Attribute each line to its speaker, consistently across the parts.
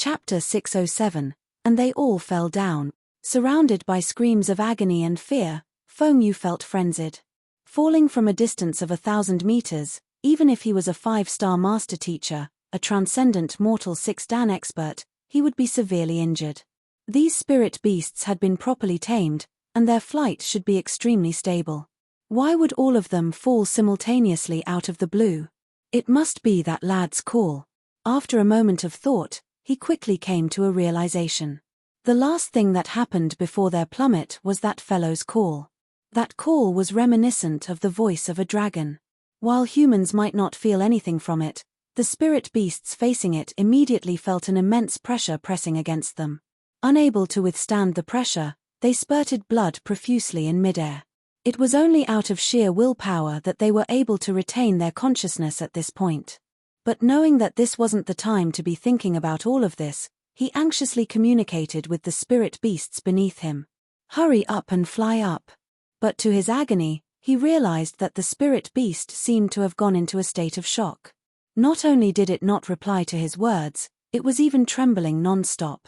Speaker 1: Chapter 607, and they all fell down. Surrounded by screams of agony and fear, Feng Yu felt frenzied. Falling from a distance of 1,000 meters, even if he was a 5-star master teacher, a transcendent mortal 6-dan expert, he would be severely injured. These spirit beasts had been properly tamed, and their flight should be extremely stable. Why would all of them fall simultaneously out of the blue? It must be that lad's call. After a moment of thought, he quickly came to a realization. The last thing that happened before their plummet was that fellow's call. That call was reminiscent of the voice of a dragon. While humans might not feel anything from it, the spirit beasts facing it immediately felt an immense pressure pressing against them. Unable to withstand the pressure, they spurted blood profusely in midair. It was only out of sheer willpower that they were able to retain their consciousness at this point. But knowing that this wasn't the time to be thinking about all of this, he anxiously communicated with the spirit beasts beneath him. Hurry up and fly up. But to his agony, he realized that the spirit beast seemed to have gone into a state of shock. Not only did it not reply to his words, it was even trembling non-stop.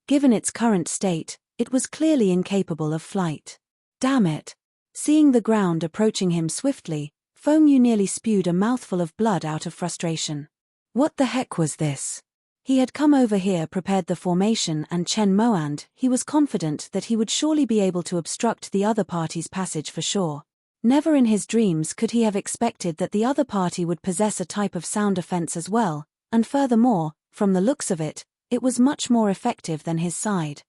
Speaker 1: Given its current state, it was clearly incapable of flight. Damn it! Seeing the ground approaching him swiftly, Feng Yu nearly spewed a mouthful of blood out of frustration. What the heck was this? He had come over here prepared the formation and Chen Moand, he was confident that he would surely be able to obstruct the other party's passage for sure. Never in his dreams could he have expected that the other party would possess a type of sound defense as well, and furthermore, from the looks of it, it was much more effective than his side.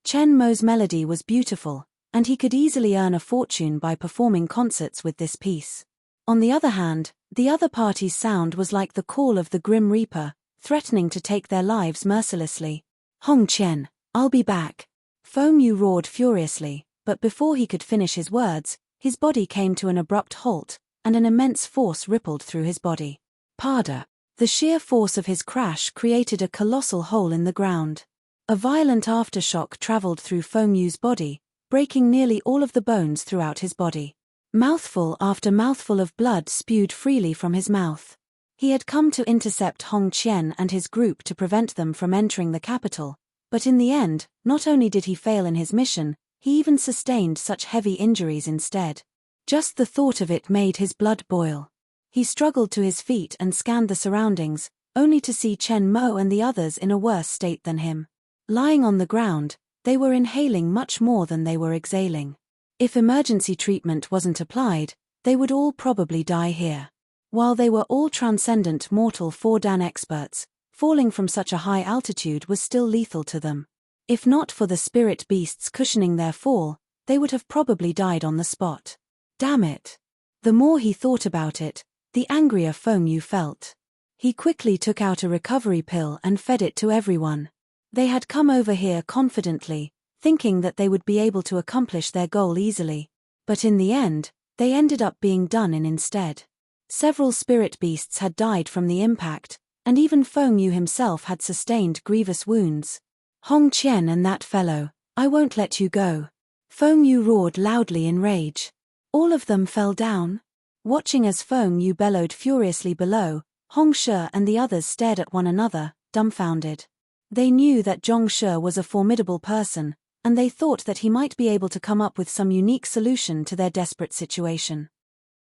Speaker 1: Chen Mo's melody was beautiful, and he could easily earn a fortune by performing concerts with this piece. On the other hand, the other party's sound was like the call of the Grim Reaper, threatening to take their lives mercilessly. Hong Qian, I'll be back. Feng Yu roared furiously, but before he could finish his words, his body came to an abrupt halt, and an immense force rippled through his body. Pada. The sheer force of his crash created a colossal hole in the ground. A violent aftershock traveled through Feng Yu's body, breaking nearly all of the bones throughout his body. Mouthful after mouthful of blood spewed freely from his mouth. He had come to intercept Hong Qian and his group to prevent them from entering the capital, but in the end, not only did he fail in his mission, he even sustained such heavy injuries instead. Just the thought of it made his blood boil. He struggled to his feet and scanned the surroundings, only to see Chen Mo and the others in a worse state than him. Lying on the ground, they were inhaling much more than they were exhaling. If emergency treatment wasn't applied, they would all probably die here. While they were all transcendent mortal 4-dan experts, falling from such a high altitude was still lethal to them. If not for the spirit beasts cushioning their fall, they would have probably died on the spot. Damn it! The more he thought about it, the angrier Feng Yu felt. He quickly took out a recovery pill and fed it to everyone. They had come over here confidently, thinking that they would be able to accomplish their goal easily. But in the end, they ended up being done in instead. Several spirit beasts had died from the impact, and even Feng Yu himself had sustained grievous wounds. Hong Qian and that fellow, I won't let you go. Feng Yu roared loudly in rage. All of them fell down. Watching as Feng Yu bellowed furiously below, Hong Shi and the others stared at one another, dumbfounded. They knew that Zhong Shi was a formidable person, and they thought that he might be able to come up with some unique solution to their desperate situation.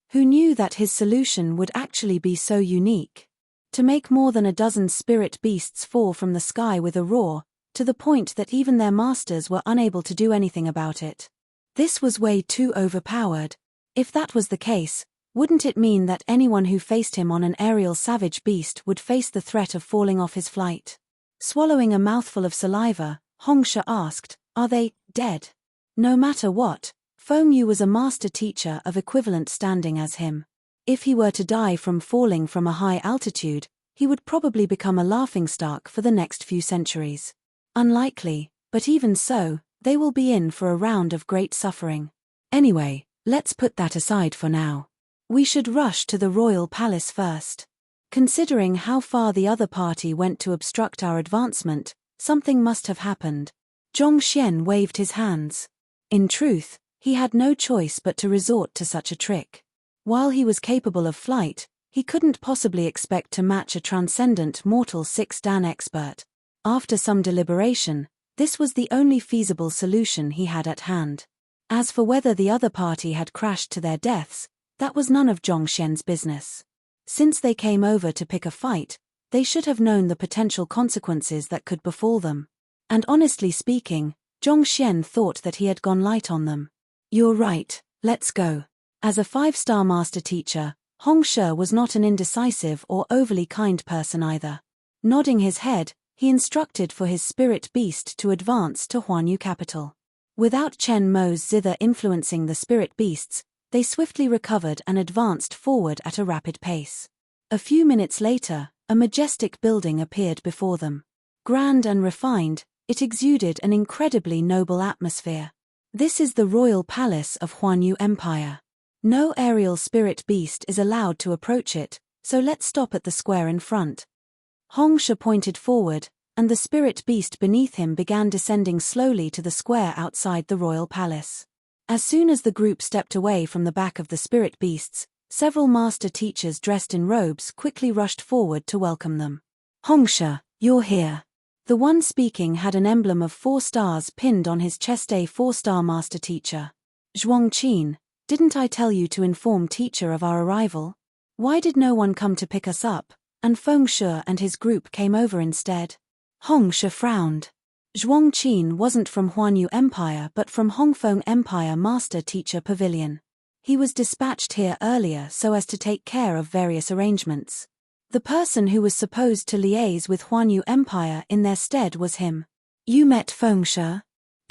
Speaker 1: Who knew that his solution would actually be so unique? To make more than a dozen spirit beasts fall from the sky with a roar, to the point that even their masters were unable to do anything about it. This was way too overpowered. If that was the case, wouldn't it mean that anyone who faced him on an aerial savage beast would face the threat of falling off his flight? Swallowing a mouthful of saliva, Hong Shi asked, are they dead? No matter what, Feng Yu was a master teacher of equivalent standing as him. If he were to die from falling from a high altitude, he would probably become a laughingstock for the next few centuries. Unlikely, but even so, they will be in for a round of great suffering. Anyway, let's put that aside for now. We should rush to the royal palace first. Considering how far the other party went to obstruct our advancement, something must have happened. Zhong Xian waved his hands. In truth, he had no choice but to resort to such a trick. While he was capable of flight, he couldn't possibly expect to match a transcendent mortal 6-dan expert. After some deliberation, this was the only feasible solution he had at hand. As for whether the other party had crashed to their deaths, that was none of Zhongxian's business. Since they came over to pick a fight, they should have known the potential consequences that could befall them. And honestly speaking, Zhongxian thought that he had gone light on them. You're right, let's go. As a 5-star master teacher, Hongshe was not an indecisive or overly kind person either. Nodding his head, he instructed for his spirit beast to advance to Huanyu capital. Without Chen Mo's zither influencing the spirit beasts, they swiftly recovered and advanced forward at a rapid pace. A few minutes later, a majestic building appeared before them. Grand and refined, it exuded an incredibly noble atmosphere. This is the royal palace of Huanyu Empire. No aerial spirit beast is allowed to approach it, so let's stop at the square in front. Hongshe pointed forward, and the spirit beast beneath him began descending slowly to the square outside the royal palace. As soon as the group stepped away from the back of the spirit beasts, several master teachers dressed in robes quickly rushed forward to welcome them. Hongshe, you're here. The one speaking had an emblem of 4 stars pinned on his chest. A 4-star master teacher. Zhuangqin, didn't I tell you to inform teacher of our arrival? Why did no one come to pick us up, and Fengshe and his group came over instead? Hongshe frowned. Zhuangqin wasn't from Huanyu Empire but from Hongfeng Empire Master Teacher Pavilion. He was dispatched here earlier so as to take care of various arrangements. The person who was supposed to liaise with Huanyu Empire in their stead was him. You met Fengshe?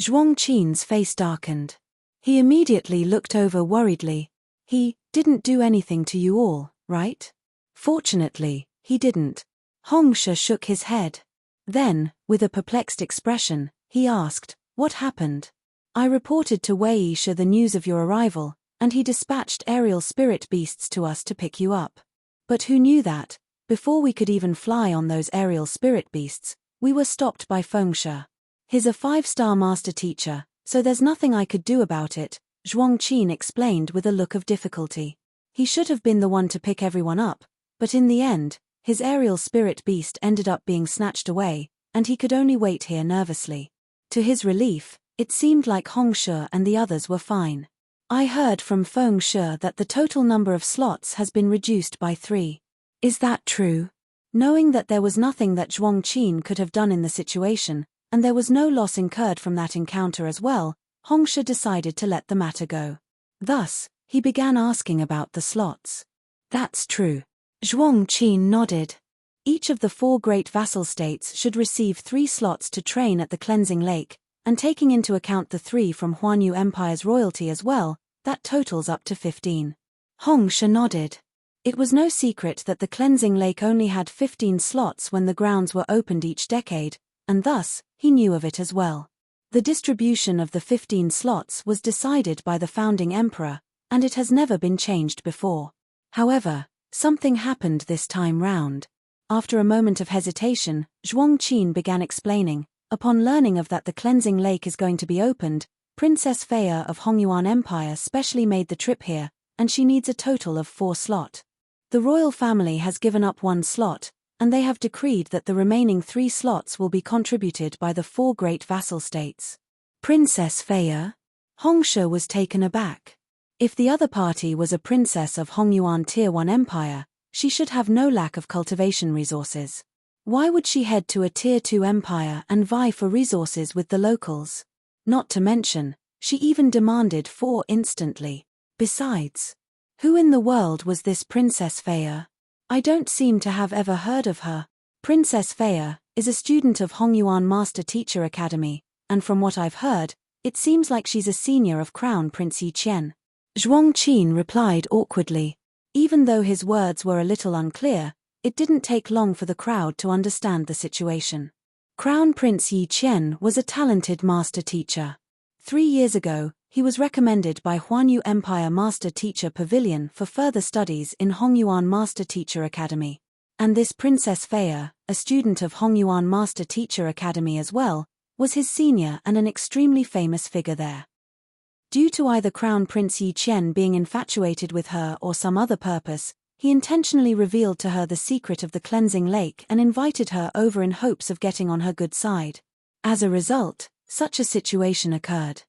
Speaker 1: Zhuangqin's face darkened. He immediately looked over worriedly. He didn't do anything to you all, right? Fortunately, he didn't. Hongshe shook his head. Then, with a perplexed expression, he asked, what happened? I reported to Weisha the news of your arrival, and he dispatched aerial spirit beasts to us to pick you up. But who knew that, before we could even fly on those aerial spirit beasts, we were stopped by Fengshe. He's a 5-star master teacher, so there's nothing I could do about it, Zhuangqin explained with a look of difficulty. He should have been the one to pick everyone up, but in the end, his aerial spirit beast ended up being snatched away, and he could only wait here nervously. To his relief, it seemed like Hongshe and the others were fine. I heard from Fengshe that the total number of slots has been reduced by 3. Is that true? Knowing that there was nothing that Zhuangqin could have done in the situation, and there was no loss incurred from that encounter as well, Hongshe decided to let the matter go. Thus, he began asking about the slots. That's true. Zhuangqin nodded. Each of the 4 great vassal states should receive 3 slots to train at the cleansing lake, and taking into account the 3 from Huanyu Empire's royalty as well, that totals up to 15. Hongshe nodded. It was no secret that the cleansing lake only had 15 slots when the grounds were opened each decade, and thus, he knew of it as well. The distribution of the 15 slots was decided by the founding emperor, and it has never been changed before. However, something happened this time round. After a moment of hesitation, Zhuangqin began explaining. Upon learning of that the cleansing lake is going to be opened, Princess Feia of Hongyuan Empire specially made the trip here, and she needs a total of 4 slots. The royal family has given up 1 slot, and they have decreed that the remaining 3 slots will be contributed by the 4 great vassal states. Princess Feia? Hongshe was taken aback. If the other party was a princess of Hongyuan Tier 1 Empire, she should have no lack of cultivation resources. Why would she head to a Tier 2 empire and vie for resources with the locals? Not to mention, she even demanded 4 instantly. Besides, who in the world was this Princess Feia? I don't seem to have ever heard of her. Princess Feia is a student of Hongyuan Master Teacher Academy, and from what I've heard, it seems like she's a senior of Crown Prince Yiqian. Zhuangqin replied awkwardly. Even though his words were a little unclear, it didn't take long for the crowd to understand the situation. Crown Prince Yiqian was a talented master teacher. 3 years ago, he was recommended by Huanyu Empire Master Teacher Pavilion for further studies in Hongyuan Master Teacher Academy. And this Princess Feia, a student of Hongyuan Master Teacher Academy as well, was his senior and an extremely famous figure there. Due to either Crown Prince Yiqian being infatuated with her or some other purpose, He intentionally revealed to her the secret of the cleansing lake and invited her over in hopes of getting on her good side. As a result, such a situation occurred.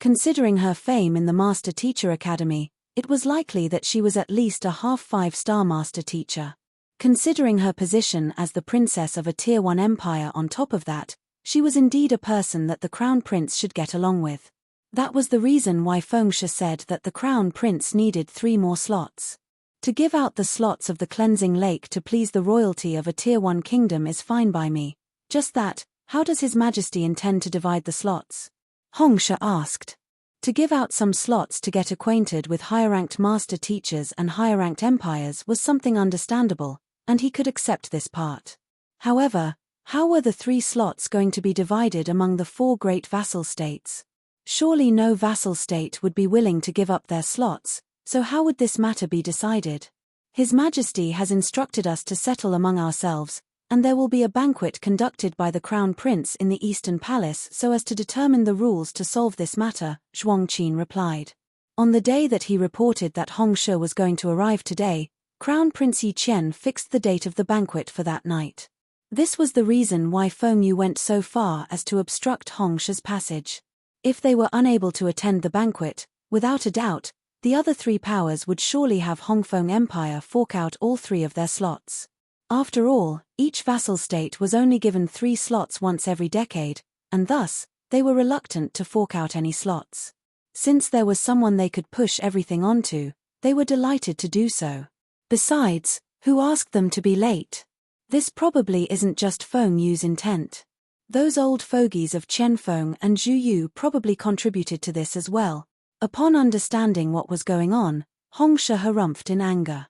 Speaker 1: Considering her fame in the Master Teacher Academy, it was likely that she was at least a half 5-star master teacher. Considering her position as the princess of a Tier 1 empire on top of that, she was indeed a person that the crown prince should get along with. That was the reason why Fengshe said that the crown prince needed 3 more slots. To give out the slots of the cleansing lake to please the royalty of a Tier 1 kingdom is fine by me. Just that, how does His Majesty intend to divide the slots? Fengshe asked. To give out some slots to get acquainted with higher-ranked master teachers and higher-ranked empires was something understandable, and he could accept this part. However, how were the 3 slots going to be divided among the 4 great vassal states? Surely no vassal state would be willing to give up their slots, so how would this matter be decided? His Majesty has instructed us to settle among ourselves, and there will be a banquet conducted by the Crown Prince in the Eastern Palace so as to determine the rules to solve this matter, Zhuangqin replied. On the day that he reported that Fengshe was going to arrive today, Crown Prince Yi Qian fixed the date of the banquet for that night. This was the reason why Fengyu went so far as to obstruct Fengshe's passage. If they were unable to attend the banquet, without a doubt, the other 3 powers would surely have Hongfeng Empire fork out all 3 of their slots. After all, each vassal state was only given 3 slots once every decade, and thus, they were reluctant to fork out any slots. Since there was someone they could push everything onto, they were delighted to do so. Besides, who asked them to be late? This probably isn't just Feng Yu's intent. Those old fogies of Chen Feng and Zhu Yu probably contributed to this as well. Upon understanding what was going on, Fengshe harumphed in anger.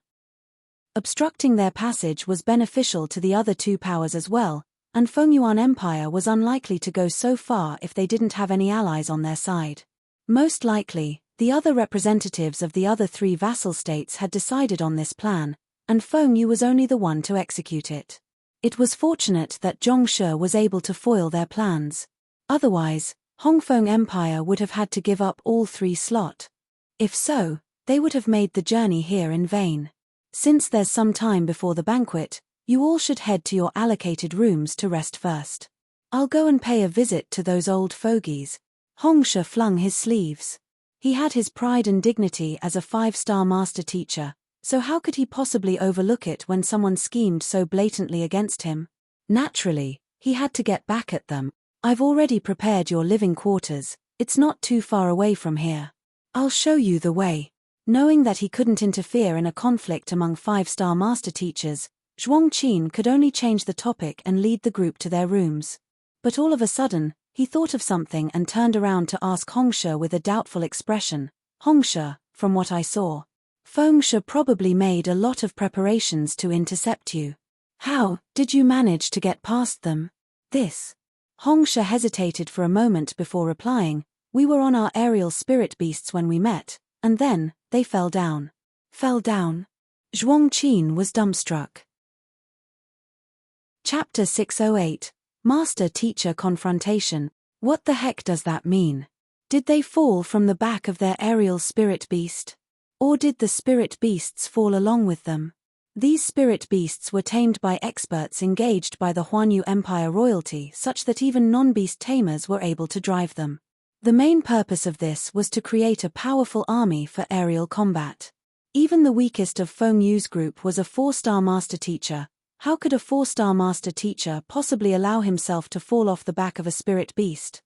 Speaker 1: Obstructing their passage was beneficial to the other 2 powers as well, and Fengyuan Empire was unlikely to go so far if they didn't have any allies on their side. Most likely, the other representatives of the other 3 vassal states had decided on this plan, and Fengyu was only the one to execute it. It was fortunate that Zhongshe was able to foil their plans. Otherwise, Hongfeng Empire would have had to give up all 3 slots. If so, they would have made the journey here in vain. Since there's some time before the banquet, you all should head to your allocated rooms to rest first. I'll go and pay a visit to those old fogies. Fengshe flung his sleeves. He had his pride and dignity as a 5-star master teacher, so how could he possibly overlook it when someone schemed so blatantly against him? Naturally, he had to get back at them. I've already prepared your living quarters, it's not too far away from here. I'll show you the way. Knowing that he couldn't interfere in a conflict among 5-star master teachers, Zhuangqin could only change the topic and lead the group to their rooms. But all of a sudden, he thought of something and turned around to ask Fengshe with a doubtful expression. Fengshe, from what I saw, Fengshe probably made a lot of preparations to intercept you. How did you manage to get past them? Fengshe hesitated for a moment before replying. We were on our aerial spirit beasts when we met, and then, they fell down. Fell down? Zhuangqin was dumbstruck. Chapter 608, Master-Teacher Confrontation. What the heck does that mean? Did they fall from the back of their aerial spirit beast? Or did the spirit beasts fall along with them? These spirit beasts were tamed by experts engaged by the Huanyu Empire royalty such that even non-beast tamers were able to drive them. The main purpose of this was to create a powerful army for aerial combat. Even the weakest of Fengyu's group was a 4-star master teacher. How could a 4-star master teacher possibly allow himself to fall off the back of a spirit beast?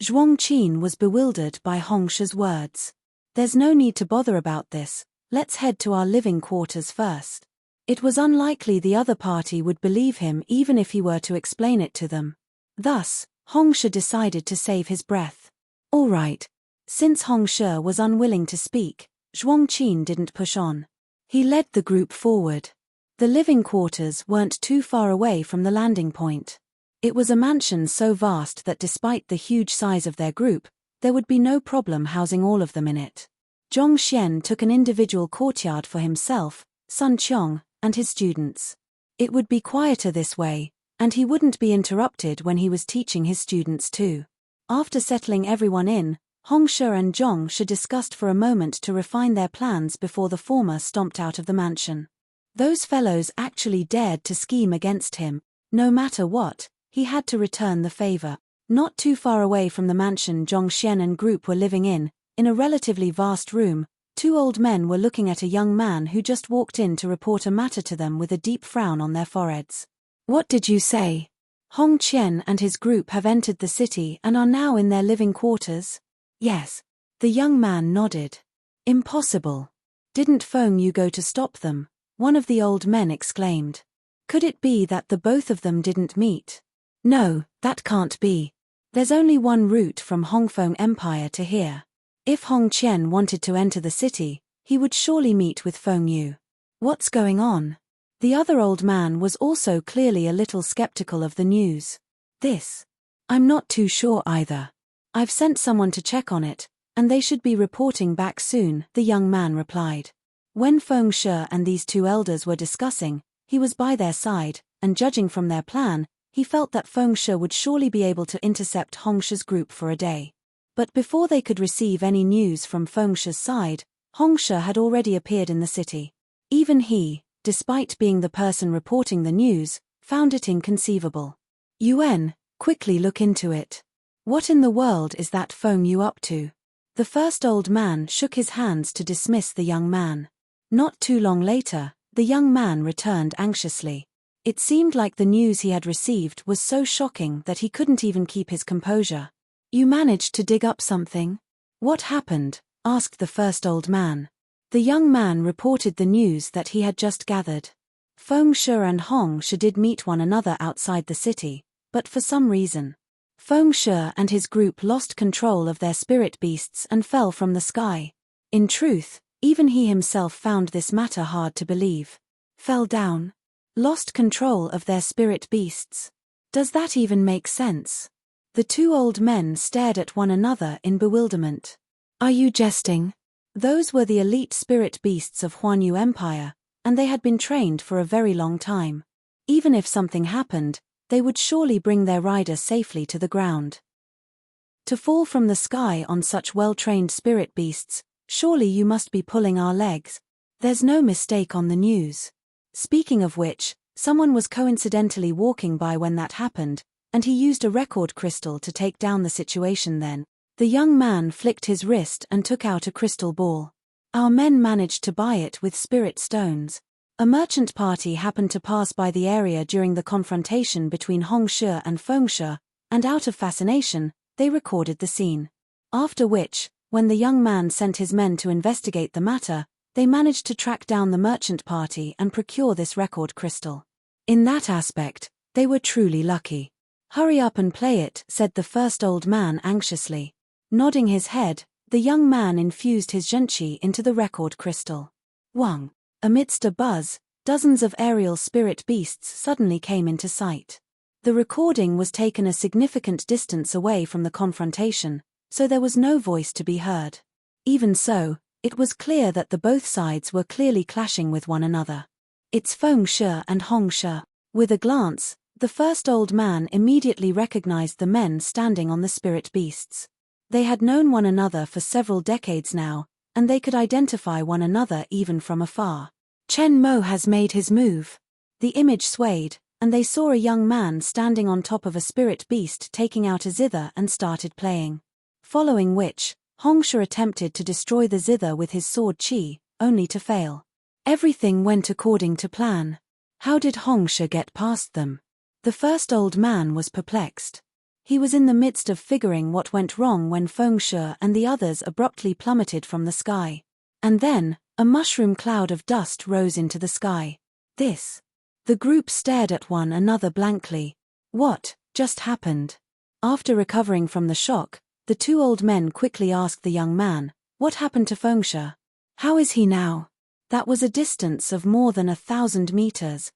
Speaker 1: Zhuangqin was bewildered by Fengshe's words. There's no need to bother about this, let's head to our living quarters first. It was unlikely the other party would believe him even if he were to explain it to them. Thus, Fengshe decided to save his breath. All right. Since Fengshe was unwilling to speak, Zhuangqin didn't push on. He led the group forward. The living quarters weren't too far away from the landing point. It was a mansion so vast that despite the huge size of their group, there would be no problem housing all of them in it. Zhong Xian took an individual courtyard for himself, Sun Qiong, and his students. It would be quieter this way, and he wouldn't be interrupted when he was teaching his students too. After settling everyone in, Fengshe and Zhongshe discussed for a moment to refine their plans before the former stomped out of the mansion. Those fellows actually dared to scheme against him. No matter what, he had to return the favor. Not too far away from the mansion Zhongxian and group were living in a relatively vast room, two old men were looking at a young man who just walked in to report a matter to them with a deep frown on their foreheads. What did you say? Hong Qian and his group have entered the city and are now in their living quarters? Yes. The young man nodded. Impossible. Didn't Feng Yu go to stop them? One of the old men exclaimed. Could it be that the both of them didn't meet? No, that can't be. There's only one route from Hongfeng Empire to here. If Hong Qian wanted to enter the city, he would surely meet with Feng Yu. What's going on? The other old man was also clearly a little skeptical of the news. This? I'm not too sure either. I've sent someone to check on it, and they should be reporting back soon, the young man replied. When Feng Shi and these two elders were discussing, he was by their side, and judging from their plan, he felt that Feng Shi would surely be able to intercept Hong Shi's group for a day. But before they could receive any news from Feng Shi's side, Hong Shi had already appeared in the city. Even he, despite being the person reporting the news, found it inconceivable. Yuan, quickly look into it. What in the world is that Feng Yu up to? The first old man shook his hands to dismiss the young man. Not too long later, the young man returned anxiously. It seemed like the news he had received was so shocking that he couldn't even keep his composure. You managed to dig up something? What happened? Asked the first old man. The young man reported the news that he had just gathered. Feng Shi and Hong Shi did meet one another outside the city, but for some reason, Feng Shi and his group lost control of their spirit beasts and fell from the sky. In truth, even he himself found this matter hard to believe. Fell down? Lost control of their spirit beasts? Does that even make sense? The two old men stared at one another in bewilderment. Are you jesting? Those were the elite spirit beasts of Huanyu Empire, and they had been trained for a very long time. Even if something happened, they would surely bring their rider safely to the ground. To fall from the sky on such well-trained spirit beasts, surely you must be pulling our legs. There's no mistake on the news. Speaking of which, someone was coincidentally walking by when that happened, and he used a record crystal to take down the situation then. The young man flicked his wrist and took out a crystal ball. Our men managed to buy it with spirit stones. A merchant party happened to pass by the area during the confrontation between Hong Shi and Feng Shi, and out of fascination, they recorded the scene. After which, when the young man sent his men to investigate the matter, they managed to track down the merchant party and procure this record crystal. In that aspect, they were truly lucky. Hurry up and play it, said the first old man anxiously. Nodding his head, the young man infused his zhenqi into the record crystal. Wang. Amidst a buzz, dozens of aerial spirit beasts suddenly came into sight. The recording was taken a significant distance away from the confrontation, so there was no voice to be heard. Even so, it was clear that the both sides were clearly clashing with one another. It's Feng Shi and Hong Shi. With a glance, the first old man immediately recognized the men standing on the spirit beasts. They had known one another for several decades now, and they could identify one another even from afar. Chen Mo has made his move. The image swayed, and they saw a young man standing on top of a spirit beast taking out a zither and started playing. Following which, Hong Shi attempted to destroy the zither with his sword qi, only to fail. Everything went according to plan. How did Hong Shi get past them? The first old man was perplexed. He was in the midst of figuring what went wrong when Feng Shi and the others abruptly plummeted from the sky. And then, a mushroom cloud of dust rose into the sky. This. The group stared at one another blankly. What just happened? After recovering from the shock, the two old men quickly asked the young man, what happened to Feng Shi? How is he now? That was a distance of more than 1,000 meters.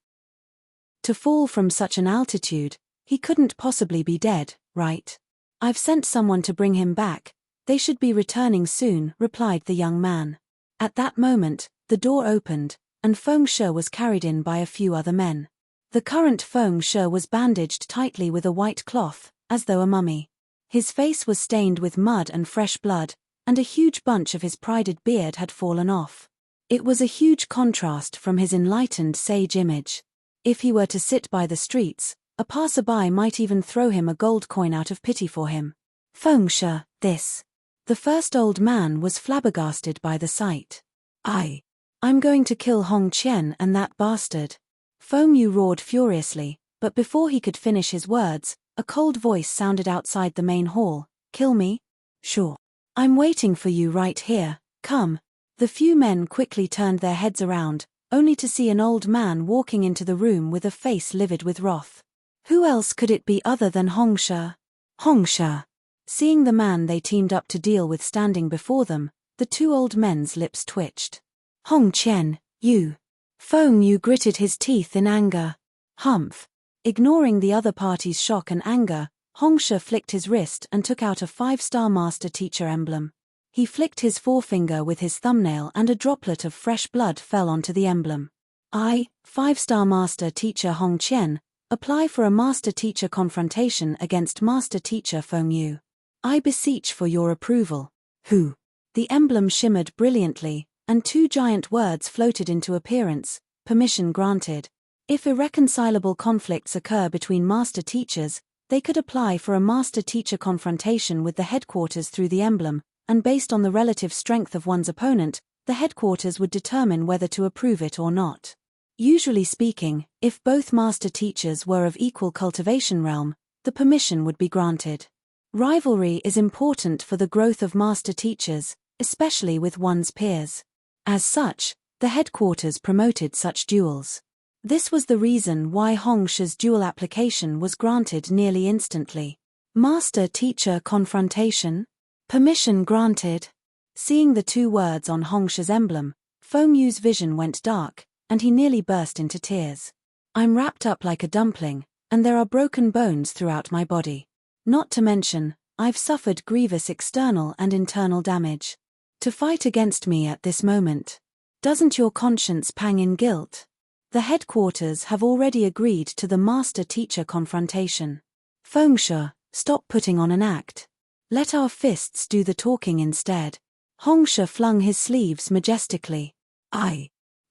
Speaker 1: To fall from such an altitude, he couldn't possibly be dead, right? I've sent someone to bring him back. They should be returning soon, replied the young man. At that moment, the door opened, and Feng Shi was carried in by a few other men. The current Feng Shi was bandaged tightly with a white cloth, as though a mummy. His face was stained with mud and fresh blood, and a huge bunch of his prided beard had fallen off. It was a huge contrast from his enlightened sage image. If he were to sit by the streets, a passerby might even throw him a gold coin out of pity for him. Feng Shi, this. The first old man was flabbergasted by the sight. I'm going to kill Hong Qian and that bastard. Feng Yu roared furiously, but before he could finish his words, a cold voice sounded outside the main hall. Kill me? Sure. I'm waiting for you right here, come. The few men quickly turned their heads around, only to see an old man walking into the room with a face livid with wrath. Who else could it be other than Hong Shi? Hong Shi. Seeing the man they teamed up to deal with standing before them, the two old men's lips twitched. Hong Qian, you. Feng Yu gritted his teeth in anger. Humph. Ignoring the other party's shock and anger, Hong Shi flicked his wrist and took out a 5-star master teacher emblem. He flicked his forefinger with his thumbnail and a droplet of fresh blood fell onto the emblem. 5-star master teacher Hong Qian, apply for a master teacher confrontation against master teacher Feng Yu. I beseech for your approval. Who? The emblem shimmered brilliantly, and 2 giant words floated into appearance: permission granted. If irreconcilable conflicts occur between master teachers, they could apply for a master teacher confrontation with the headquarters through the emblem, and based on the relative strength of one's opponent, the headquarters would determine whether to approve it or not. Usually speaking, if both master teachers were of equal cultivation realm, the permission would be granted. Rivalry is important for the growth of master teachers, especially with one's peers. As such, the headquarters promoted such duels. This was the reason why Hong Shi's dual application was granted nearly instantly. Master-teacher confrontation? Permission granted. Seeing the 2 words on Hong Shi's emblem, Feng Yu's vision went dark, and he nearly burst into tears. I'm wrapped up like a dumpling, and there are broken bones throughout my body. Not to mention, I've suffered grievous external and internal damage. To fight against me at this moment. Doesn't your conscience pang in guilt? The headquarters have already agreed to the master-teacher confrontation. Feng Shi, stop putting on an act. Let our fists do the talking instead. Hong Shi flung his sleeves majestically.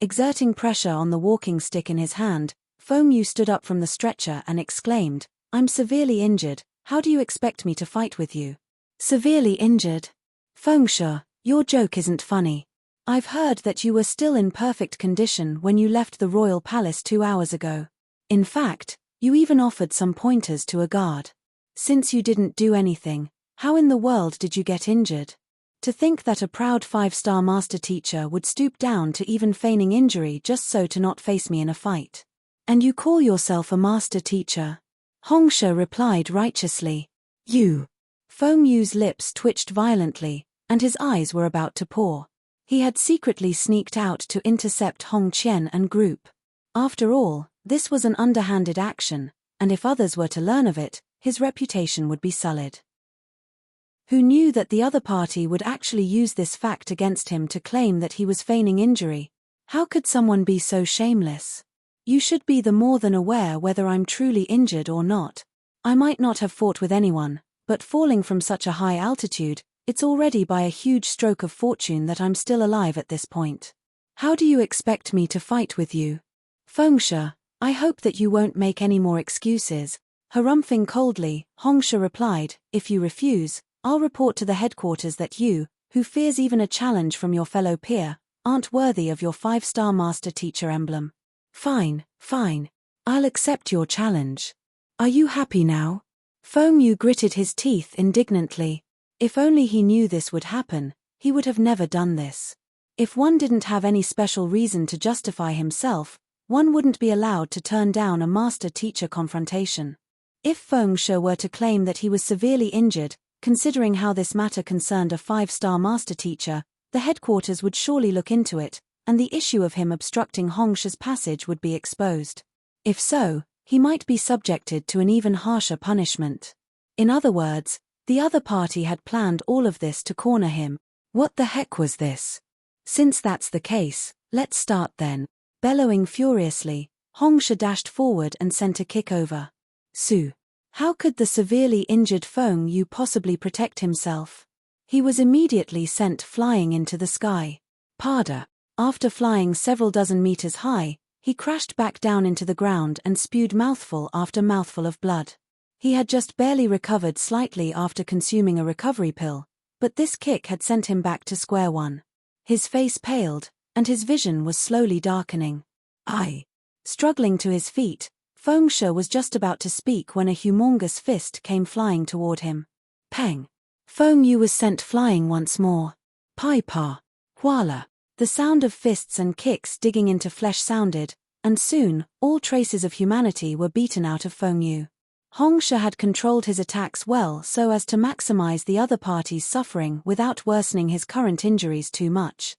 Speaker 1: Exerting pressure on the walking stick in his hand, Feng Yu stood up from the stretcher and exclaimed, I'm severely injured, how do you expect me to fight with you? Severely injured? Feng Shi, your joke isn't funny. I've heard that you were still in perfect condition when you left the royal palace 2 hours ago. In fact, you even offered some pointers to a guard. Since you didn't do anything, how in the world did you get injured? To think that a proud 5-star master teacher would stoop down to even feigning injury just so to not face me in a fight. And you call yourself a master teacher? Hong Shi replied righteously. You. Feng Yu's lips twitched violently, and his eyes were about to pour. He had secretly sneaked out to intercept Hong Qian and group. After all, this was an underhanded action, and if others were to learn of it, his reputation would be sullied. Who knew that the other party would actually use this fact against him to claim that he was feigning injury? How could someone be so shameless? You should be the more than aware whether I'm truly injured or not. I might not have fought with anyone, but falling from such a high altitude, it's already by a huge stroke of fortune that I'm still alive at this point. How do you expect me to fight with you? Feng Shi, I hope that you won't make any more excuses. Harumphing coldly, Hong Shi replied, if you refuse, I'll report to the headquarters that you, who fears even a challenge from your fellow peer, aren't worthy of your 5-star master teacher emblem. Fine. I'll accept your challenge. Are you happy now? Feng Yu gritted his teeth indignantly. If only he knew this would happen, he would have never done this. If one didn't have any special reason to justify himself, one wouldn't be allowed to turn down a master-teacher confrontation. If Feng Shi were to claim that he was severely injured, considering how this matter concerned a 5-star master teacher, the headquarters would surely look into it, and the issue of him obstructing Hong Shi's passage would be exposed. If so, he might be subjected to an even harsher punishment. In other words, the other party had planned all of this to corner him. What the heck was this? Since that's the case, let's start then. Bellowing furiously, Hong Shi dashed forward and sent a kick over. Su. How could the severely injured Feng Yu possibly protect himself? He was immediately sent flying into the sky. Pada. After flying several dozen meters high, he crashed back down into the ground and spewed mouthful after mouthful of blood. He had just barely recovered slightly after consuming a recovery pill, but this kick had sent him back to square one. His face paled, and his vision was slowly darkening. Struggling to his feet, Fengshe was just about to speak when a humongous fist came flying toward him. Peng! Feng Yu was sent flying once more. Pai Pa! Huala! The sound of fists and kicks digging into flesh sounded, and soon, all traces of humanity were beaten out of Feng Yu. Fengshe had controlled his attacks well so as to maximize the other party's suffering without worsening his current injuries too much.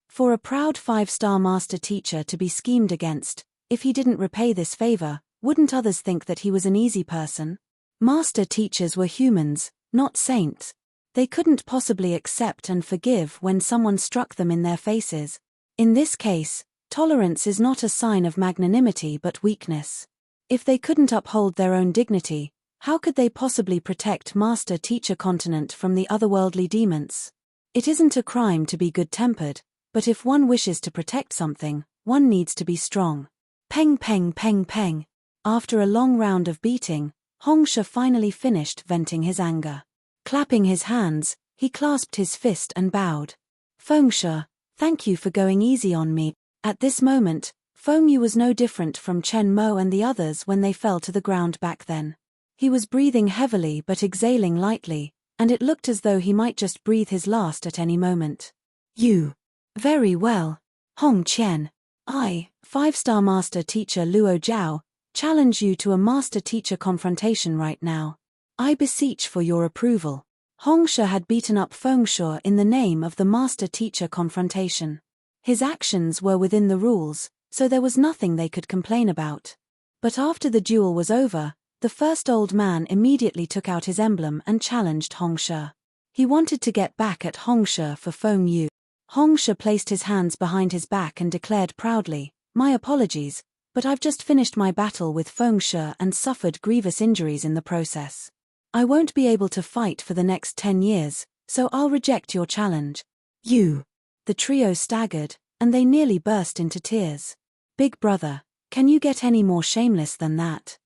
Speaker 1: For a proud 5-star master teacher to be schemed against, if he didn't repay this favor, wouldn't others think that he was an easy person? Master teachers were humans, not saints. They couldn't possibly accept and forgive when someone struck them in their faces. In this case, tolerance is not a sign of magnanimity but weakness. If they couldn't uphold their own dignity, how could they possibly protect master-teacher continent from the otherworldly demons? It isn't a crime to be good-tempered, but if one wishes to protect something, one needs to be strong. Peng peng peng peng. After a long round of beating, Fengshe finally finished venting his anger. Clapping his hands, he clasped his fist and bowed. Fengshe, thank you for going easy on me. At this moment, Feng Yu was no different from Chen Mo and the others when they fell to the ground back then. He was breathing heavily but exhaling lightly, and it looked as though he might just breathe his last at any moment. You. Very well. Hong Qian. I, 5-star master teacher Luo Zhao, challenge you to a master-teacher confrontation right now. I beseech for your approval. Fengshe had beaten up Fengshe in the name of the master-teacher confrontation. His actions were within the rules, so there was nothing they could complain about. But after the duel was over, the first old man immediately took out his emblem and challenged Fengshe. He wanted to get back at Fengshe for Feng Yu. Fengshe placed his hands behind his back and declared proudly, "My apologies, but I've just finished my battle with Fengshe and suffered grievous injuries in the process. I won't be able to fight for the next 10 years, so I'll reject your challenge." You. The trio staggered, and they nearly burst into tears. Big brother, can you get any more shameless than that?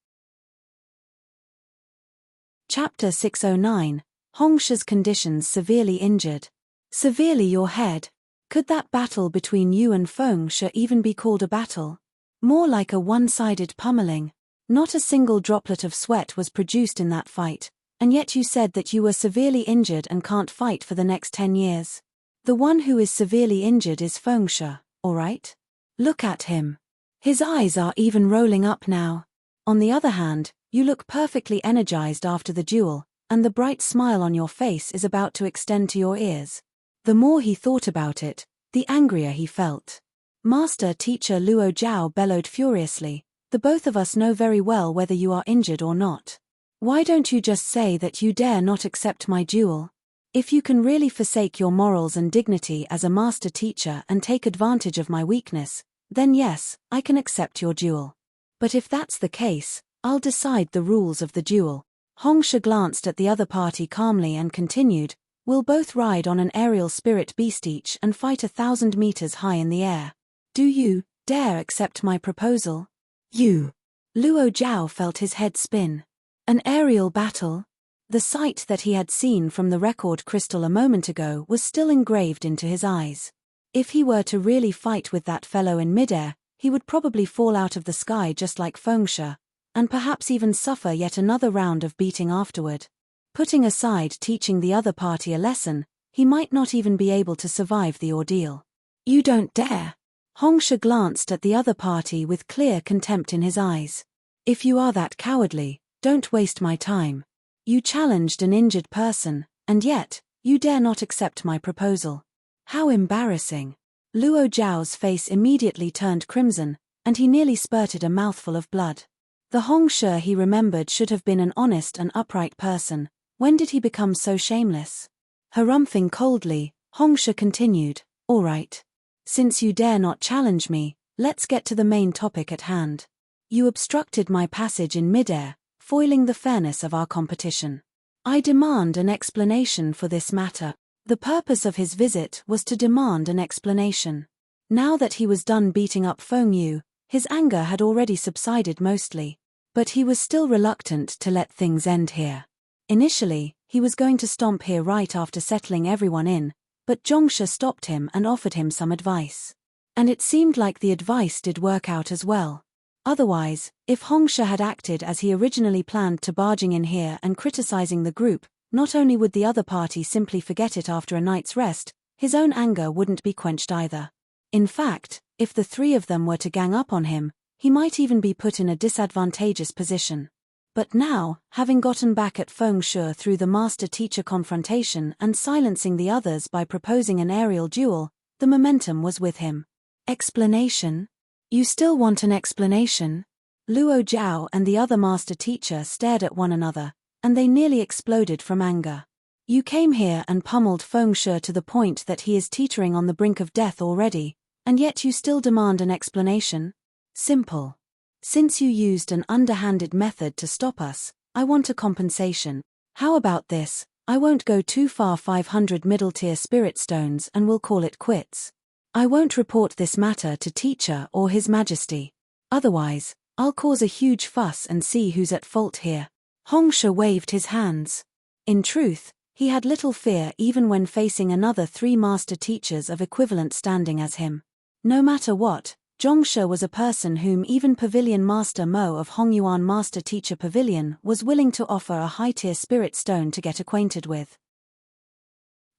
Speaker 1: Chapter 609, Fengshe's conditions severely injured. Severely your head. Could that battle between you and Fengshe even be called a battle? More like a one-sided pummeling. Not a single droplet of sweat was produced in that fight, and yet you said that you were severely injured and can't fight for the next 10 years. The one who is severely injured is Fengshe, alright? Look at him. His eyes are even rolling up now. On the other hand, you look perfectly energized after the duel, and the bright smile on your face is about to extend to your ears. The more he thought about it, the angrier he felt. Master teacher Luo Zhao bellowed furiously, "The both of us know very well whether you are injured or not. Why don't you just say that you dare not accept my duel? If you can really forsake your morals and dignity as a master teacher and take advantage of my weakness, then yes, I can accept your duel. But if that's the case, I'll decide the rules of the duel." Fengshe glanced at the other party calmly and continued, "We'll both ride on an aerial spirit beast each and fight 1,000 meters high in the air. Do you dare accept my proposal?" You. Luo Zhao felt his head spin. An aerial battle? The sight that he had seen from the record crystal a moment ago was still engraved into his eyes. If he were to really fight with that fellow in midair, he would probably fall out of the sky just like Fengshe, and perhaps even suffer yet another round of beating afterward. Putting aside teaching the other party a lesson, he might not even be able to survive the ordeal. You don't dare. Fengshe glanced at the other party with clear contempt in his eyes. If you are that cowardly, don't waste my time. You challenged an injured person, and yet, you dare not accept my proposal. How embarrassing. Luo Zhao's face immediately turned crimson, and he nearly spurted a mouthful of blood. The Fengshe he remembered should have been an honest and upright person. When did he become so shameless? Harumphing coldly, Fengshe continued, "All right. Since you dare not challenge me, let's get to the main topic at hand. You obstructed my passage in midair, foiling the fairness of our competition. I demand an explanation for this matter." The purpose of his visit was to demand an explanation. Now that he was done beating up Feng Yu, his anger had already subsided mostly. But he was still reluctant to let things end here. Initially, he was going to stomp here right after settling everyone in, but Zhongshe stopped him and offered him some advice. And it seemed like the advice did work out as well. Otherwise, if Hongshe had acted as he originally planned to barging in here and criticizing the group, not only would the other party simply forget it after a night's rest, his own anger wouldn't be quenched either. In fact, if the three of them were to gang up on him, he might even be put in a disadvantageous position. But now, having gotten back at Feng Shui through the master-teacher confrontation and silencing the others by proposing an aerial duel, the momentum was with him. Explanation? You still want an explanation? Luo Zhao and the other master-teacher stared at one another, and they nearly exploded from anger. You came here and pummeled Feng Shui to the point that he is teetering on the brink of death already, and yet you still demand an explanation? Simple. Since you used an underhanded method to stop us, I want a compensation. How about this? I won't go too far, 500 middle-tier spirit stones, and we'll call it quits. I won't report this matter to teacher or His Majesty. Otherwise, I'll cause a huge fuss and see who's at fault here. Hongshe waved his hands. In truth, he had little fear even when facing another three master teachers of equivalent standing as him. No matter what, Zhongshe was a person whom even Pavilion Master Mo of Hongyuan Master Teacher Pavilion was willing to offer a high-tier spirit stone to get acquainted with.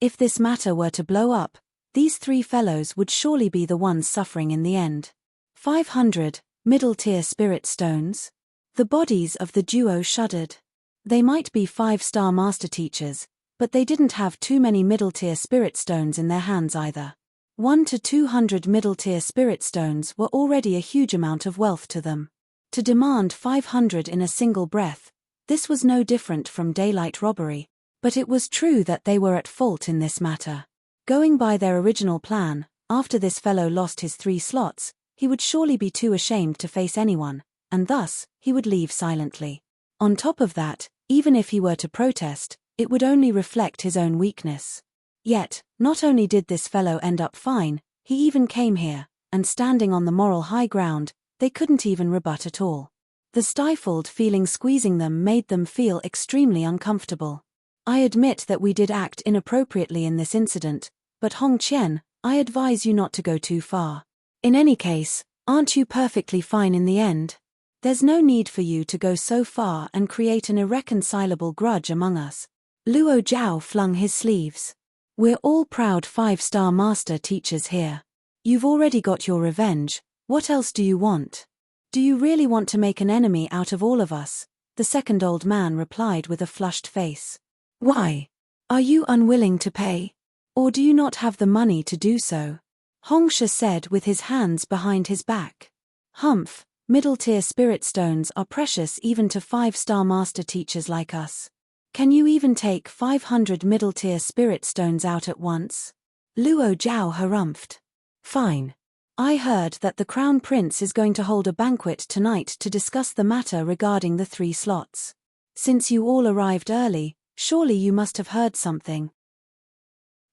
Speaker 1: If this matter were to blow up, these three fellows would surely be the ones suffering in the end. 500 middle-tier spirit stones? The bodies of the duo shuddered. They might be 5-star master teachers, but they didn't have too many middle-tier spirit stones in their hands either. 100 to 200 middle-tier spirit stones were already a huge amount of wealth to them. To demand 500 in a single breath, this was no different from daylight robbery, but it was true that they were at fault in this matter. Going by their original plan, after this fellow lost his 3 slots, he would surely be too ashamed to face anyone, and thus, he would leave silently. On top of that, even if he were to protest, it would only reflect his own weakness. Yet, not only did this fellow end up fine, he even came here, and standing on the moral high ground, they couldn't even rebut at all. The stifled feeling squeezing them made them feel extremely uncomfortable. I admit that we did act inappropriately in this incident, but Hong Qian, I advise you not to go too far. In any case, aren't you perfectly fine in the end? There's no need for you to go so far and create an irreconcilable grudge among us. Luo Zhao flung his sleeves. We're all proud 5-star master teachers here. You've already got your revenge, what else do you want? Do you really want to make an enemy out of all of us? The second old man replied with a flushed face. Why? Are you unwilling to pay? Or do you not have the money to do so? Hongshe said with his hands behind his back. Humph, middle-tier spirit stones are precious even to 5-star master teachers like us. Can you even take 500 middle-tier spirit stones out at once? Luo Zhao harumphed. Fine. I heard that the Crown Prince is going to hold a banquet tonight to discuss the matter regarding the 3 slots. Since you all arrived early, surely you must have heard something.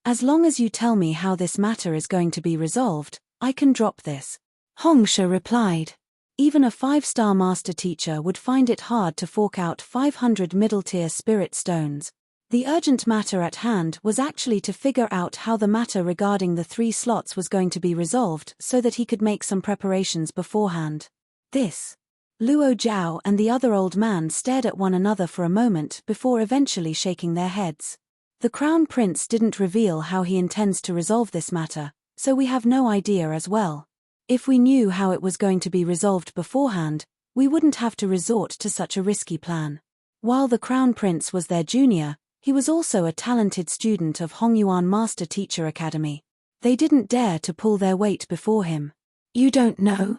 Speaker 1: As long as you tell me how this matter is going to be resolved, I can drop this. Hongshe replied. Even a 5-star master teacher would find it hard to fork out 500 middle-tier spirit stones. The urgent matter at hand was actually to figure out how the matter regarding the 3 slots was going to be resolved so that he could make some preparations beforehand. This. Luo Zhao and the other old man stared at one another for a moment before eventually shaking their heads. The Crown Prince didn't reveal how he intends to resolve this matter, so we have no idea as well. If we knew how it was going to be resolved beforehand, we wouldn't have to resort to such a risky plan. While the Crown Prince was their junior, he was also a talented student of Hongyuan Master Teacher Academy. They didn't dare to pull their weight before him. You don't know?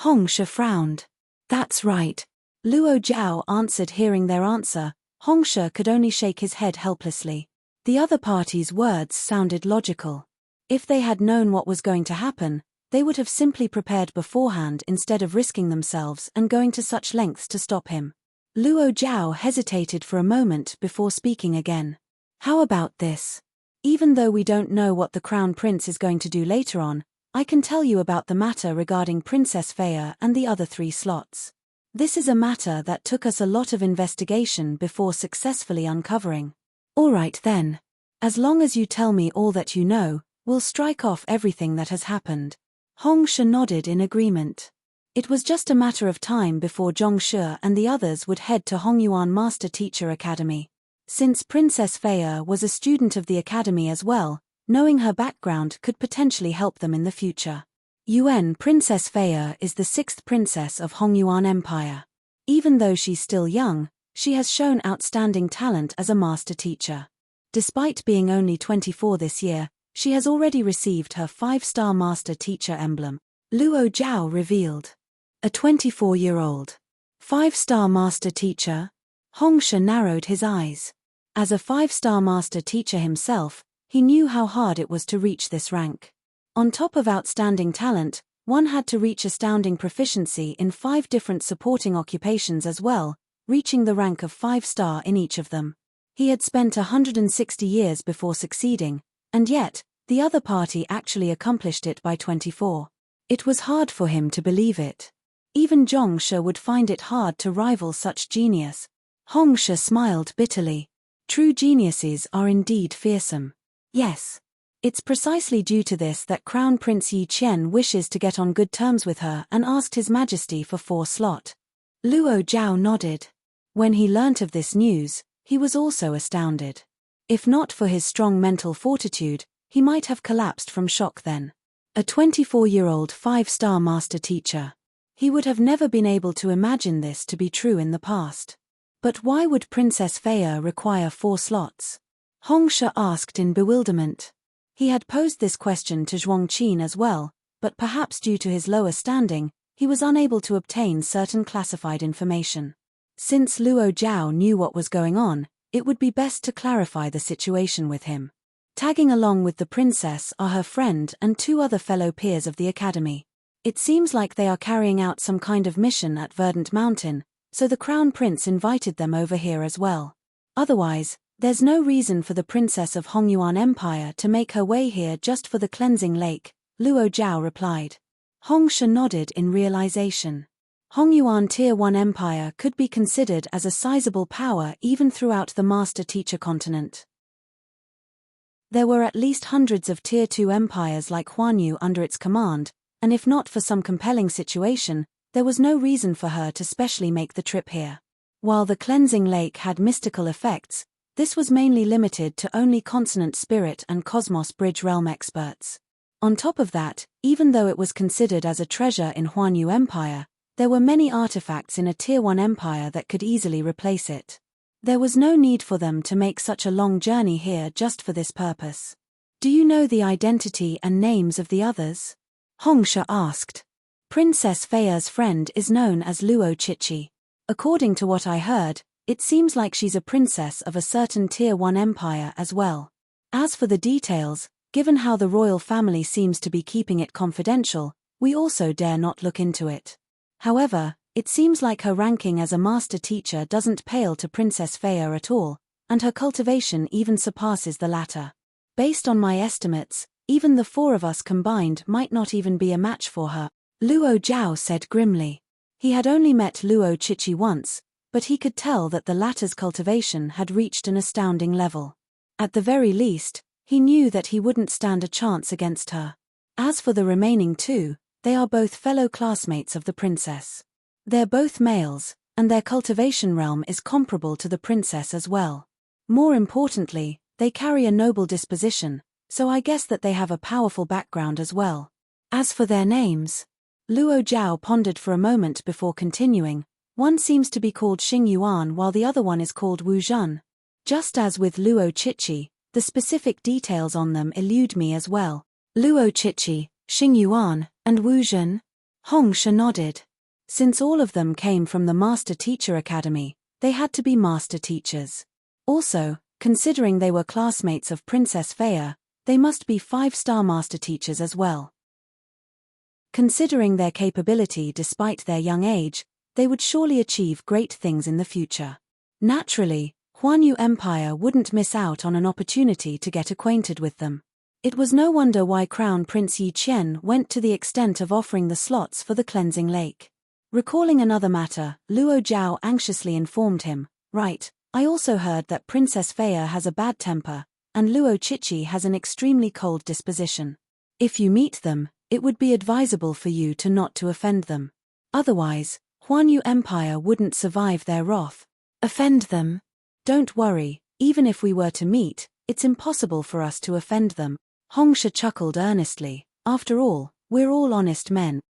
Speaker 1: Hongshe frowned. That's right. Luo Zhao answered. Hearing their answer, Hongshe could only shake his head helplessly. The other party's words sounded logical. If they had known what was going to happen, they would have simply prepared beforehand instead of risking themselves and going to such lengths to stop him. Luo Zhao hesitated for a moment before speaking again. How about this? Even though we don't know what the Crown Prince is going to do later on, I can tell you about the matter regarding Princess Faya and the other 3 slots. This is a matter that took us a lot of investigation before successfully uncovering. All right then. As long as you tell me all that you know, we'll strike off everything that has happened. Hong Shi nodded in agreement. It was just a matter of time before Zhongshe and the others would head to Hongyuan Master Teacher Academy. Since Princess Faya was a student of the academy as well, knowing her background could potentially help them in the future. Princess Faya is the 6th princess of Hongyuan Empire. Even though she's still young, she has shown outstanding talent as a master teacher. Despite being only 24 this year, she has already received her 5-star master teacher emblem, Luo Zhao revealed. A 24-year-old 5-star master teacher? Hong Shi narrowed his eyes. As a 5-star master teacher himself, he knew how hard it was to reach this rank. On top of outstanding talent, one had to reach astounding proficiency in 5 different supporting occupations as well, reaching the rank of 5-star in each of them. He had spent 160 years before succeeding, and yet, the other party actually accomplished it by 24. It was hard for him to believe it. Even Zhongshe would find it hard to rival such genius. Hong Shi smiled bitterly. True geniuses are indeed fearsome. Yes. It's precisely due to this that Crown Prince Yi Qian wishes to get on good terms with her and asked His Majesty for 4 slot. Luo Zhao nodded. When he learnt of this news, he was also astounded. If not for his strong mental fortitude, he might have collapsed from shock then. A 24-year-old 5-star master teacher. He would have never been able to imagine this to be true in the past. But why would Princess Faya require 4 slots? Hong Shi asked in bewilderment. He had posed this question to Zhuangqin as well, but perhaps due to his lower standing, he was unable to obtain certain classified information. Since Luo Zhao knew what was going on, it would be best to clarify the situation with him. Tagging along with the princess are her friend and 2 other fellow peers of the academy. It seems like they are carrying out some kind of mission at Verdant Mountain, so the Crown Prince invited them over here as well. Otherwise, there's no reason for the princess of Hongyuan Empire to make her way here just for the cleansing lake, Luo Zhao replied. Hong Shi nodded in realization. Hongyuan Tier 1 Empire could be considered as a sizable power even throughout the Master Teacher continent. There were at least hundreds of Tier 2 empires like Huanyu under its command, and if not for some compelling situation, there was no reason for her to specially make the trip here. While the cleansing lake had mystical effects, this was mainly limited to only Consonant Spirit and Cosmos Bridge Realm experts. On top of that, even though it was considered as a treasure in Huanyu Empire, there were many artifacts in a Tier 1 empire that could easily replace it. There was no need for them to make such a long journey here just for this purpose. Do you know the identity and names of the others? Hong Shi asked. Princess Faya's friend is known as Luo Chichi. According to what I heard, it seems like she's a princess of a certain Tier 1 empire as well. As for the details, given how the royal family seems to be keeping it confidential, we also dare not look into it. However, it seems like her ranking as a master teacher doesn't pale to Princess Faya at all, and her cultivation even surpasses the latter. Based on my estimates, even the 4 of us combined might not even be a match for her, Luo Zhao said grimly. He had only met Luo Chichi once, but he could tell that the latter's cultivation had reached an astounding level. At the very least, he knew that he wouldn't stand a chance against her. As for the remaining 2, they are both fellow classmates of the princess. They're both males, and their cultivation realm is comparable to the princess as well. More importantly, they carry a noble disposition, so I guess that they have a powerful background as well. As for their names, Luo Zhao pondered for a moment before continuing. One seems to be called Xing Yuan while the other one is called Wu Zhen. Just as with Luo Chichi, the specific details on them elude me as well. Luo Chichi, Xing Yuan, and Wu Zhen? Hong Shi nodded. Since all of them came from the Master Teacher Academy, they had to be master teachers. Also, considering they were classmates of Princess Faya, they must be 5-star master teachers as well. Considering their capability despite their young age, they would surely achieve great things in the future. Naturally, Huanyu Empire wouldn't miss out on an opportunity to get acquainted with them. It was no wonder why Crown Prince Yi Qian went to the extent of offering the slots for the cleansing lake. Recalling another matter, Luo Zhao anxiously informed him, "Right, I also heard that Princess Feiya has a bad temper, and Luo Chichi has an extremely cold disposition. If you meet them, it would be advisable for you to not to offend them. Otherwise, Huanyu Empire wouldn't survive their wrath." "Offend them? Don't worry, even if we were to meet, it's impossible for us to offend them." Hongsha chuckled earnestly. "After all, we're all honest men."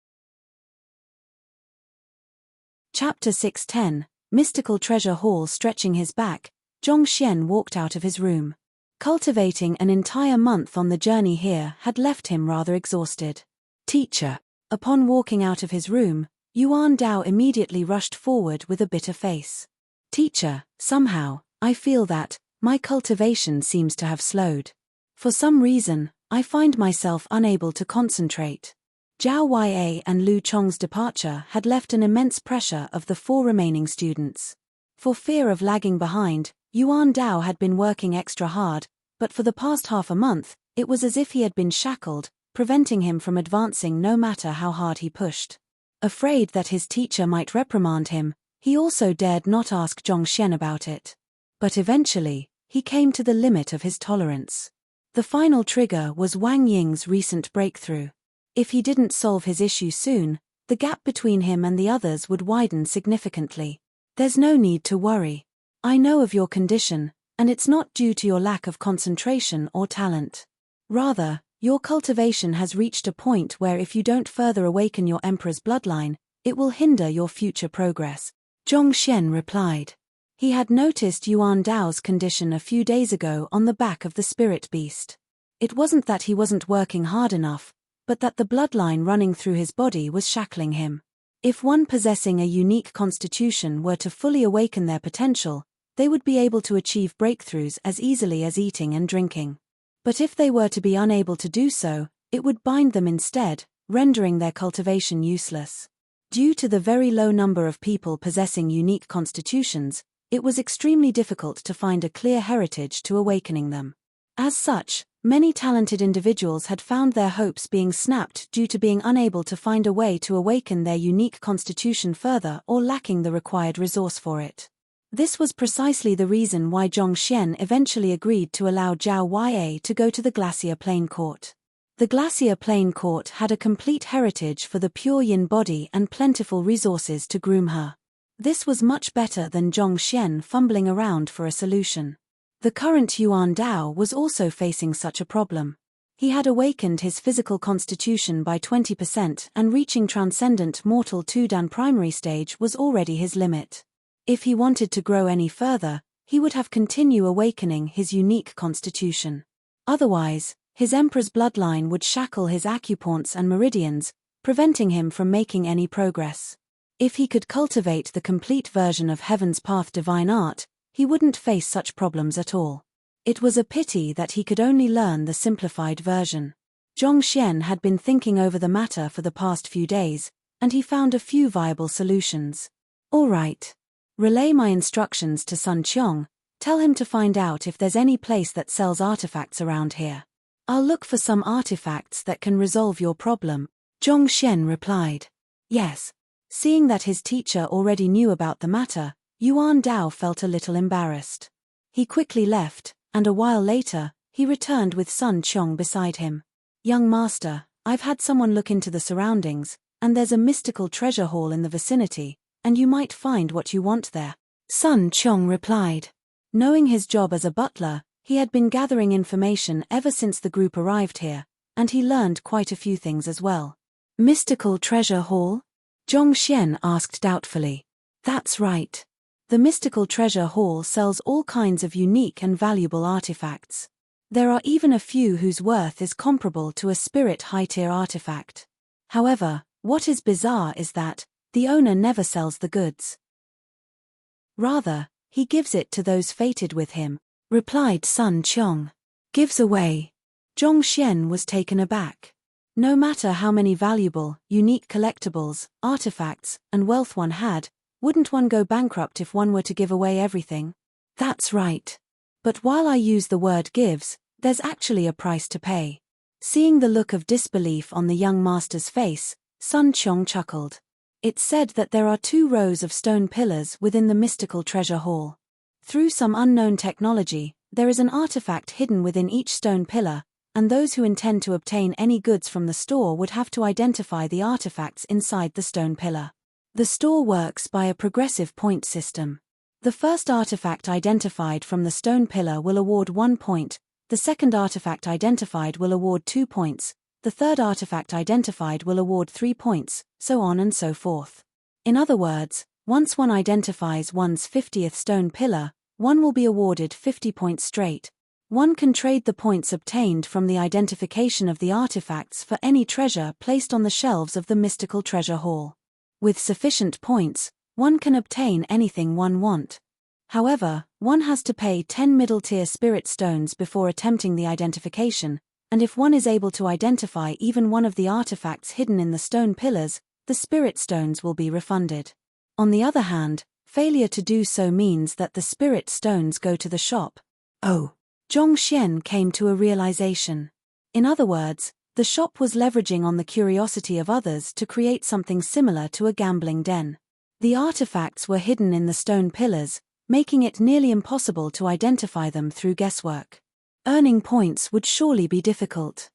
Speaker 1: Chapter 610, Mystical Treasure Hall. Stretching his back, Zhongxian walked out of his room. Cultivating an entire month on the journey here had left him rather exhausted. "Teacher." Upon walking out of his room, Yuan Dao immediately rushed forward with a bitter face. "Teacher, somehow, I feel that my cultivation seems to have slowed. For some reason, I find myself unable to concentrate." Zhao Ya and Lu Chong's departure had left an immense pressure of the 4 remaining students. For fear of lagging behind, Yuan Dao had been working extra hard, but for the past half a month, it was as if he had been shackled, preventing him from advancing no matter how hard he pushed. Afraid that his teacher might reprimand him, he also dared not ask Zhongxian about it. But eventually, he came to the limit of his tolerance. The final trigger was Wang Ying's recent breakthrough. If he didn't solve his issue soon, the gap between him and the others would widen significantly. "There's no need to worry. I know of your condition, and it's not due to your lack of concentration or talent. Rather, your cultivation has reached a point where if you don't further awaken your emperor's bloodline, it will hinder your future progress," Zhongxian replied. He had noticed Yuan Dao's condition a few days ago on the back of the spirit beast. It wasn't that he wasn't working hard enough, but that the bloodline running through his body was shackling him. If one possessing a unique constitution were to fully awaken their potential, they would be able to achieve breakthroughs as easily as eating and drinking. But if they were to be unable to do so, it would bind them instead, rendering their cultivation useless. Due to the very low number of people possessing unique constitutions, it was extremely difficult to find a clear heritage to awakening them. As such, many talented individuals had found their hopes being snapped due to being unable to find a way to awaken their unique constitution further or lacking the required resource for it. This was precisely the reason why Zhongxian eventually agreed to allow Zhao Ya to go to the Glacier Plain Court. The Glacier Plain Court had a complete heritage for the pure yin body and plentiful resources to groom her. This was much better than Zhongxian fumbling around for a solution. The current Yuan Dao was also facing such a problem. He had awakened his physical constitution by 20% and reaching Transcendent Mortal 2 Dan primary stage was already his limit. If he wanted to grow any further, he would have continue awakening his unique constitution. Otherwise, his emperor's bloodline would shackle his acupoints and meridians, preventing him from making any progress. If he could cultivate the complete version of Heaven's Path Divine Art, he wouldn't face such problems at all. It was a pity that he could only learn the simplified version. Zhongxian had been thinking over the matter for the past few days, and he found a few viable solutions. "All right. Relay my instructions to Sun Qiong, tell him to find out if there's any place that sells artifacts around here. I'll look for some artifacts that can resolve your problem," Zhongxian replied. "Yes." Seeing that his teacher already knew about the matter, Yuan Dao felt a little embarrassed. He quickly left, and a while later, he returned with Sun Qiong beside him. "Young master, I've had someone look into the surroundings, and there's a mystical treasure hall in the vicinity, and you might find what you want there," Sun Qiong replied. Knowing his job as a butler, he had been gathering information ever since the group arrived here, and he learned quite a few things as well. "Mystical treasure hall?" Zhongxian asked doubtfully. "That's right. The Mystical Treasure Hall sells all kinds of unique and valuable artifacts. There are even a few whose worth is comparable to a spirit high-tier artifact. However, what is bizarre is that the owner never sells the goods. Rather, he gives it to those fated with him," replied Sun Qiong. "Gives away?" Zhongxian was taken aback. No matter how many valuable, unique collectibles, artifacts, and wealth one had, wouldn't one go bankrupt if one were to give away everything? That's right. But while I use the word gives, there's actually a price to pay. Seeing the look of disbelief on the young master's face, Sun Qiong chuckled. It's said that there are 2 rows of stone pillars within the mystical treasure hall. Through some unknown technology, there is an artifact hidden within each stone pillar, and those who intend to obtain any goods from the store would have to identify the artifacts inside the stone pillar. The store works by a progressive point system. The first artifact identified from the stone pillar will award 1 point, the second artifact identified will award 2 points, the third artifact identified will award 3 points, so on and so forth. In other words, once one identifies one's 50th stone pillar, one will be awarded 50 points straight. One can trade the points obtained from the identification of the artifacts for any treasure placed on the shelves of the mystical treasure hall. With sufficient points, one can obtain anything one wants. However, one has to pay 10 middle-tier spirit stones before attempting the identification, and if one is able to identify even one of the artifacts hidden in the stone pillars, the spirit stones will be refunded. On the other hand, failure to do so means that the spirit stones go to the shop. Oh. Zhongxian came to a realization. In other words, the shop was leveraging on the curiosity of others to create something similar to a gambling den. The artifacts were hidden in the stone pillars, making it nearly impossible to identify them through guesswork. Earning points would surely be difficult.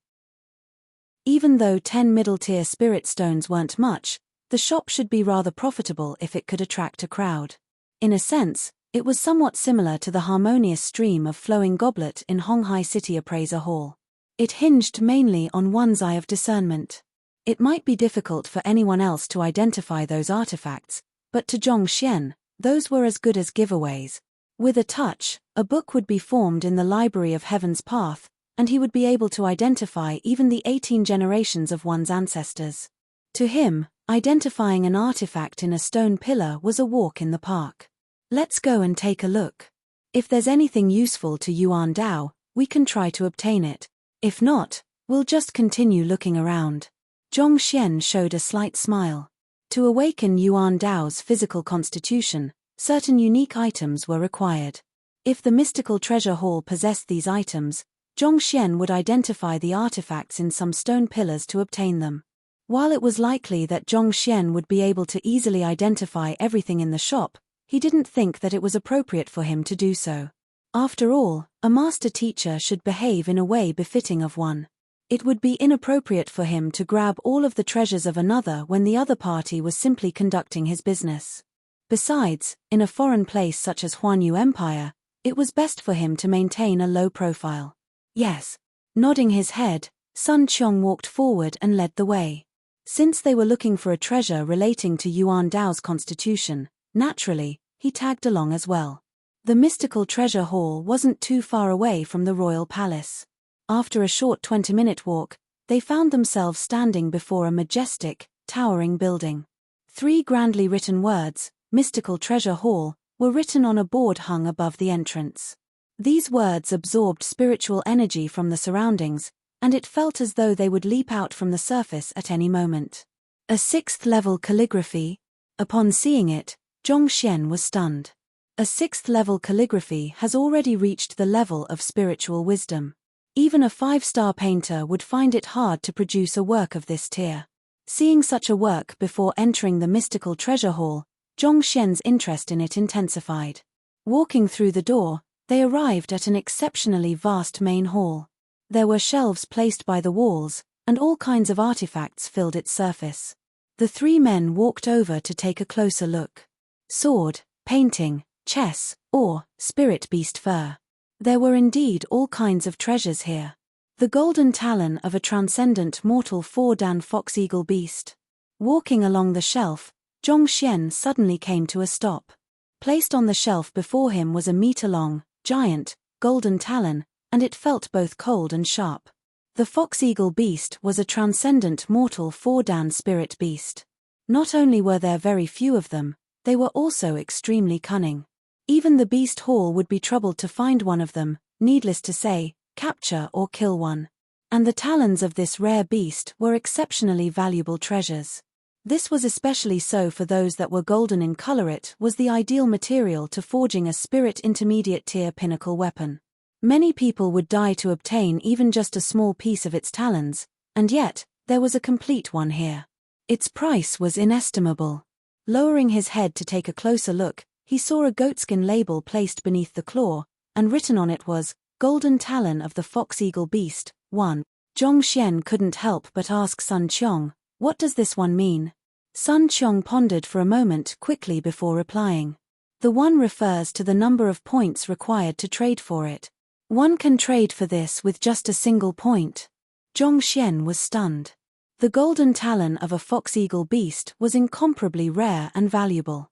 Speaker 1: Even though 10 middle-tier spirit stones weren't much, the shop should be rather profitable if it could attract a crowd. In a sense, it was somewhat similar to the harmonious stream of flowing goblet in Honghai City Appraiser Hall. It hinged mainly on one's eye of discernment. It might be difficult for anyone else to identify those artifacts, but to Zhongxian, those were as good as giveaways. With a touch, a book would be formed in the Library of Heaven's Path, and he would be able to identify even the 18 generations of one's ancestors. To him, identifying an artifact in a stone pillar was a walk in the park. Let's go and take a look. If there's anything useful to Yuan Dao, we can try to obtain it. If not, we'll just continue looking around. Zhongxian showed a slight smile. To awaken Yuan Dao's physical constitution, certain unique items were required. If the mystical treasure hall possessed these items, Zhongxian would identify the artifacts in some stone pillars to obtain them. While it was likely that Zhongxian would be able to easily identify everything in the shop, he didn't think that it was appropriate for him to do so. After all, a master teacher should behave in a way befitting of one. It would be inappropriate for him to grab all of the treasures of another when the other party was simply conducting his business. Besides, in a foreign place such as Huanyu Empire, it was best for him to maintain a low profile. Yes. Nodding his head, Sun Qiong walked forward and led the way. Since they were looking for a treasure relating to Yuan Dao's constitution, naturally, he tagged along as well. The mystical treasure hall wasn't too far away from the royal palace. After a short 20-minute walk, they found themselves standing before a majestic, towering building. 3 grandly written words, Mystical Treasure Hall, were written on a board hung above the entrance. These words absorbed spiritual energy from the surroundings, and it felt as though they would leap out from the surface at any moment. A 6th-level calligraphy? Upon seeing it, Zhongxian was stunned. A 6th-level calligraphy has already reached the level of spiritual wisdom. Even a 5-star painter would find it hard to produce a work of this tier. Seeing such a work before entering the mystical treasure hall, Zhongxian's interest in it intensified. Walking through the door, they arrived at an exceptionally vast main hall. There were shelves placed by the walls, and all kinds of artifacts filled its surface. The 3 men walked over to take a closer look. Sword, painting, chess, or spirit beast fur. There were indeed all kinds of treasures here. The golden talon of a transcendent mortal 4-dan fox-eagle beast. Walking along the shelf, Zhongxian suddenly came to a stop. Placed on the shelf before him was a meter-long, giant, golden talon, and it felt both cold and sharp. The fox-eagle beast was a transcendent mortal 4-dan spirit beast. Not only were there very few of them, they were also extremely cunning. Even the beast hall would be troubled to find one of them, needless to say, capture or kill one. And the talons of this rare beast were exceptionally valuable treasures. This was especially so for those that were golden in color. It was the ideal material to forging a spirit intermediate tier pinnacle weapon. Many people would die to obtain even just a small piece of its talons, and yet, there was a complete one here. Its price was inestimable. Lowering his head to take a closer look, he saw a goatskin label placed beneath the claw, and written on it was, Golden Talon of the Fox-Eagle Beast, 1. Zhongxian couldn't help but ask Sun Qiong, what does this one mean? Sun Qiong pondered for a moment quickly before replying. The 1 refers to the number of points required to trade for it. One can trade for this with just a single point. Zhongxian was stunned. The golden talon of a fox-eagle beast was incomparably rare and valuable.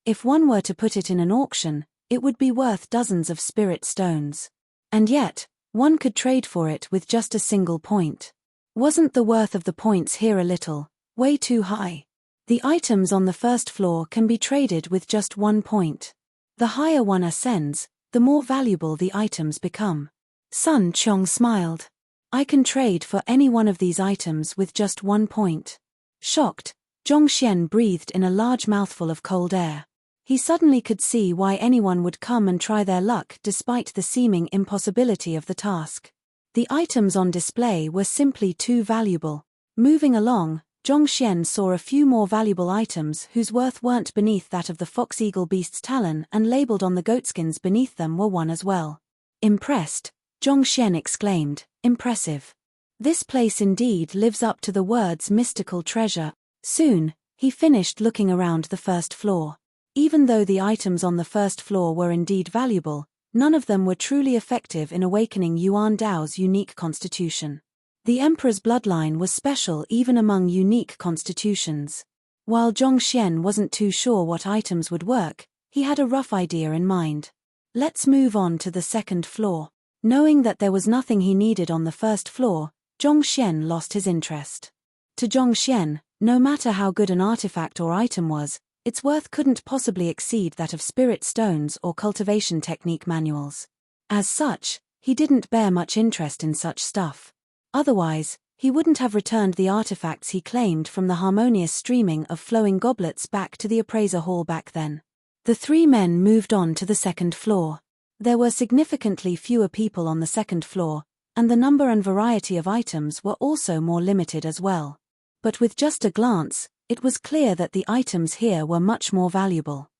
Speaker 1: If one were to put it in an auction, it would be worth dozens of spirit stones. And yet, one could trade for it with just a single point. Wasn't the worth of the points here a little, way too high? The items on the first floor can be traded with just 1 point. The higher one ascends, the more valuable the items become. Sun Qiong smiled. I can trade for any one of these items with just 1 point. Shocked, Zhongxian breathed in a large mouthful of cold air. He suddenly could see why anyone would come and try their luck despite the seeming impossibility of the task. The items on display were simply too valuable. Moving along, Zhongxian saw a few more valuable items whose worth weren't beneath that of the fox-eagle beast's talon, and labeled on the goatskins beneath them were 1 as well. Impressed, Zhongxian exclaimed, impressive. This place indeed lives up to the words mystical treasure. Soon, he finished looking around the first floor. Even though the items on the first floor were indeed valuable, none of them were truly effective in awakening Yuan Dao's unique constitution. The emperor's bloodline was special even among unique constitutions. While Zhongxian wasn't too sure what items would work, he had a rough idea in mind. Let's move on to the second floor. Knowing that there was nothing he needed on the first floor, Zhongxian lost his interest. To Zhongxian, no matter how good an artifact or item was, its worth couldn't possibly exceed that of spirit stones or cultivation technique manuals. As such, he didn't bear much interest in such stuff. Otherwise, he wouldn't have returned the artifacts he claimed from the harmonious streaming of flowing goblets back to the appraiser hall back then. The 3 men moved on to the second floor. There were significantly fewer people on the second floor, and the number and variety of items were also more limited as well. But with just a glance, it was clear that the items here were much more valuable.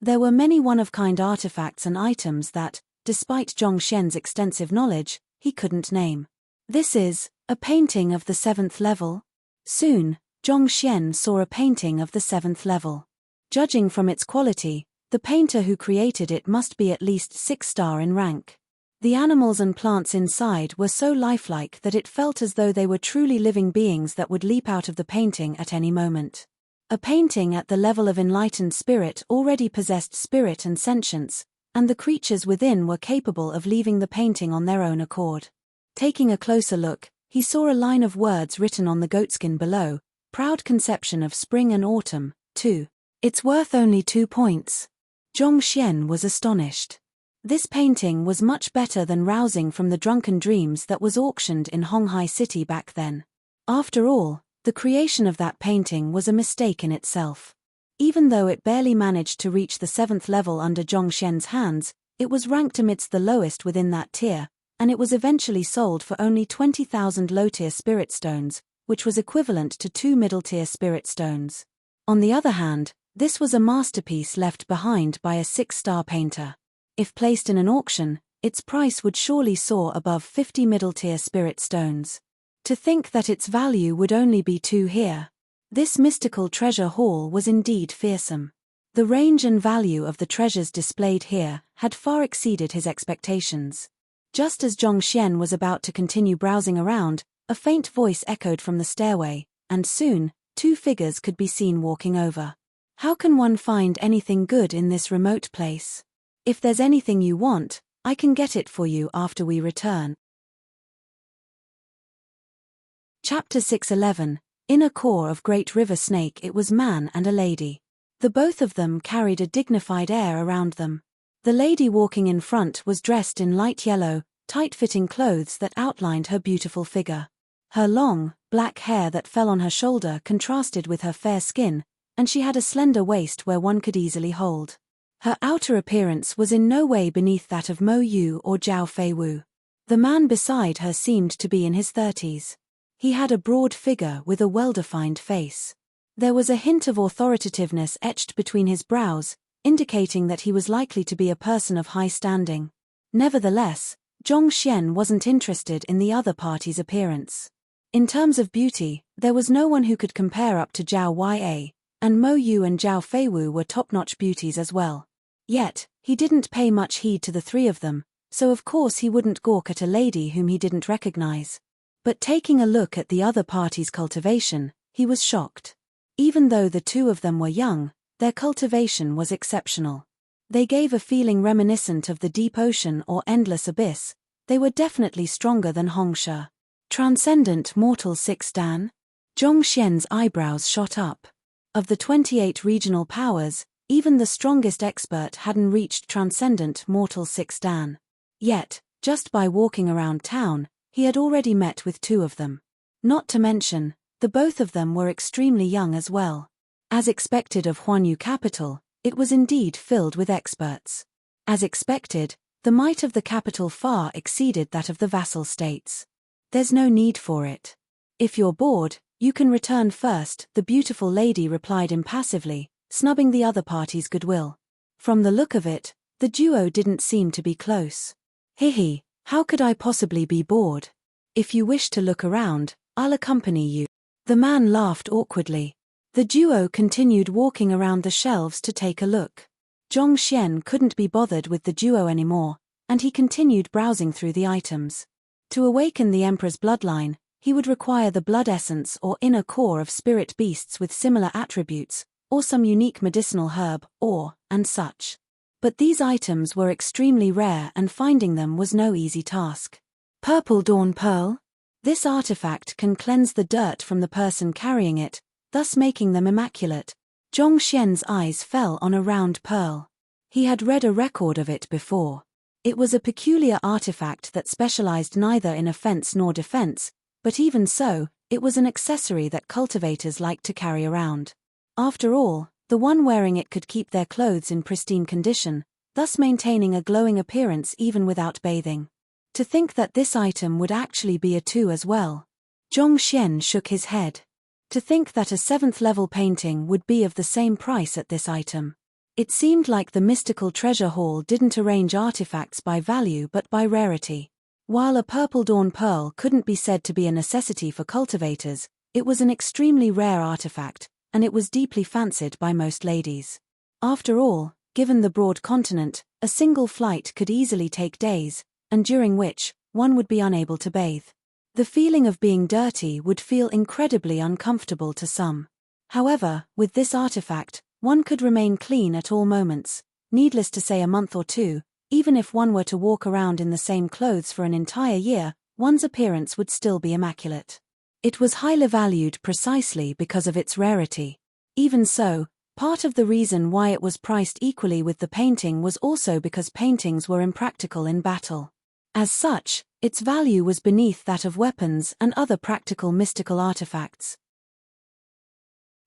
Speaker 1: There were many one-of-kind artifacts and items that, despite Zhongxian's extensive knowledge, he couldn't name. This is a painting of the 7th level? Soon, Zhongxian saw a painting of the 7th level. Judging from its quality, the painter who created it must be at least 6-star in rank. The animals and plants inside were so lifelike that it felt as though they were truly living beings that would leap out of the painting at any moment. A painting at the level of enlightened spirit already possessed spirit and sentience, and the creatures within were capable of leaving the painting on their own accord. Taking a closer look, he saw a line of words written on the goatskin below, proud conception of spring and autumn, 2. It's worth only 2 points. Zhongxian was astonished. This painting was much better than rousing from the drunken dreams that was auctioned in Honghai City back then. After all, the creation of that painting was a mistake in itself. Even though it barely managed to reach the 7th level under Zhongxian's hands, it was ranked amidst the lowest within that tier, and it was eventually sold for only 20,000 low-tier spirit stones, which was equivalent to 2 middle-tier spirit stones. On the other hand, this was a masterpiece left behind by a 6-star painter. If placed in an auction, its price would surely soar above 50 middle-tier spirit stones. To think that its value would only be 2 here. This mystical treasure haul was indeed fearsome. The range and value of the treasures displayed here had far exceeded his expectations. Just as Zhongxian was about to continue browsing around, a faint voice echoed from the stairway, and soon, 2 figures could be seen walking over. How can one find anything good in this remote place? If there's anything you want, I can get it for you after we return. Chapter 611, Inner Core of Great River Snake. It was man and a lady. The both of them carried a dignified air around them. The lady walking in front was dressed in light yellow, tight-fitting clothes that outlined her beautiful figure. Her long, black hair that fell on her shoulder contrasted with her fair skin, and she had a slender waist where one could easily hold. Her outer appearance was in no way beneath that of Mo Yu or Zhao Feiwu. The man beside her seemed to be in his 30s. He had a broad figure with a well-defined face. There was a hint of authoritativeness etched between his brows, indicating that he was likely to be a person of high standing. Nevertheless, Zhong Xian wasn't interested in the other party's appearance. In terms of beauty, there was no one who could compare up to Zhao Ya, and Mo Yu and Zhao Feiwu were top-notch beauties as well. Yet, he didn't pay much heed to the three of them, so of course he wouldn't gawk at a lady whom he didn't recognize. But taking a look at the other party's cultivation, he was shocked. Even though the two of them were young, their cultivation was exceptional. They gave a feeling reminiscent of the deep ocean or endless abyss. They were definitely stronger than Hongshe. Transcendent Mortal 6 Dan? Zhong Xian's eyebrows shot up. Of the 28 regional powers, even the strongest expert hadn't reached Transcendent Mortal 6 Dan. Yet, just by walking around town, he had already met with two of them. Not to mention, the both of them were extremely young as well. As expected of Huanyu capital, it was indeed filled with experts. As expected, the might of the capital far exceeded that of the vassal states. There's no need for it. If you're bored, you can return first, the beautiful lady replied impassively, snubbing the other party's goodwill. From the look of it, the duo didn't seem to be close. Hihi, how could I possibly be bored? If you wish to look around, I'll accompany you. The man laughed awkwardly. The duo continued walking around the shelves to take a look. Zhong Xian couldn't be bothered with the duo anymore, and he continued browsing through the items. To awaken the Emperor's bloodline, he would require the blood essence or inner core of spirit beasts with similar attributes, or some unique medicinal herb, and such. But these items were extremely rare and finding them was no easy task. Purple Dawn Pearl? This artifact can cleanse the dirt from the person carrying it, thus making them immaculate. Zhong Xian's eyes fell on a round pearl. He had read a record of it before. It was a peculiar artifact that specialized neither in offense nor defense, but even so, it was an accessory that cultivators liked to carry around. After all, the one wearing it could keep their clothes in pristine condition, thus maintaining a glowing appearance even without bathing. To think that this item would actually be a 2 as well. Zhong Xian shook his head. To think that a 7th level painting would be of the same price at this item. It seemed like the mystical treasure hall didn't arrange artifacts by value but by rarity. While a Purple Dawn Pearl couldn't be said to be a necessity for cultivators, it was an extremely rare artifact, and it was deeply fancied by most ladies. After all, given the broad continent, a single flight could easily take days, and during which, one would be unable to bathe. The feeling of being dirty would feel incredibly uncomfortable to some. However, with this artifact, one could remain clean at all moments, needless to say a month or two. Even if one were to walk around in the same clothes for an entire year, one's appearance would still be immaculate. It was highly valued precisely because of its rarity. Even so, part of the reason why it was priced equally with the painting was also because paintings were impractical in battle. As such, its value was beneath that of weapons and other practical mystical artifacts.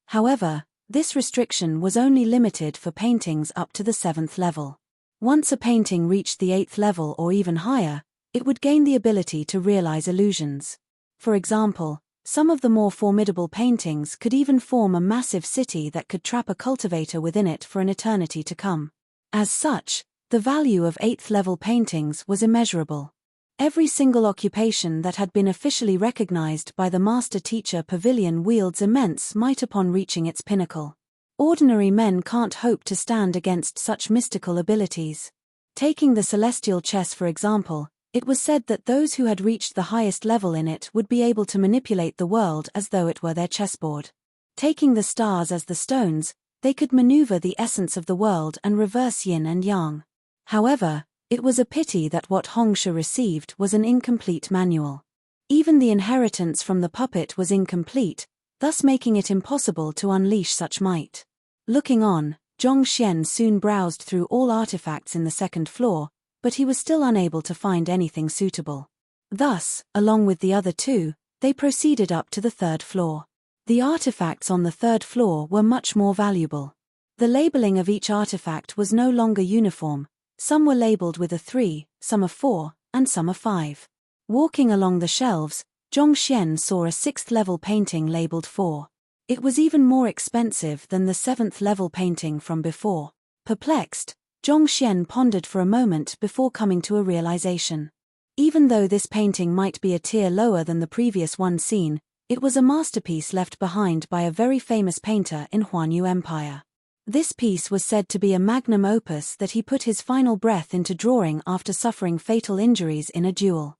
Speaker 1: However, this restriction was only limited for paintings up to the 7th level. Once a painting reached the 8th level or even higher, it would gain the ability to realize illusions. For example, some of the more formidable paintings could even form a massive city that could trap a cultivator within it for an eternity to come. As such, the value of 8th level paintings was immeasurable. Every single occupation that had been officially recognized by the Master Teacher Pavilion wields immense might upon reaching its pinnacle. Ordinary men can't hope to stand against such mystical abilities. Taking the celestial chess for example, it was said that those who had reached the highest level in it would be able to manipulate the world as though it were their chessboard. Taking the stars as the stones, they could maneuver the essence of the world and reverse yin and yang. However, it was a pity that what Hongshe received was an incomplete manual. Even the inheritance from the puppet was incomplete, thus making it impossible to unleash such might. Looking on, Zhong Xian soon browsed through all artifacts in the 2nd floor, but he was still unable to find anything suitable. Thus, along with the other two, They proceeded up to the third floor. The artifacts on the third floor were much more valuable. The labeling of each artifact was no longer uniform. Some were labeled with a 3, some a 4, and some a 5. Walking along the shelves, Zhongxian saw a 6th-level painting labeled 4. It was even more expensive than the 7th-level painting from before. Perplexed, Zhongxian pondered for a moment before coming to a realization. Even though this painting might be a tier lower than the previous one seen, it was a masterpiece left behind by a very famous painter in Huanyu Empire. This piece was said to be a magnum opus that he put his final breath into drawing after suffering fatal injuries in a duel.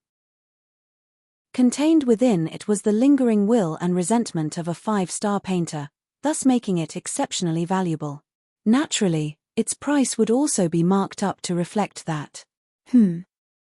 Speaker 1: Contained within it was the lingering will and resentment of a 5-star painter, thus making it exceptionally valuable. Naturally, its price would also be marked up to reflect that.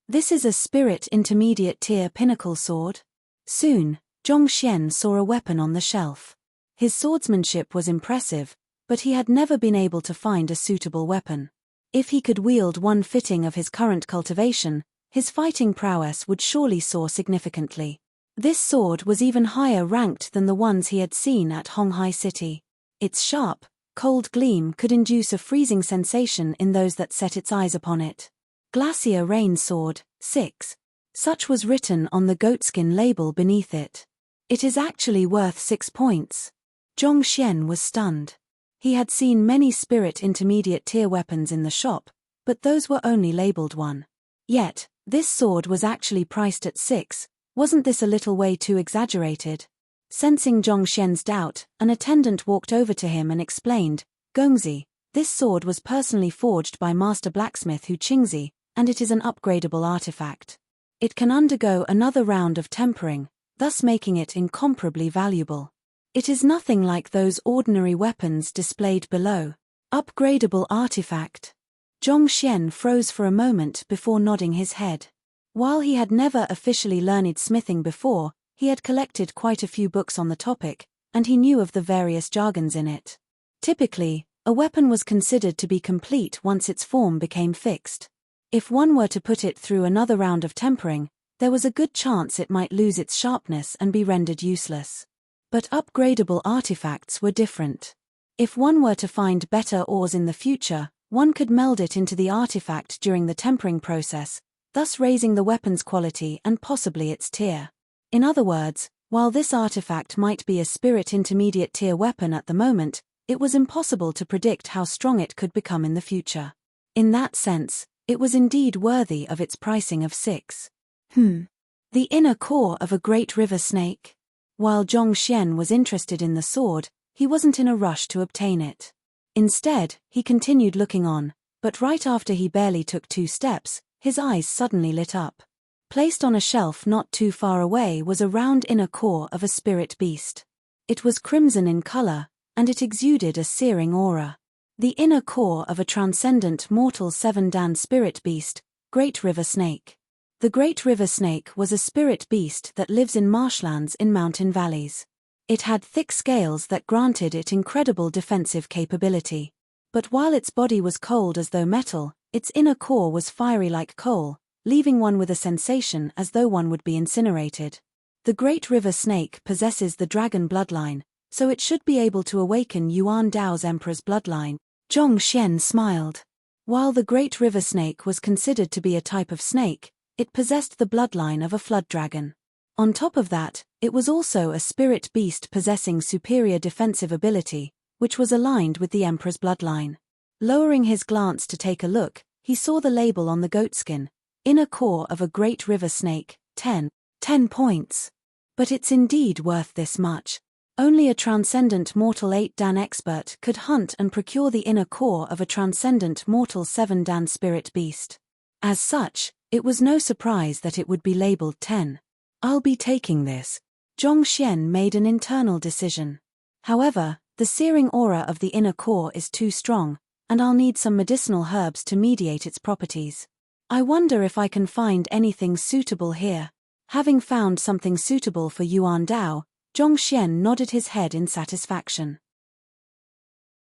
Speaker 1: This is a spirit intermediate tier pinnacle sword? Soon, Zhongxian saw a weapon on the shelf. His swordsmanship was impressive, but he had never been able to find a suitable weapon. If he could wield one fitting of his current cultivation, his fighting prowess would surely soar significantly. This sword was even higher ranked than the ones he had seen at Honghai City. Its sharp, cold gleam could induce a freezing sensation in those that set its eyes upon it. Glacier Rain Sword, 6. Such was written on the goatskin label beneath it. It is actually worth 6 points. Zhongxian was stunned. He had seen many spirit intermediate tier weapons in the shop, but those were only labeled 1. Yet, this sword was actually priced at 6. Wasn't this a little way too exaggerated? Sensing Zhongxian's doubt, an attendant walked over to him and explained, Gongzi, this sword was personally forged by Master Blacksmith Hu Qingzi, and it is an upgradable artifact. It can undergo another round of tempering, thus making it incomparably valuable. It is nothing like those ordinary weapons displayed below. Upgradable artifact. Zhongxian froze for a moment before nodding his head. While he had never officially learned smithing before, he had collected quite a few books on the topic, and he knew of the various jargons in it. Typically, a weapon was considered to be complete once its form became fixed. If one were to put it through another round of tempering, there was a good chance it might lose its sharpness and be rendered useless. But upgradable artifacts were different. If one were to find better ores in the future, one could meld it into the artifact during the tempering process, thus raising the weapon's quality and possibly its tier. In other words, while this artifact might be a spirit intermediate tier weapon at the moment, it was impossible to predict how strong it could become in the future. In that sense, it was indeed worthy of its pricing of 6. The inner core of a great river snake? While Zhongxian was interested in the sword, he wasn't in a rush to obtain it. Instead, he continued looking on, but right after he barely took 2 steps, his eyes suddenly lit up. Placed on a shelf not too far away was a round inner core of a spirit beast. It was crimson in color, and it exuded a searing aura. The inner core of a transcendent mortal 7-dan spirit beast, Great River Snake. The Great River Snake was a spirit beast that lives in marshlands in mountain valleys. It had thick scales that granted it incredible defensive capability. But while its body was cold as though metal, its inner core was fiery like coal, leaving one with a sensation as though one would be incinerated. The Great River Snake possesses the dragon bloodline, so it should be able to awaken Yuan Dao's Emperor's bloodline. Zhongxian smiled. While the Great River Snake was considered to be a type of snake, it possessed the bloodline of a flood dragon. On top of that, it was also a spirit beast possessing superior defensive ability, which was aligned with the Emperor's bloodline. Lowering his glance to take a look, he saw the label on the goatskin, inner core of a Great River Snake, 10 points. But it's indeed worth this much. Only a transcendent mortal 8-dan expert could hunt and procure the inner core of a transcendent mortal 7-dan spirit beast. As such, it was no surprise that it would be labeled 10. I'll be taking this. Zhongxian made an internal decision. However, the searing aura of the inner core is too strong, and I'll need some medicinal herbs to mediate its properties. I wonder if I can find anything suitable here. Having found something suitable for Yuan Dao, Zhongxian nodded his head in satisfaction.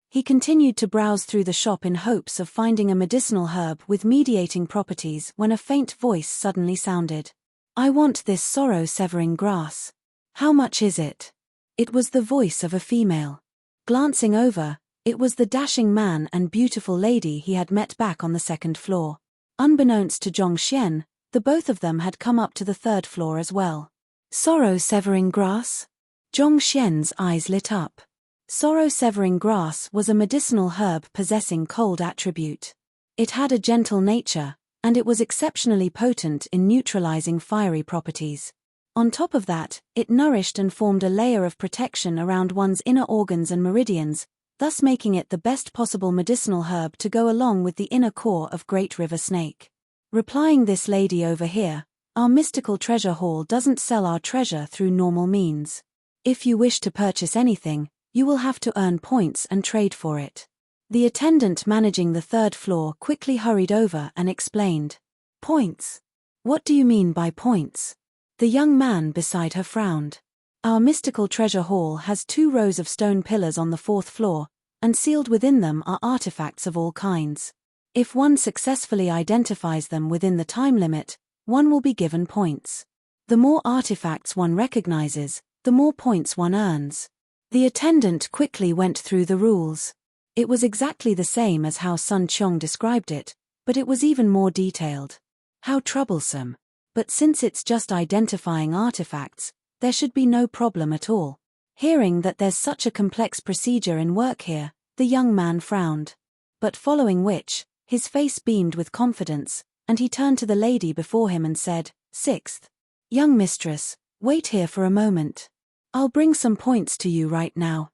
Speaker 1: He continued to browse through the shop in hopes of finding a medicinal herb with mediating properties when a faint voice suddenly sounded. I want this sorrow-severing grass. How much is it? It was the voice of a female. Glancing over, it was the dashing man and beautiful lady he had met back on the second floor. Unbeknownst to Zhongxian, the both of them had come up to the third floor as well. Sorrow-severing grass? Zhongxian's eyes lit up. Sorrow-severing grass was a medicinal herb possessing cold attribute. It had a gentle nature, and it was exceptionally potent in neutralizing fiery properties. On top of that, it nourished and formed a layer of protection around one's inner organs and meridians, thus making it the best possible medicinal herb to go along with the inner core of Great River Snake. Replying this lady over here, our mystical treasure hall doesn't sell our treasure through normal means. If you wish to purchase anything, you will have to earn points and trade for it. The attendant managing the third floor quickly hurried over and explained. Points? What do you mean by points? The young man beside her frowned. Our mystical treasure hall has 2 rows of stone pillars on the 4th floor, and sealed within them are artifacts of all kinds. If one successfully identifies them within the time limit, one will be given points. The more artifacts one recognizes, the more points one earns. The attendant quickly went through the rules. It was exactly the same as how Sun Qiong described it, but it was even more detailed. How troublesome. But since it's just identifying artifacts, there should be no problem at all. Hearing that there's such a complex procedure in work here, the young man frowned. But following which, his face beamed with confidence, and he turned to the lady before him and said, 6th. Young mistress, wait here for a moment. I'll bring some points to you right now.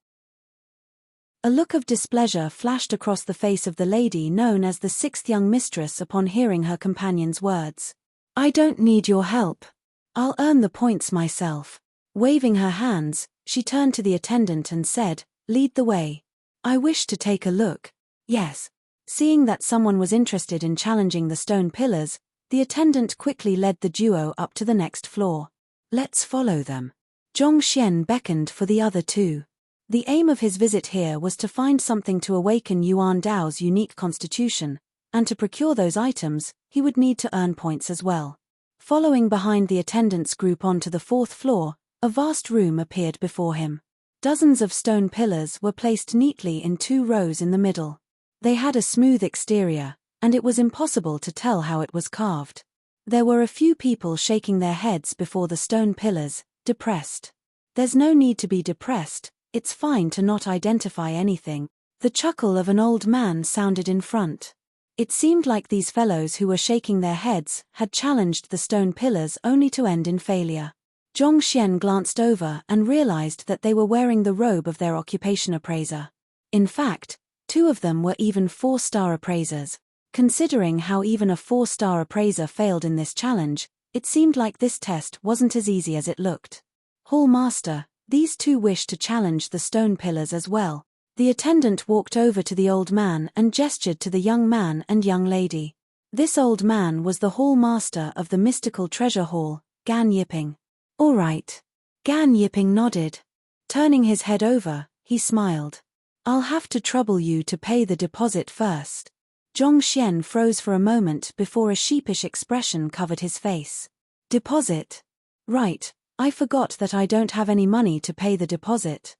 Speaker 1: A look of displeasure flashed across the face of the lady known as the 6th young mistress upon hearing her companion's words. I don't need your help. I'll earn the points myself. Waving her hands, she turned to the attendant and said, lead the way. I wish to take a look. Yes. Seeing that someone was interested in challenging the stone pillars, the attendant quickly led the duo up to the next floor. Let's follow them. Zhongxian beckoned for the other 2. The aim of his visit here was to find something to awaken Yuan Dao's unique constitution, and to procure those items, he would need to earn points as well. Following behind the attendant's group onto the 4th floor, a vast room appeared before him. Dozens of stone pillars were placed neatly in 2 rows in the middle. They had a smooth exterior, and it was impossible to tell how it was carved. There were a few people shaking their heads before the stone pillars, depressed. There's no need to be depressed, it's fine to not identify anything. The chuckle of an old man sounded in front. It seemed like these fellows who were shaking their heads had challenged the stone pillars only to end in failure. Zhongxian glanced over and realized that they were wearing the robe of their occupation appraiser. In fact, 2 of them were even 4-star appraisers. Considering how even a 4-star appraiser failed in this challenge, it seemed like this test wasn't as easy as it looked. Hall Master, these 2 wished to challenge the stone pillars as well. The attendant walked over to the old man and gestured to the young man and young lady. This old man was the hall master of the mystical treasure hall, Gan Yiping. All right. Gan Yiping nodded. Turning his head over, he smiled. I'll have to trouble you to pay the deposit first. Zhongxian froze for a moment before a sheepish expression covered his face. Deposit? Right, I forgot that I don't have any money to pay the deposit.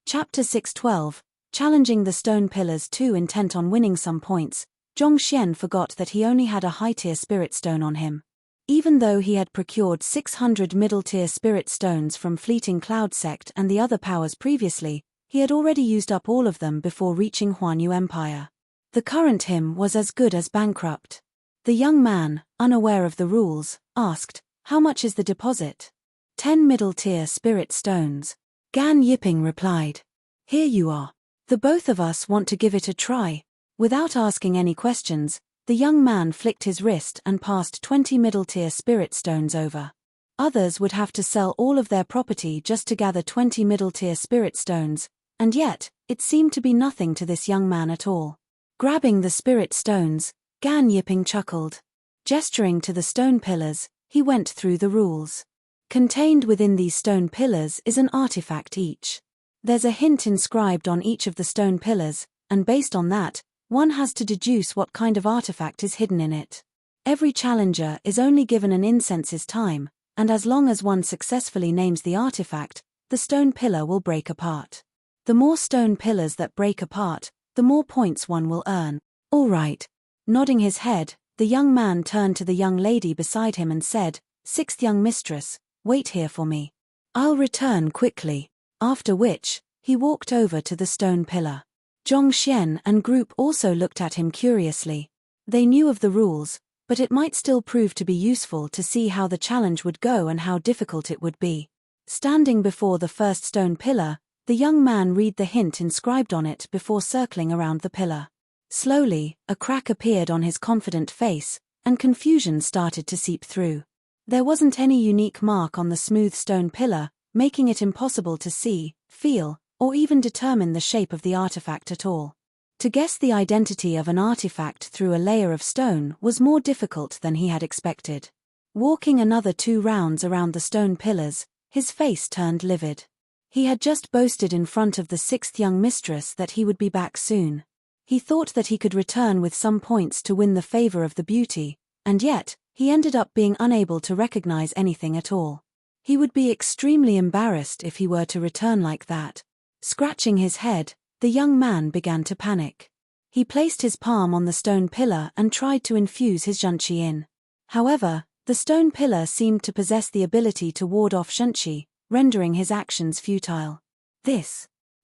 Speaker 1: Chapter 6:12, Challenging the Stone Pillars 2. Intent on winning some points, Zhongxian forgot that he only had a high-tier spirit stone on him. Even though he had procured 600 middle-tier spirit stones from Fleeting Cloud Sect and the other powers previously, he had already used up all of them before reaching Huanyu Empire. The current him was as good as bankrupt. The young man, unaware of the rules, asked, how much is the deposit? 10 middle-tier spirit stones. Gan Yiping replied. Here you are. The both of us want to give it a try. Without asking any questions, the young man flicked his wrist and passed 20 middle-tier spirit stones over. Others would have to sell all of their property just to gather 20 middle-tier spirit stones, and yet, it seemed to be nothing to this young man at all. Grabbing the spirit stones, Gan Yiping chuckled. Gesturing to the stone pillars, he went through the rules. Contained within these stone pillars is an artifact each. There's a hint inscribed on each of the stone pillars, and based on that, one has to deduce what kind of artifact is hidden in it. Every challenger is only given an incense's time, and as long as one successfully names the artifact, the stone pillar will break apart. The more stone pillars that break apart, the more points one will earn. All right. Nodding his head, the young man turned to the young lady beside him and said, "Sixth young mistress, wait here for me. I'll return quickly." After which, he walked over to the stone pillar. Zhongxian and group also looked at him curiously. They knew of the rules, but it might still prove to be useful to see how the challenge would go and how difficult it would be. Standing before the first stone pillar, the young man read the hint inscribed on it before circling around the pillar. Slowly, a crack appeared on his confident face, and confusion started to seep through. There wasn't any unique mark on the smooth stone pillar, making it impossible to see, feel, or even determine the shape of the artifact at all. To guess the identity of an artifact through a layer of stone was more difficult than he had expected. Walking another 2 rounds around the stone pillars, his face turned livid. He had just boasted in front of the 6th young mistress that he would be back soon. He thought that he could return with some points to win the favor of the beauty, and yet, he ended up being unable to recognize anything at all. He would be extremely embarrassed if he were to return like that. Scratching his head, the young man began to panic. He placed his palm on the stone pillar and tried to infuse his zhenqi in. However, the stone pillar seemed to possess the ability to ward off zhenqi, rendering his actions futile.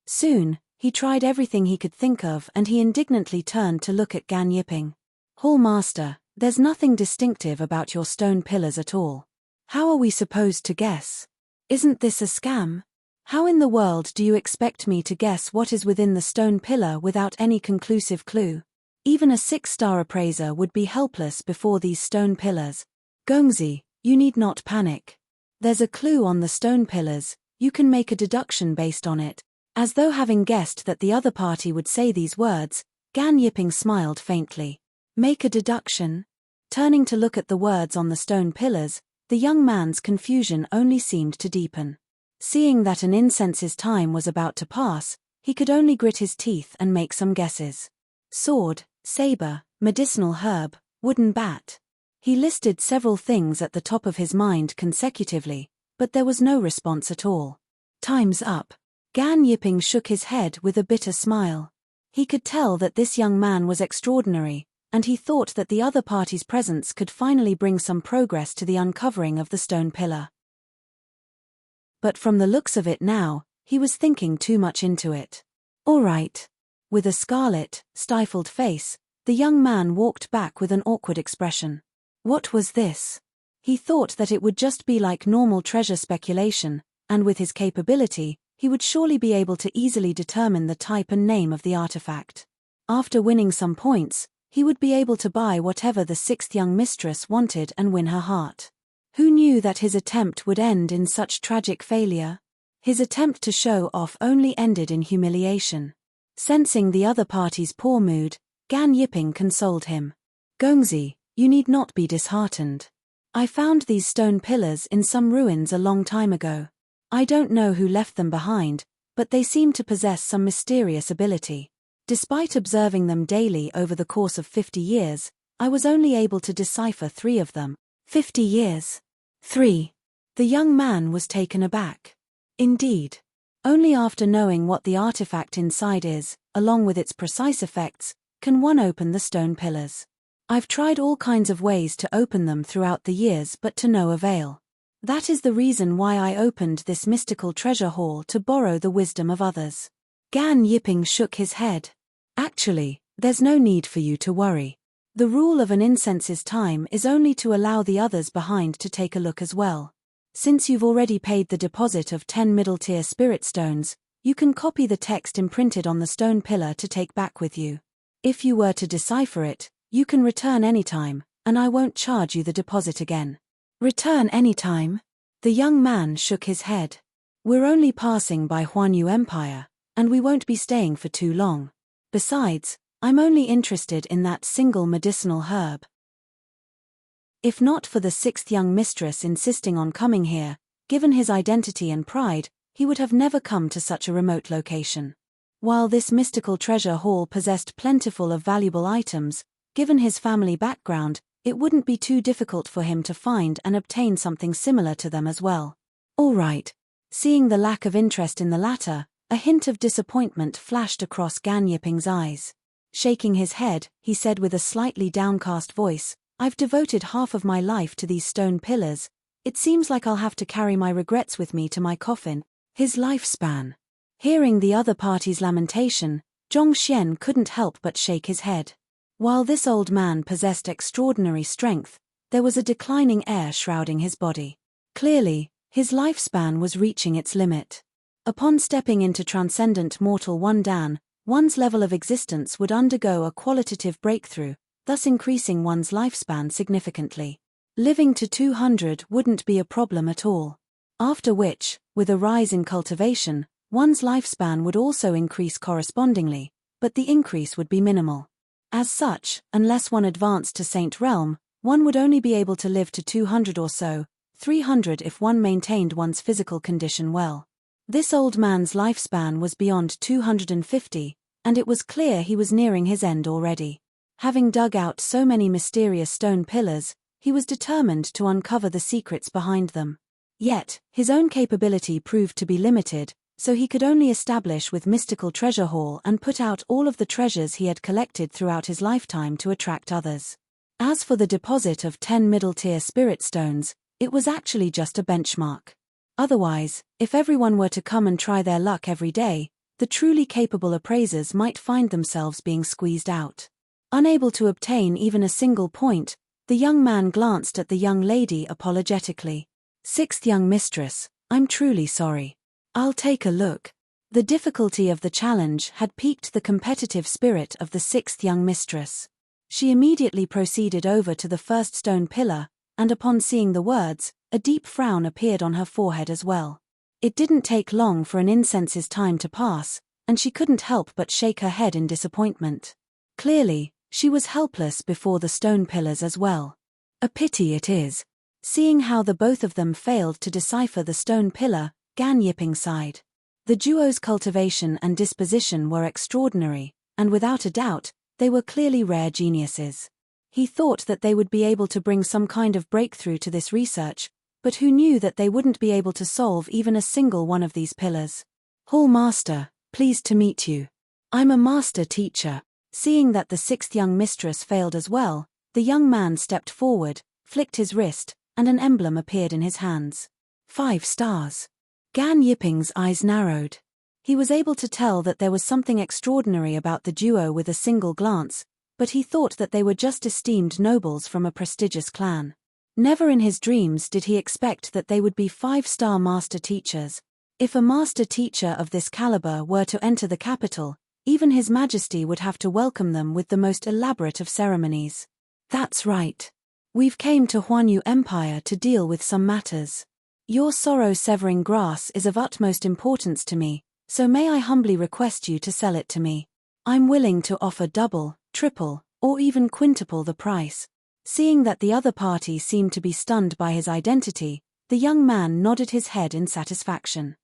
Speaker 1: Soon, he tried everything he could think of and he indignantly turned to look at Gan Yiping. "Hall Master, there's nothing distinctive about your stone pillars at all. How are we supposed to guess? Isn't this a scam? How in the world do you expect me to guess what is within the stone pillar without any conclusive clue? Even a 6-star appraiser would be helpless before these stone pillars. Gongzi, you need not panic. There's a clue on the stone pillars, you can make a deduction based on it." As though having guessed that the other party would say these words, Gan Yiping smiled faintly. Make a deduction? Turning to look at the words on the stone pillars, the young man's confusion only seemed to deepen. Seeing that an incense's time was about to pass, he could only grit his teeth and make some guesses. Sword, saber, medicinal herb, wooden bat. He listed several things at the top of his mind consecutively, but there was no response at all. Time's up. Gan Yiping shook his head with a bitter smile. He could tell that this young man was extraordinary, and he thought that the other party's presence could finally bring some progress to the uncovering of the stone pillar. But from the looks of it now, he was thinking too much into it. All right. With a scarlet, stifled face, the young man walked back with an awkward expression. What was this? He thought that it would just be like normal treasure speculation, and with his capability, he would surely be able to easily determine the type and name of the artifact. After winning some points, he would be able to buy whatever the 6th young mistress wanted and win her heart. Who knew that his attempt would end in such tragic failure? His attempt to show off only ended in humiliation. Sensing the other party's poor mood, Gan Yiping consoled him. Gongzi, you need not be disheartened. I found these stone pillars in some ruins a long time ago. I don't know who left them behind, but they seem to possess some mysterious ability. Despite observing them daily over the course of 50 years, I was only able to decipher 3 of them. 50 years. 3. The young man was taken aback. Indeed. Only after knowing what the artifact inside is, along with its precise effects, can one open the stone pillars. I've tried all kinds of ways to open them throughout the years but to no avail. That is the reason why I opened this mystical treasure hall to borrow the wisdom of others. Gan Yiping shook his head. Actually, there's no need for you to worry. The rule of an incense's time is only to allow the others behind to take a look as well. Since you've already paid the deposit of 10 middle-tier spirit stones, you can copy the text imprinted on the stone pillar to take back with you. If you were to decipher it, you can return anytime, and I won't charge you the deposit again. Return anytime? The young man shook his head. We're only passing by Huanyu Empire, and we won't be staying for too long. Besides, I'm only interested in that single medicinal herb. If not for the 6th young mistress insisting on coming here, given his identity and pride, he would have never come to such a remote location. While this mystical treasure hall possessed plentiful of valuable items, given his family background, It wouldn't be too difficult for him to find and obtain something similar to them as well. All right. Seeing the lack of interest in the latter, a hint of disappointment flashed across Gan Yiping's eyes. Shaking his head, he said with a slightly downcast voice, "I've devoted half of my life to these stone pillars. It seems like I'll have to carry my regrets with me to my coffin." His lifespan. Hearing the other party's lamentation, Zhong Xian couldn't help but shake his head. While this old man possessed extraordinary strength, there was a declining air shrouding his body. Clearly, his lifespan was reaching its limit. Upon stepping into transcendent mortal one Dan, one's level of existence would undergo a qualitative breakthrough, thus increasing one's lifespan significantly. Living to 200 wouldn't be a problem at all. After which, with a rise in cultivation, one's lifespan would also increase correspondingly, but the increase would be minimal. As such, unless one advanced to Saint Realm, one would only be able to live to 200 or so, 300 if one maintained one's physical condition well. This old man's lifespan was beyond 250, and it was clear he was nearing his end already. Having dug out so many mysterious stone pillars, he was determined to uncover the secrets behind them. Yet, his own capability proved to be limited, so he could only establish with mystical treasure haul and put out all of the treasures he had collected throughout his lifetime to attract others. As for the deposit of 10 middle-tier spirit stones, it was actually just a benchmark. Otherwise, if everyone were to come and try their luck every day, the truly capable appraisers might find themselves being squeezed out. Unable to obtain even a single point, the young man glanced at the young lady apologetically. "Sixth young mistress, I'm truly sorry. I'll take a look." The difficulty of the challenge had piqued the competitive spirit of the sixth young mistress. She immediately proceeded over to the first stone pillar, and upon seeing the words, a deep frown appeared on her forehead as well. It didn't take long for an incense's time to pass, and she couldn't help but shake her head in disappointment. Clearly, she was helpless before the stone pillars as well. A pity it is. Seeing how the both of them failed to decipher the stone pillar, Gan Yiping sighed. The duo's cultivation and disposition were extraordinary, and without a doubt, they were clearly rare geniuses. He thought that they would be able to bring some kind of breakthrough to this research, but who knew that they wouldn't be able to solve even a single one of these pillars. "Hall Master, pleased to meet you. I'm a master teacher." Seeing that the sixth young mistress failed as well, the young man stepped forward, flicked his wrist, and an emblem appeared in his hands. 5 stars. Gan Yiping's eyes narrowed. He was able to tell that there was something extraordinary about the duo with a single glance, but he thought that they were just esteemed nobles from a prestigious clan. Never in his dreams did he expect that they would be 5-star master teachers. If a master teacher of this caliber were to enter the capital, even His Majesty would have to welcome them with the most elaborate of ceremonies. "That's right. We've came to Huanyu Empire to deal with some matters. Your sorrow-severing grass is of utmost importance to me, so may I humbly request you to sell it to me. I'm willing to offer double, triple, or even quintuple the price." Seeing that the other party seemed to be stunned by his identity, the young man nodded his head in satisfaction.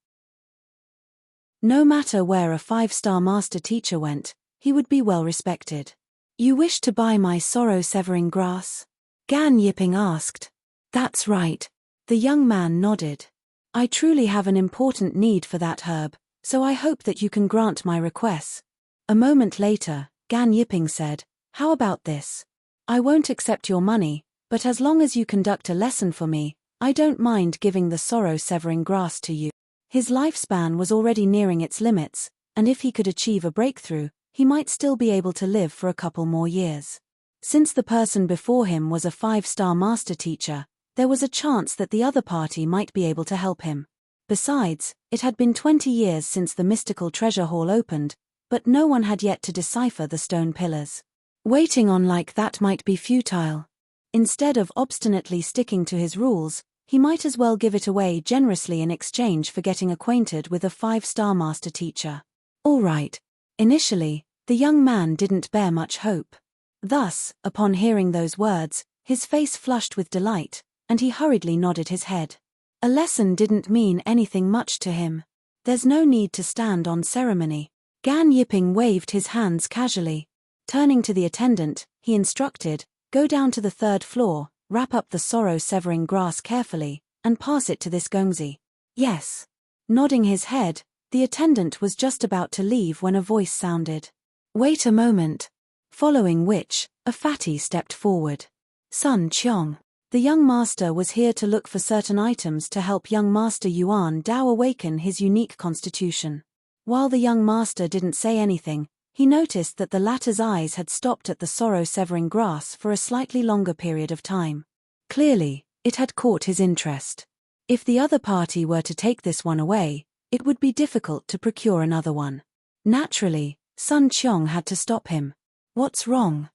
Speaker 1: No matter where a 5-star master teacher went, he would be well respected. "You wish to buy my sorrow-severing grass?" Gan Yiping asked. "That's right." The young man nodded. "I truly have an important need for that herb, so I hope that you can grant my request." A moment later, Gan Yiping said, "How about this? I won't accept your money, but as long as you conduct a lesson for me, I don't mind giving the sorrow-severing grass to you." His lifespan was already nearing its limits, and if he could achieve a breakthrough, he might still be able to live for a couple more years. Since the person before him was a 5-star master teacher, there was a chance that the other party might be able to help him. Besides, it had been 20 years since the mystical treasure hall opened, but no one had yet to decipher the stone pillars. Waiting on like that might be futile. Instead of obstinately sticking to his rules, he might as well give it away generously in exchange for getting acquainted with a 5-star master teacher. All right. Initially, the young man didn't bear much hope. Thus, upon hearing those words, his face flushed with delight, and he hurriedly nodded his head. A lesson didn't mean anything much to him. There's no need to stand on ceremony. Gan Yiping waved his hands casually. Turning to the attendant, he instructed, Go down to the 3rd floor, wrap up the sorrow-severing grass carefully, and pass it to this gongzi." "Yes." Nodding his head, the attendant was just about to leave when a voice sounded. "Wait a moment." Following which, a fatty stepped forward. "Sun Qiong. The young master was here to look for certain items to help young master Yuan Dao awaken his unique constitution." While the young master didn't say anything, he noticed that the latter's eyes had stopped at the sorrow-severing grass for a slightly longer period of time. Clearly, it had caught his interest. If the other party were to take this one away, it would be difficult to procure another one. Naturally, Sun Qiong had to stop him. "What's wrong?"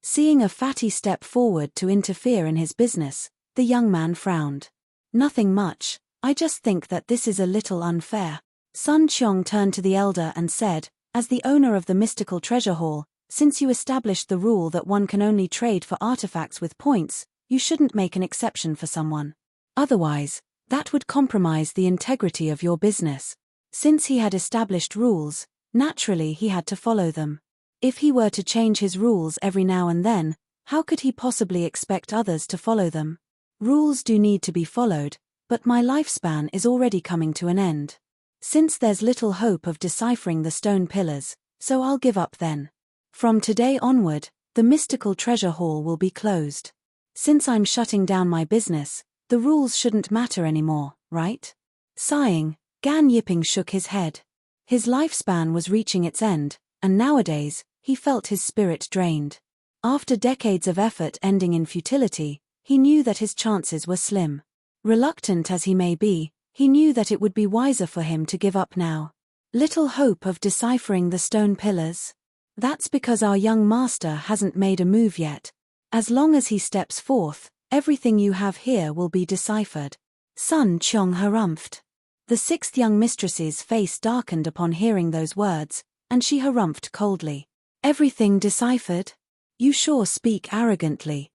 Speaker 1: Seeing a fatty step forward to interfere in his business, the young man frowned. "Nothing much, I just think that this is a little unfair." Sun Qiong turned to the elder and said, "As the owner of the mystical treasure hall, since you established the rule that one can only trade for artifacts with points, you shouldn't make an exception for someone. Otherwise, that would compromise the integrity of your business." Since he had established rules, naturally he had to follow them. If he were to change his rules every now and then, how could he possibly expect others to follow them? Rules do need to be followed, but my lifespan is already coming to an end. Since there's little hope of deciphering the stone pillars, so I'll give up then. From today onward, the mystical treasure hall will be closed. Since I'm shutting down my business, the rules shouldn't matter anymore, right? Sighing, Gan Yiping shook his head. His lifespan was reaching its end, and nowadays, he felt his spirit drained. After decades of effort ending in futility, he knew that his chances were slim. Reluctant as he may be, he knew that it would be wiser for him to give up now. Little hope of deciphering the stone pillars? That's because our young master hasn't made a move yet. As long as he steps forth, everything you have here will be deciphered. Sun Qiong harumphed. The 6th young mistress's face darkened upon hearing those words, and she harumphed coldly. "Everything deciphered? You sure speak arrogantly."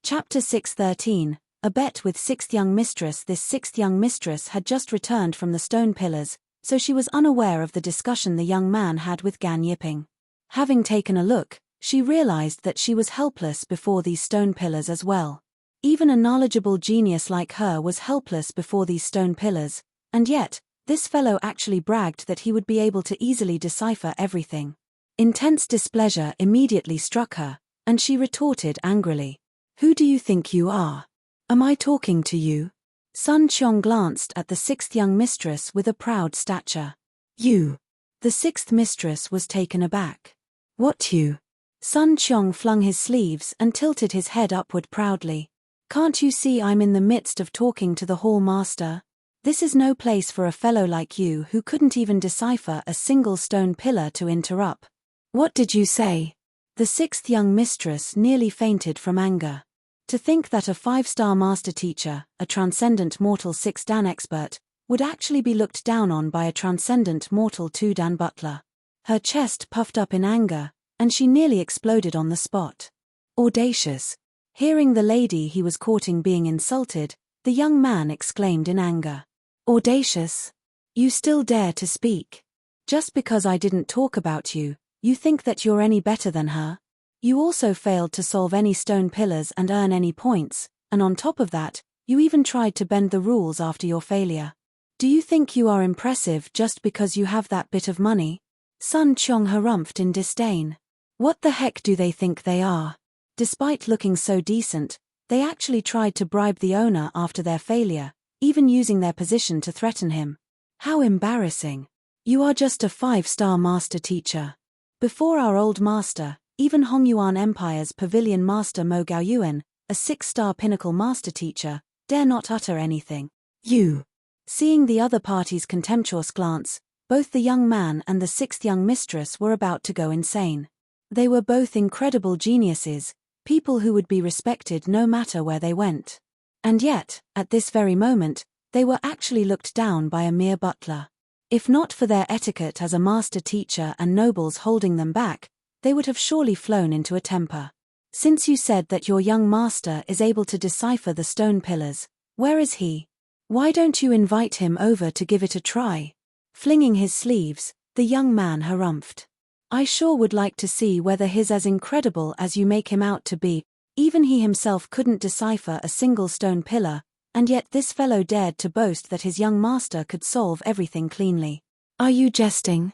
Speaker 1: Chapter 613, A Bet with 6th Young Mistress. This 6th young mistress had just returned from the stone pillars, so she was unaware of the discussion the young man had with Gan Yiping. Having taken a look, she realized that she was helpless before these stone pillars as well. Even a knowledgeable genius like her was helpless before these stone pillars, and yet, this fellow actually bragged that he would be able to easily decipher everything. Intense displeasure immediately struck her, and she retorted angrily. "Who do you think you are? Am I talking to you?" Sun Qiong glanced at the 6th young mistress with a proud stature. "You?" The 6th mistress was taken aback. "What you?" Sun Qiong flung his sleeves and tilted his head upward proudly. "Can't you see I'm in the midst of talking to the hall master? This is no place for a fellow like you who couldn't even decipher a single stone pillar to interrupt." "What did you say?" The 6th young mistress nearly fainted from anger. To think that a 5-star master teacher, a transcendent mortal 6-dan expert, would actually be looked down on by a transcendent mortal 2-dan butler. Her chest puffed up in anger, and she nearly exploded on the spot. Audacious. Hearing the lady he was courting being insulted, the young man exclaimed in anger. "Audacious? You still dare to speak? Just because I didn't talk about you, you think that you're any better than her? You also failed to solve any stone pillars and earn any points, and on top of that, you even tried to bend the rules after your failure. Do you think you are impressive just because you have that bit of money?" Sun Qiong harumphed in disdain. What the heck do they think they are? Despite looking so decent, they actually tried to bribe the owner after their failure, even using their position to threaten him. How embarrassing. You are just a 5-star master teacher. Before our old master, even Hongyuan Empire's pavilion master Mo Gaoyuan, a 6-star pinnacle master teacher, dare not utter anything. You. Seeing the other party's contemptuous glance, both the young man and the 6th young mistress were about to go insane. They were both incredible geniuses, people who would be respected no matter where they went. And yet, at this very moment, they were actually looked down by a mere butler. If not for their etiquette as a master teacher and nobles holding them back, they would have surely flown into a temper. Since you said that your young master is able to decipher the stone pillars, where is he? Why don't you invite him over to give it a try? Flinging his sleeves, the young man harumphed. I sure would like to see whether he's as incredible as you make him out to be. Even he himself couldn't decipher a single stone pillar, and yet this fellow dared to boast that his young master could solve everything cleanly. Are you jesting?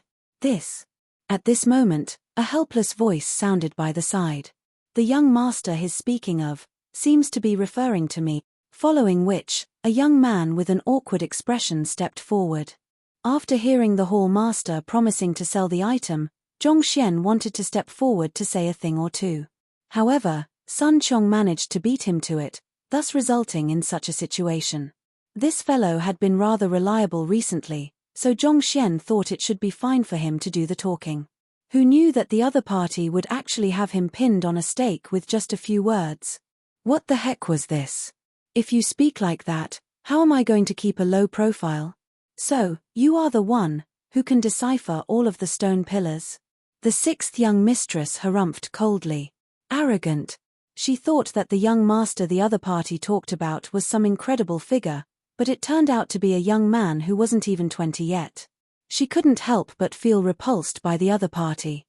Speaker 1: At this moment, a helpless voice sounded by the side. The young master he's speaking of seems to be referring to me, following which, a young man with an awkward expression stepped forward. After hearing the hall master promising to sell the item, Zhongxian wanted to step forward to say a thing or two. However, Sun Qiong managed to beat him to it, thus resulting in such a situation. This fellow had been rather reliable recently, so Zhongxian thought it should be fine for him to do the talking. Who knew that the other party would actually have him pinned on a stake with just a few words? What the heck was this? If you speak like that, how am I going to keep a low profile? So, you are the one who can decipher all of the stone pillars? The sixth young mistress harumphed coldly. Arrogant. She thought that the young master the other party talked about was some incredible figure, but it turned out to be a young man who wasn't even 20 yet. She couldn't help but feel repulsed by the other party.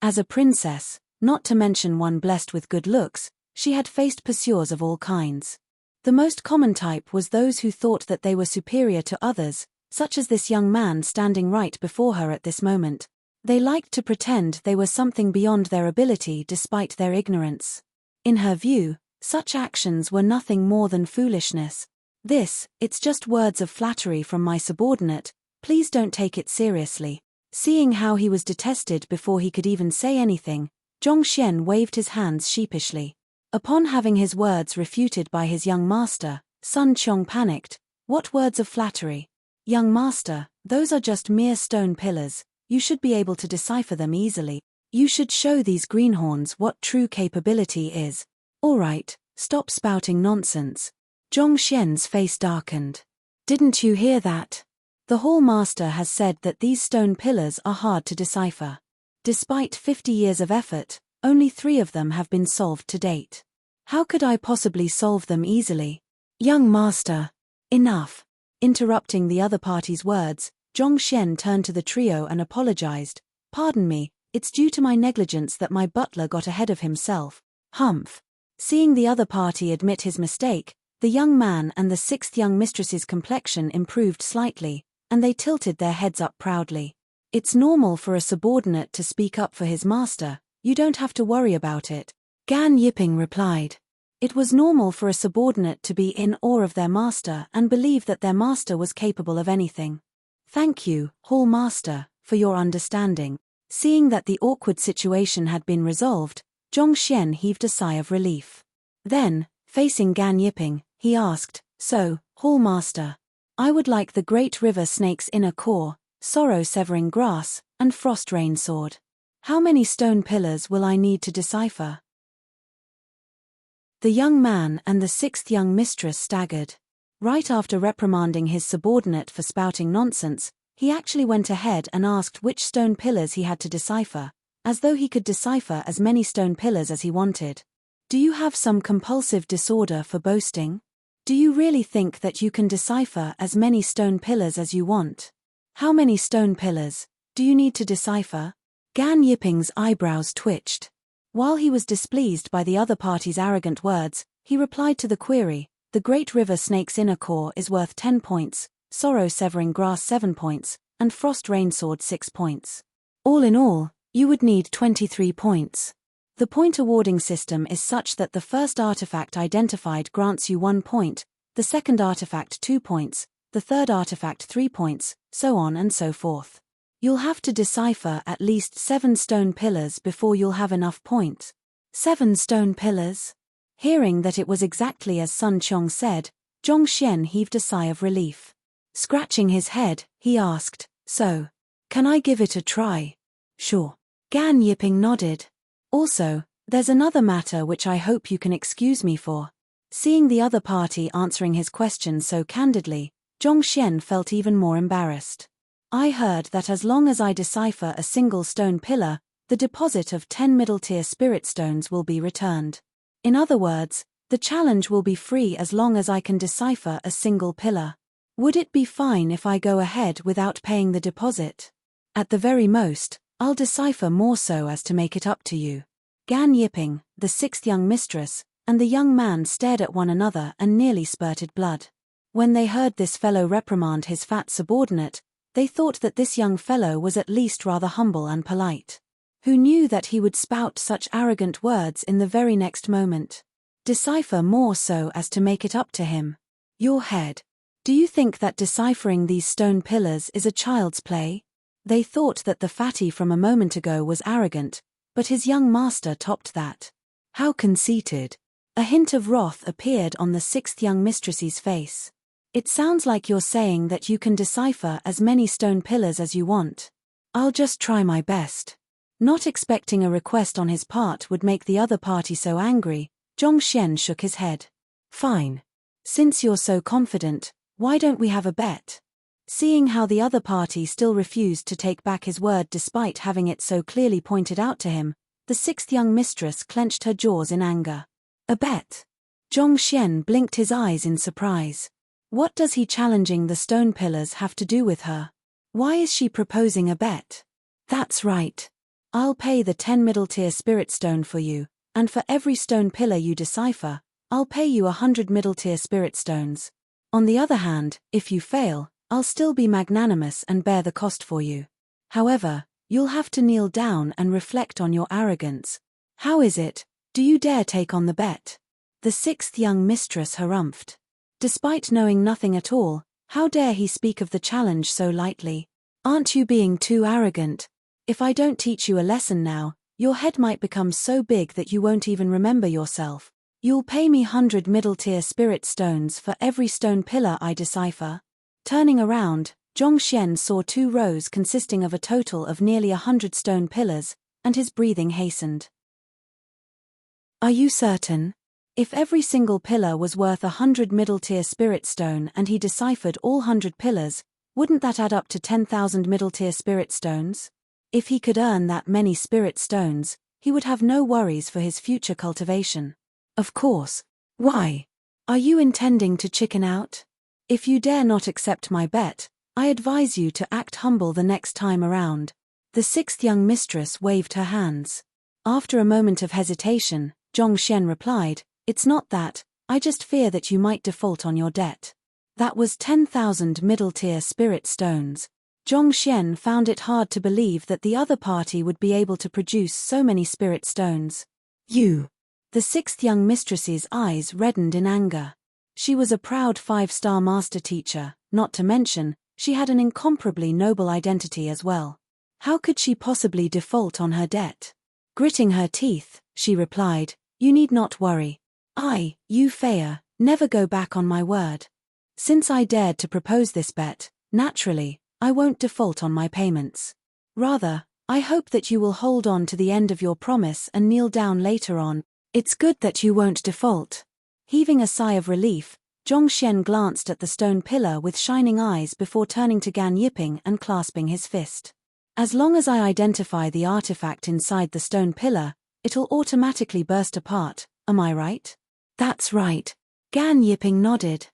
Speaker 1: As a princess, not to mention one blessed with good looks, she had faced pursuers of all kinds. The most common type was those who thought that they were superior to others, such as this young man standing right before her at this moment. They liked to pretend they were something beyond their ability despite their ignorance. In her view, such actions were nothing more than foolishness. It's just words of flattery from my subordinate, please don't take it seriously. Seeing how he was detested before he could even say anything, Zhongxian waved his hands sheepishly. Upon having his words refuted by his young master, Sun Qiong panicked. What words of flattery? Young master, those are just mere stone pillars, you should be able to decipher them easily. You should show these greenhorns what true capability is. Alright, stop spouting nonsense. Zhongxian's face darkened. Didn't you hear that? The hall master has said that these stone pillars are hard to decipher. Despite 50 years of effort, only 3 of them have been solved to date. How could I possibly solve them easily? Young master. Enough. Interrupting the other party's words, Zhongxian turned to the trio and apologized. Pardon me, it's due to my negligence that my butler got ahead of himself. Humph. Seeing the other party admit his mistake, the young man and the sixth young mistress's complexion improved slightly, and they tilted their heads up proudly. It's normal for a subordinate to speak up for his master, you don't have to worry about it. Gan Yiping replied. It was normal for a subordinate to be in awe of their master and believe that their master was capable of anything. Thank you, hall master, for your understanding. Seeing that the awkward situation had been resolved, Zhongxian heaved a sigh of relief. Then, facing Gan Yiping, he asked, So, hall master, I would like the great river snake's inner core, sorrow-severing grass, and frost rain sword. How many stone pillars will I need to decipher? The young man and the sixth young mistress staggered. Right after reprimanding his subordinate for spouting nonsense, he actually went ahead and asked which stone pillars he had to decipher, as though he could decipher as many stone pillars as he wanted. Do you have some compulsive disorder for boasting? Do you really think that you can decipher as many stone pillars as you want? How many stone pillars do you need to decipher? Gan Yiping's eyebrows twitched. While he was displeased by the other party's arrogant words, he replied to the query, the great river snake's inner core is worth 10 points, sorrow-severing grass 7 points, and frost rain sword 6 points. All in all, you would need 23 points. The point awarding system is such that the first artifact identified grants you 1 point, the second artifact 2 points, the third artifact 3 points, so on and so forth. You'll have to decipher at least 7 stone pillars before you'll have enough points. 7 stone pillars? Hearing that it was exactly as Sun Qiong said, Zhongxian heaved a sigh of relief. Scratching his head, he asked, So, can I give it a try? Sure. Gan Yiping nodded. Also, there's another matter which I hope you can excuse me for. Seeing the other party answering his question so candidly, Zhongxian felt even more embarrassed. I heard that as long as I decipher a single stone pillar, the deposit of 10 middle-tier spirit stones will be returned. In other words, the challenge will be free as long as I can decipher a single pillar. Would it be fine if I go ahead without paying the deposit? At the very most, I'll decipher more so as to make it up to you. Gan Yipping, the sixth young mistress, and the young man stared at one another and nearly spurted blood. When they heard this fellow reprimand his fat subordinate, they thought that this young fellow was at least rather humble and polite. Who knew that he would spout such arrogant words in the very next moment? Decipher more so as to make it up to him. Your head. Do you think that deciphering these stone pillars is a child's play? They thought that the fatty from a moment ago was arrogant, but his young master topped that. How conceited. A hint of wrath appeared on the sixth young mistress's face. It sounds like you're saying that you can decipher as many stone pillars as you want. I'll just try my best. Not expecting a request on his part would make the other party so angry, Zhongxian shook his head. Fine. Since you're so confident, why don't we have a bet? Seeing how the other party still refused to take back his word despite having it so clearly pointed out to him, the sixth young mistress clenched her jaws in anger. A bet? Zhongxian blinked his eyes in surprise. What does he challenging the stone pillars have to do with her? Why is she proposing a bet? That's right. I'll pay the 10 middle-tier spirit stone for you, and for every stone pillar you decipher, I'll pay you 100 middle-tier spirit stones. On the other hand, if you fail, I'll still be magnanimous and bear the cost for you. However, you'll have to kneel down and reflect on your arrogance. How is it? Do you dare take on the bet? The sixth young mistress harumphed. Despite knowing nothing at all, how dare he speak of the challenge so lightly? Aren't you being too arrogant? If I don't teach you a lesson now, your head might become so big that you won't even remember yourself. You'll pay me 100 middle-tier spirit stones for every stone pillar I decipher. Turning around, Zhongxian saw 2 rows consisting of a total of nearly 100 stone pillars, and his breathing hastened. Are you certain? If every single pillar was worth 100 middle-tier spirit stone and he deciphered all 100 pillars, wouldn't that add up to 10,000 middle-tier spirit stones? If he could earn that many spirit stones, he would have no worries for his future cultivation. Of course. Why? Are you intending to chicken out? If you dare not accept my bet, I advise you to act humble the next time around. The sixth young mistress waved her hands. After a moment of hesitation, Zhongxian replied, It's not that, I just fear that you might default on your debt. That was 10,000 middle-tier spirit stones. Zhongxian found it hard to believe that the other party would be able to produce so many spirit stones. You. The sixth young mistress's eyes reddened in anger. She was a proud 5-star master teacher, not to mention, she had an incomparably noble identity as well. How could she possibly default on her debt? Gritting her teeth, she replied, You need not worry. You Faya, never go back on my word. Since I dared to propose this bet, naturally, I won't default on my payments. Rather, I hope that you will hold on to the end of your promise and kneel down later on. It's good that you won't default. Heaving a sigh of relief, Zhongxian glanced at the stone pillar with shining eyes before turning to Gan Yipping and clasping his fist. As long as I identify the artifact inside the stone pillar, it'll automatically burst apart, am I right? That's right. Gan Yipping nodded.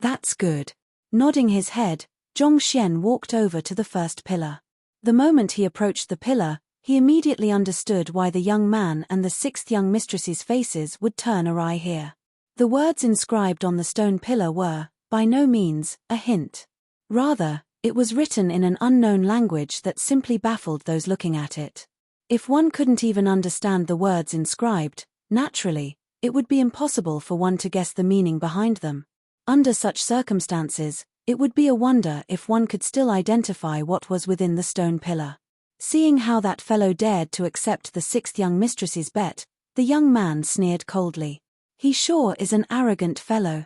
Speaker 1: That's good. Nodding his head, Zhongxian walked over to the first pillar. The moment he approached the pillar, he immediately understood why the young man and the sixth young mistress's faces would turn awry here. The words inscribed on the stone pillar were, by no means, a hint. Rather, it was written in an unknown language that simply baffled those looking at it. If one couldn't even understand the words inscribed, naturally, it would be impossible for one to guess the meaning behind them. Under such circumstances, it would be a wonder if one could still identify what was within the stone pillar. Seeing how that fellow dared to accept the sixth young mistress's bet, the young man sneered coldly. He sure is an arrogant fellow.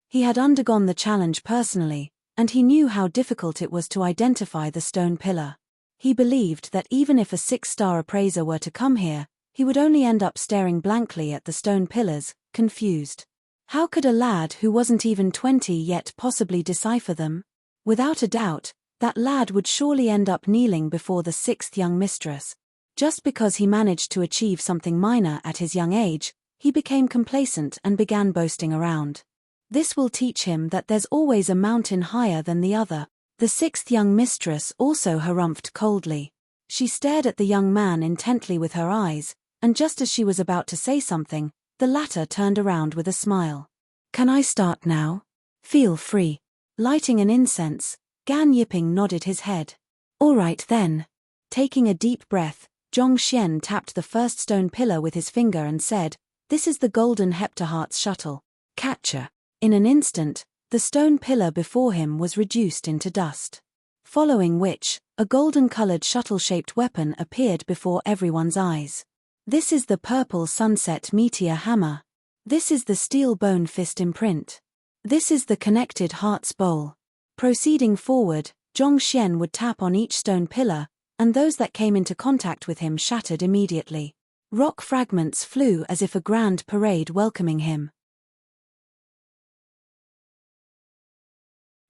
Speaker 1: He had undergone the challenge personally, and he knew how difficult it was to identify the stone pillar. He believed that even if a 6-star appraiser were to come here, he would only end up staring blankly at the stone pillars, confused. How could a lad who wasn't even 20 yet possibly decipher them? Without a doubt, that lad would surely end up kneeling before the sixth young mistress. Just because he managed to achieve something minor at his young age, he became complacent and began boasting around. This will teach him that there's always a mountain higher than the other. The sixth young mistress also harumphed coldly. She stared at the young man intently with her eyes, and just as she was about to say something, the latter turned around with a smile. "Can I start now?" "Feel free." Lighting an incense, Gan Yiping nodded his head. "All right then." Taking a deep breath, Zhongxian tapped the first stone pillar with his finger and said, "This is the golden heptaheart's shuttle. Catcher." In an instant, the stone pillar before him was reduced into dust. Following which, a golden-colored shuttle-shaped weapon appeared before everyone's eyes. "This is the purple sunset meteor hammer. This is the steel bone fist imprint. This is the connected heart's bowl." Proceeding forward, Zhongxian would tap on each stone pillar, and those that came into contact with him shattered immediately. Rock fragments flew as if a grand parade welcoming him.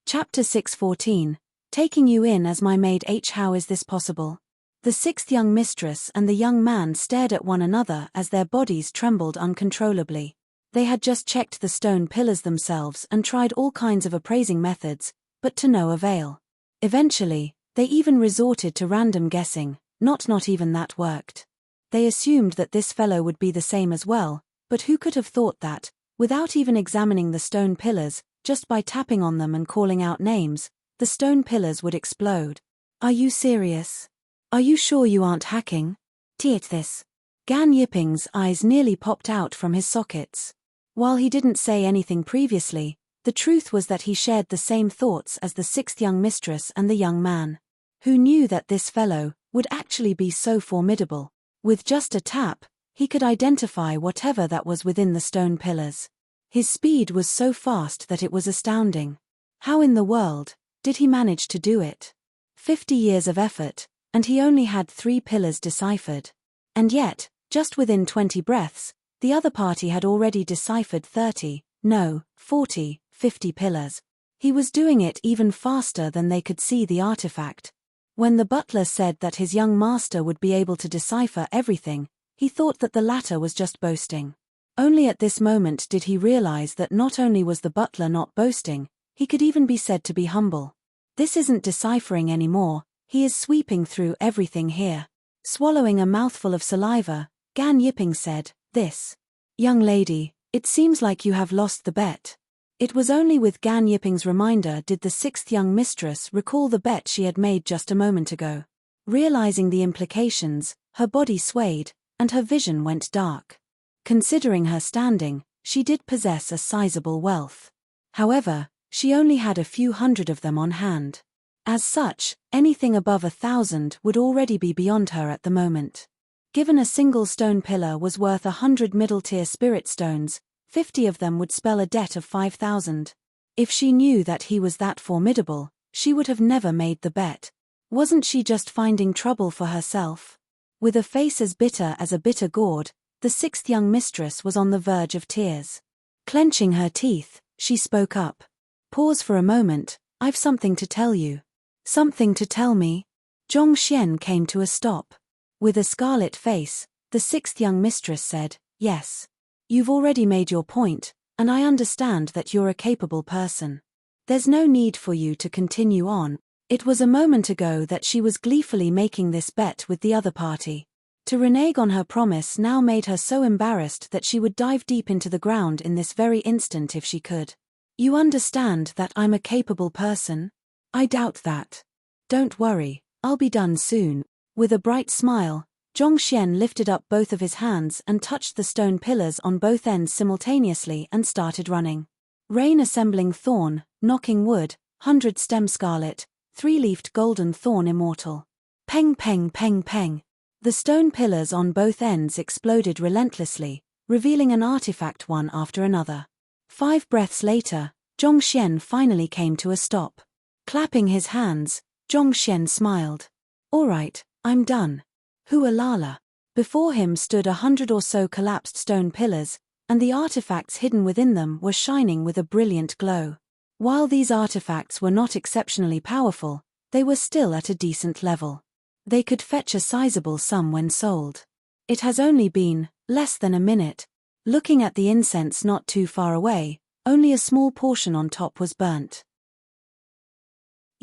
Speaker 1: Chapter 6:14. Taking you in as my maid H. How is this possible? The sixth young mistress and the young man stared at one another as their bodies trembled uncontrollably. They had just checked the stone pillars themselves and tried all kinds of appraising methods, but to no avail. Eventually, they even resorted to random guessing, not even that worked. They assumed that this fellow would be the same as well, but who could have thought that, without even examining the stone pillars, just by tapping on them and calling out names, the stone pillars would explode. "Are you serious? Are you sure you aren't hacking?" "Tiet this." Gan Yiping's eyes nearly popped out from his sockets. While he didn't say anything previously, the truth was that he shared the same thoughts as the sixth young mistress and the young man. Who knew that this fellow would actually be so formidable? With just a tap, he could identify whatever that was within the stone pillars. His speed was so fast that it was astounding. How in the world did he manage to do it? 50 years of effort, and he only had 3 pillars deciphered. And yet, just within 20 breaths, the other party had already deciphered 30, no, 40, 50 pillars. He was doing it even faster than they could see the artifact. When the butler said that his young master would be able to decipher everything, he thought that the latter was just boasting. Only at this moment did he realize that not only was the butler not boasting, he could even be said to be humble. This isn't deciphering anymore, he is sweeping through everything here. Swallowing a mouthful of saliva, Gan Yiping said, "This. Young lady, it seems like you have lost the bet." It was only with Gan Yiping's reminder did the sixth young mistress recall the bet she had made just a moment ago. Realizing the implications, her body swayed, and her vision went dark. Considering her standing, she did possess a sizable wealth. However, she only had a few hundred of them on hand. As such, anything above 1,000 would already be beyond her at the moment. Given a single stone pillar was worth 100 middle-tier spirit stones, 50 of them would spell a debt of 5,000. If she knew that he was that formidable, she would have never made the bet. Wasn't she just finding trouble for herself? With a face as bitter as a bitter gourd, the sixth young mistress was on the verge of tears. Clenching her teeth, she spoke up. "Pause for a moment, I've something to tell you." "Something to tell me?" Zhongxian came to a stop. With a scarlet face, the sixth young mistress said, "Yes. You've already made your point, and I understand that you're a capable person. There's no need for you to continue on." It was a moment ago that she was gleefully making this bet with the other party. To renege on her promise now made her so embarrassed that she would dive deep into the ground in this very instant if she could. "You understand that I'm a capable person?" "I doubt that." "Don't worry, I'll be done soon." With a bright smile, Zhongxian lifted up both of his hands and touched the stone pillars on both ends simultaneously and started running. Rain assembling thorn, knocking wood, 100 stem scarlet, 3-leafed golden thorn immortal. Peng peng peng peng. The stone pillars on both ends exploded relentlessly, revealing an artifact one after another. 5 breaths later, Zhongxian finally came to a stop. Clapping his hands, Zhongxian smiled. "All right, I'm done." Hualala. Before him stood 100 or so collapsed stone pillars, and the artifacts hidden within them were shining with a brilliant glow. While these artifacts were not exceptionally powerful, they were still at a decent level. They could fetch a sizable sum when sold. It has only been less than a minute. Looking at the incense not too far away, only a small portion on top was burnt.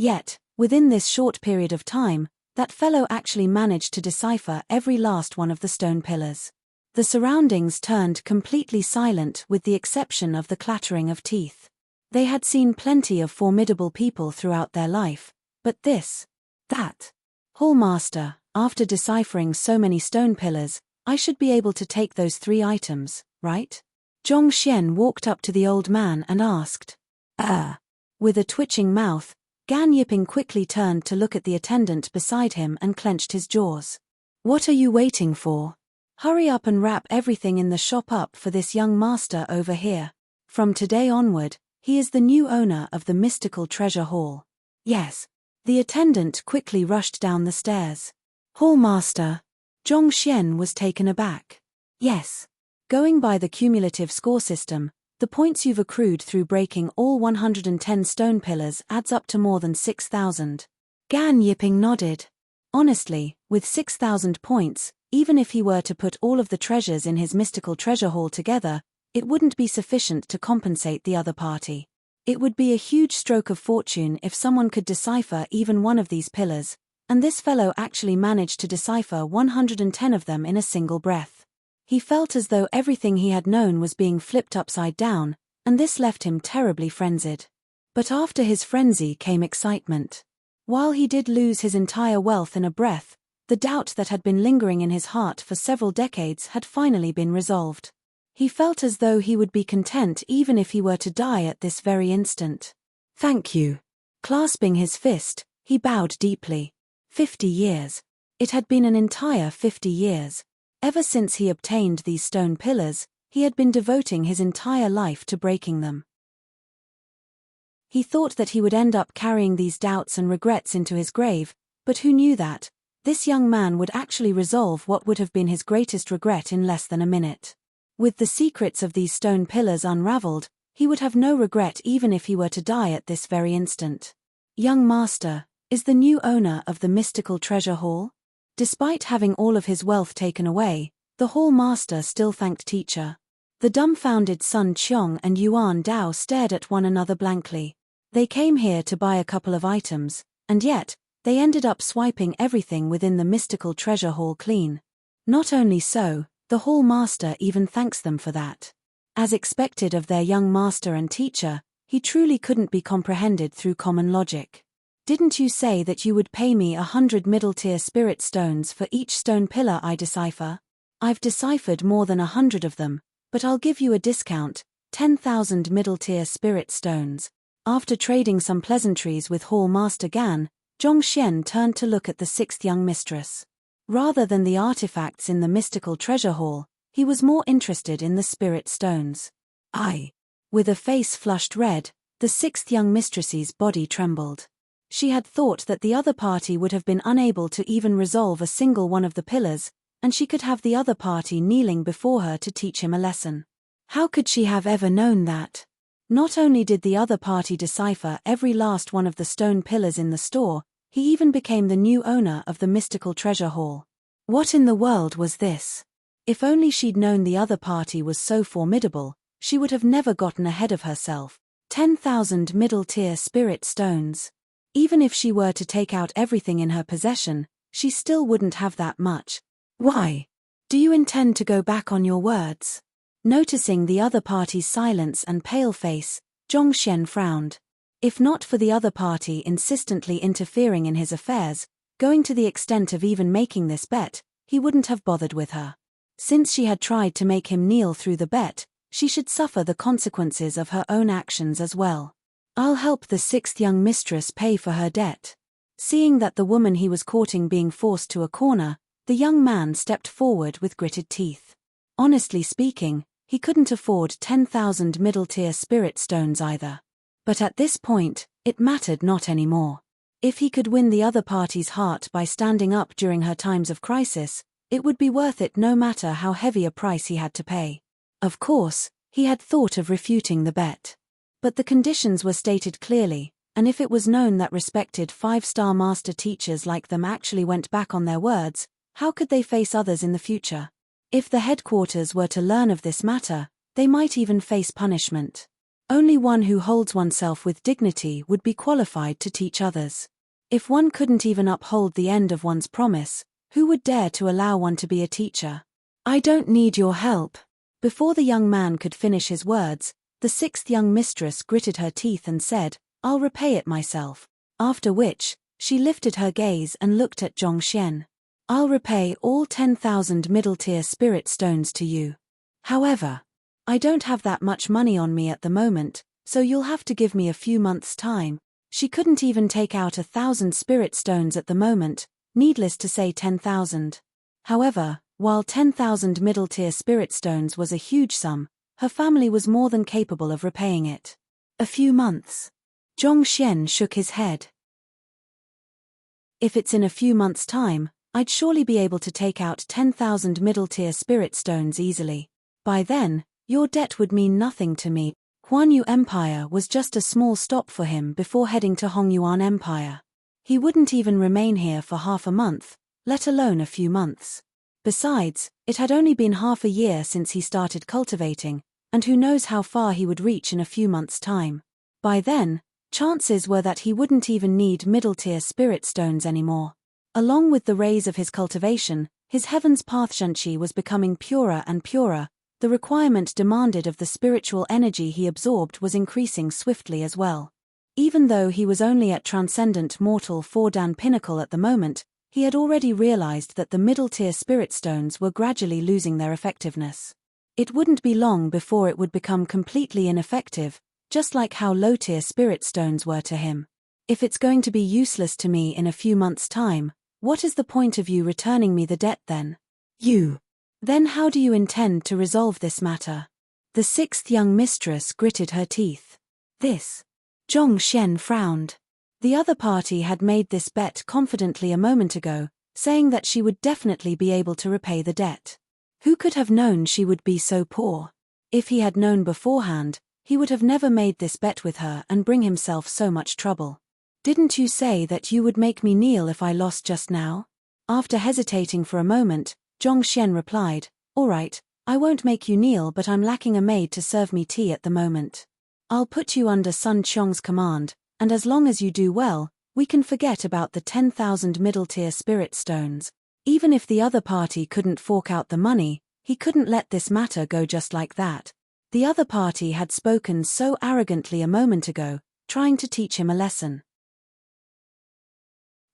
Speaker 1: Yet, within this short period of time, that fellow actually managed to decipher every last one of the stone pillars. The surroundings turned completely silent with the exception of the clattering of teeth. They had seen plenty of formidable people throughout their life, but that. Hallmaster, after deciphering so many stone pillars, I should be able to take those 3 items, right? Zhongxian walked up to the old man and asked. With a twitching mouth, Gan Yiping quickly turned to look at the attendant beside him and clenched his jaws. What are you waiting for? Hurry up and wrap everything in the shop up for this young master over here. From today onward, he is the new owner of the mystical treasure hall. Yes. The attendant quickly rushed down the stairs. Hallmaster. Zhongxian was taken aback. Yes. Going by the cumulative score system, the points you've accrued through breaking all 110 stone pillars adds up to more than 6,000. Gan Yiping nodded. Honestly, with 6,000 points, even if he were to put all of the treasures in his mystical treasure hall together, it wouldn't be sufficient to compensate the other party. It would be a huge stroke of fortune if someone could decipher even one of these pillars, and this fellow actually managed to decipher 110 of them in a single breath. He felt as though everything he had known was being flipped upside down, and this left him terribly frenzied. But after his frenzy came excitement. While he did lose his entire wealth in a breath, the doubt that had been lingering in his heart for several decades had finally been resolved. He felt as though he would be content even if he were to die at this very instant. Thank you. Clasping his fist, he bowed deeply. 50 years. It had been an entire 50 years. Ever since he obtained these stone pillars, he had been devoting his entire life to breaking them. He thought that he would end up carrying these doubts and regrets into his grave, but who knew that this young man would actually resolve what would have been his greatest regret in less than a minute. With the secrets of these stone pillars unraveled, he would have no regret even if he were to die at this very instant. Young master, is the new owner of the mystical treasure hall? Despite having all of his wealth taken away, the hall master still thanked teacher. The dumbfounded Sun Qiong and Yuan Dao stared at one another blankly. They came here to buy a couple of items, and yet, they ended up swiping everything within the mystical treasure hall clean. Not only so, the hall master even thanks them for that. As expected of their young master and teacher, he truly couldn't be comprehended through common logic. Didn't you say that you would pay me 100 middle-tier spirit stones for each stone pillar I decipher? I've deciphered more than 100 of them, but I'll give you a discount, 10,000 middle-tier spirit stones. After trading some pleasantries with Hall Master Gan, Zhongxian turned to look at the 6th young mistress. Rather than the artifacts in the mystical treasure hall, he was more interested in the spirit stones. With a face flushed red, the 6th young mistress's body trembled. She had thought that the other party would have been unable to even resolve a single one of the pillars, and she could have the other party kneeling before her to teach him a lesson. How could she have ever known that? Not only did the other party decipher every last one of the stone pillars in the store, he even became the new owner of the mystical treasure hall. What in the world was this? If only she'd known the other party was so formidable, she would have never gotten ahead of herself. 10,000 middle-tier spirit stones. Even if she were to take out everything in her possession, she still wouldn't have that much. Why? Do you intend to go back on your words? Noticing the other party's silence and pale face, Zhongxian frowned. If not for the other party insistently interfering in his affairs, going to the extent of even making this bet, he wouldn't have bothered with her. Since she had tried to make him kneel through the bet, she should suffer the consequences of her own actions as well. I'll help the 6th young mistress pay for her debt. Seeing that the woman he was courting being forced to a corner, the young man stepped forward with gritted teeth. Honestly speaking, he couldn't afford 10,000 middle-tier spirit stones either. But at this point, it mattered not anymore. If he could win the other party's heart by standing up during her times of crisis, it would be worth it no matter how heavy a price he had to pay. Of course, he had thought of refuting the bet. But the conditions were stated clearly, and if it was known that respected 5-star master teachers like them actually went back on their words, how could they face others in the future? If the headquarters were to learn of this matter, they might even face punishment. Only one who holds oneself with dignity would be qualified to teach others. If one couldn't even uphold the end of one's promise, who would dare to allow one to be a teacher? I don't need your help. Before the young man could finish his words, the sixth young mistress gritted her teeth and said, I'll repay it myself. After which, she lifted her gaze and looked at Zhongxian. I'll repay all 10,000 middle-tier spirit stones to you. However, I don't have that much money on me at the moment, so you'll have to give me a few months' time. She couldn't even take out 1,000 spirit stones at the moment, needless to say 10,000. However, while 10,000 middle-tier spirit stones was a huge sum, her family was more than capable of repaying it. A few months. Zhongxian shook his head. If it's in a few months' time, I'd surely be able to take out 10,000 middle-tier spirit stones easily. By then, your debt would mean nothing to me. Huanyu Empire was just a small stop for him before heading to Hongyuan Empire. He wouldn't even remain here for half a month, let alone a few months. Besides, it had only been half a year since he started cultivating, and who knows how far he would reach in a few months' time. By then, chances were that he wouldn't even need middle-tier spirit stones anymore. Along with the rays of his cultivation, his heaven's path Shanqi was becoming purer and purer. The requirement demanded of the spiritual energy he absorbed was increasing swiftly as well. Even though he was only at Transcendent Mortal 4-Dan Pinnacle at the moment, he had already realized that the middle-tier spirit stones were gradually losing their effectiveness. It wouldn't be long before it would become completely ineffective, just like how low-tier spirit stones were to him. If it's going to be useless to me in a few months' time, what is the point of you returning me the debt then? Then how do you intend to resolve this matter? The sixth young mistress gritted her teeth. This. Zhongxian frowned. The other party had made this bet confidently a moment ago, saying that she would definitely be able to repay the debt. Who could have known she would be so poor? If he had known beforehand, he would have never made this bet with her and bring himself so much trouble. Didn't you say that you would make me kneel if I lost just now? After hesitating for a moment, Zhongxian replied, All right, I won't make you kneel, but I'm lacking a maid to serve me tea at the moment. I'll put you under Sun Qiong's command, and as long as you do well, we can forget about the 10,000 middle-tier spirit stones. Even if the other party couldn't fork out the money, he couldn't let this matter go just like that. The other party had spoken so arrogantly a moment ago, trying to teach him a lesson.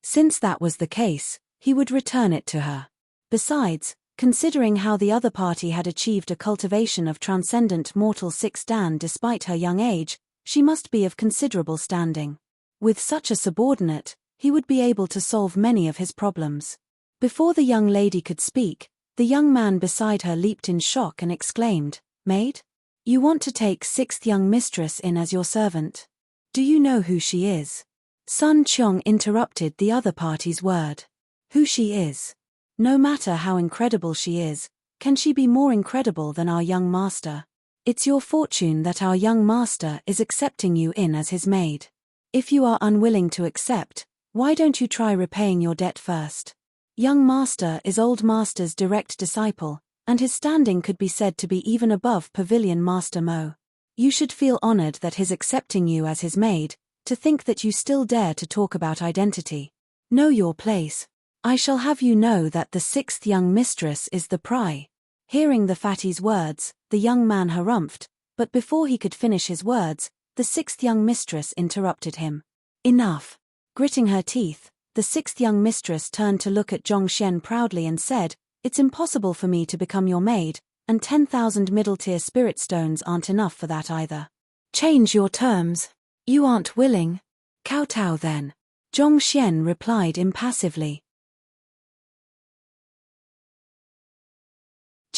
Speaker 1: Since that was the case, he would return it to her. Besides, considering how the other party had achieved a cultivation of Transcendent Mortal 6-Dan despite her young age, she must be of considerable standing. With such a subordinate, he would be able to solve many of his problems. Before the young lady could speak, the young man beside her leaped in shock and exclaimed, Maid? You want to take sixth young mistress in as your servant? Do you know who she is? Sun Qiong interrupted the other party's word. Who she is? No matter how incredible she is, can she be more incredible than our young master? It's your fortune that our young master is accepting you in as his maid. If you are unwilling to accept, why don't you try repaying your debt first? Young master is old master's direct disciple, and his standing could be said to be even above Pavilion Master Mo. You should feel honored that his accepting you as his maid, to think that you still dare to talk about identity. Know your place. I shall have you know that the sixth young mistress is the pry. Hearing the fatty's words, the young man harumphed, but before he could finish his words, the sixth young mistress interrupted him. Enough. Gritting her teeth, the sixth young mistress turned to look at Zhongxian proudly and said, It's impossible for me to become your maid, and 10,000 middle-tier spirit stones aren't enough for that either. Change your terms. You aren't willing. Kowtow then. Zhongxian replied impassively.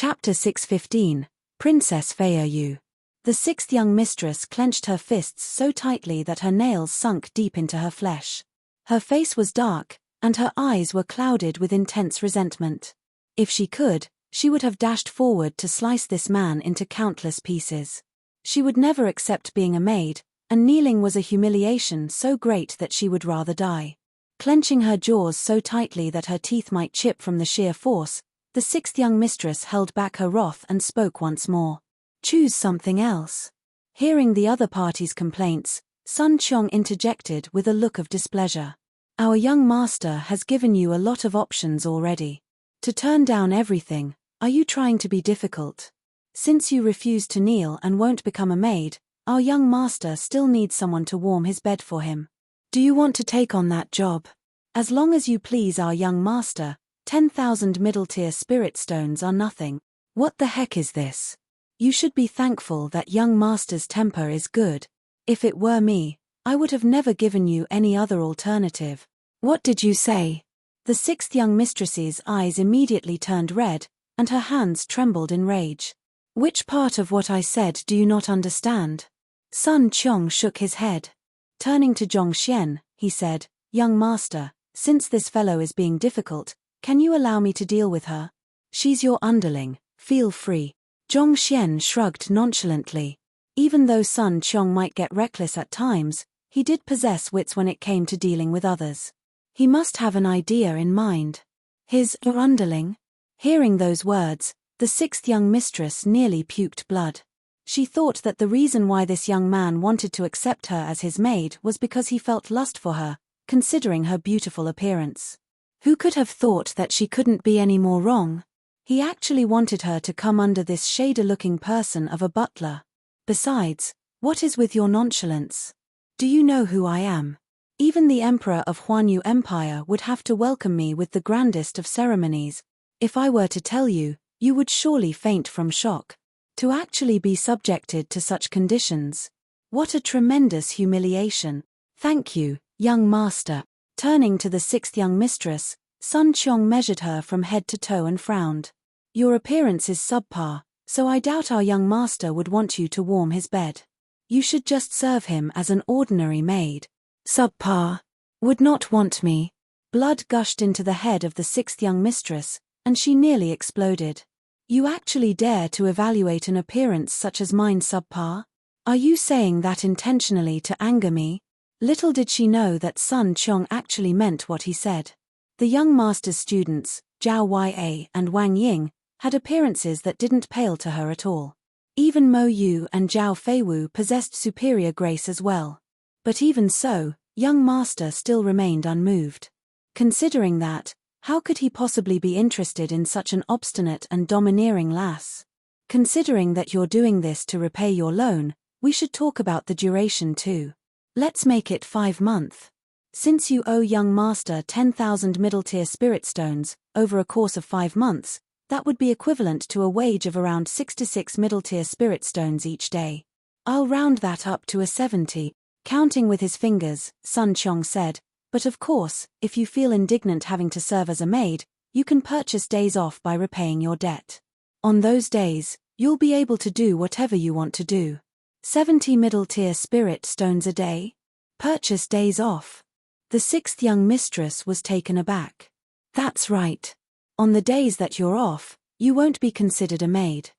Speaker 1: Chapter 615, Princess Feiyu. The sixth young mistress clenched her fists so tightly that her nails sunk deep into her flesh. Her face was dark, and her eyes were clouded with intense resentment. If she could, she would have dashed forward to slice this man into countless pieces. She would never accept being a maid, and kneeling was a humiliation so great that she would rather die. Clenching her jaws so tightly that her teeth might chip from the sheer force, the sixth young mistress held back her wrath and spoke once more. Choose something else. Hearing the other party's complaints, Sun Qiong interjected with a look of displeasure. Our young master has given you a lot of options already. To turn down everything, are you trying to be difficult? Since you refuse to kneel and won't become a maid, our young master still needs someone to warm his bed for him. Do you want to take on that job? As long as you please our young master, 10,000 middle-tier spirit stones are nothing. What the heck is this? You should be thankful that young master's temper is good. If it were me, I would have never given you any other alternative. What did you say? The sixth young mistress's eyes immediately turned red, and her hands trembled in rage. Which part of what I said do you not understand? Sun Qiong shook his head. Turning to Zhongxian, he said, Young master, since this fellow is being difficult, can you allow me to deal with her? She's your underling, feel free. Zhongxian shrugged nonchalantly. Even though Sun Qiong might get reckless at times, he did possess wits when it came to dealing with others. He must have an idea in mind. His underling? Hearing those words, the sixth young mistress nearly puked blood. She thought that the reason why this young man wanted to accept her as his maid was because he felt lust for her, considering her beautiful appearance. Who could have thought that she couldn't be any more wrong? He actually wanted her to come under this shader-looking person of a butler. Besides, what is with your nonchalance? Do you know who I am? Even the Emperor of Huanyu Empire would have to welcome me with the grandest of ceremonies. If I were to tell you, you would surely faint from shock. To actually be subjected to such conditions. What a tremendous humiliation. Thank you, young master. Turning to the sixth young mistress, Sun Qiong measured her from head to toe and frowned. Your appearance is subpar, so I doubt our young master would want you to warm his bed. You should just serve him as an ordinary maid. Subpar. Would not want me. Blood gushed into the head of the sixth young mistress, and she nearly exploded. You actually dare to evaluate an appearance such as mine subpar? Are you saying that intentionally to anger me? Little did she know that Sun Qiong actually meant what he said. The young master's students, Zhao Ya and Wang Ying, had appearances that didn't pale to her at all. Even Mo Yu and Zhao Feiwu possessed superior grace as well. But even so, young master still remained unmoved. Considering that, how could he possibly be interested in such an obstinate and domineering lass? Considering that you're doing this to repay your loan, we should talk about the duration too. Let's make it 5 months. Since you owe young master 10,000 middle-tier spirit stones, over a course of 5 months, that would be equivalent to a wage of around 66 middle-tier spirit stones each day. I'll round that up to a 70, counting with his fingers, Sun Qiong said. But of course, if you feel indignant having to serve as a maid, you can purchase days off by repaying your debt. On those days, you'll be able to do whatever you want to do. 70 middle-tier spirit stones a day? Purchase days off. The sixth young mistress was taken aback. That's right. On the days that you're off, you won't be considered a maid.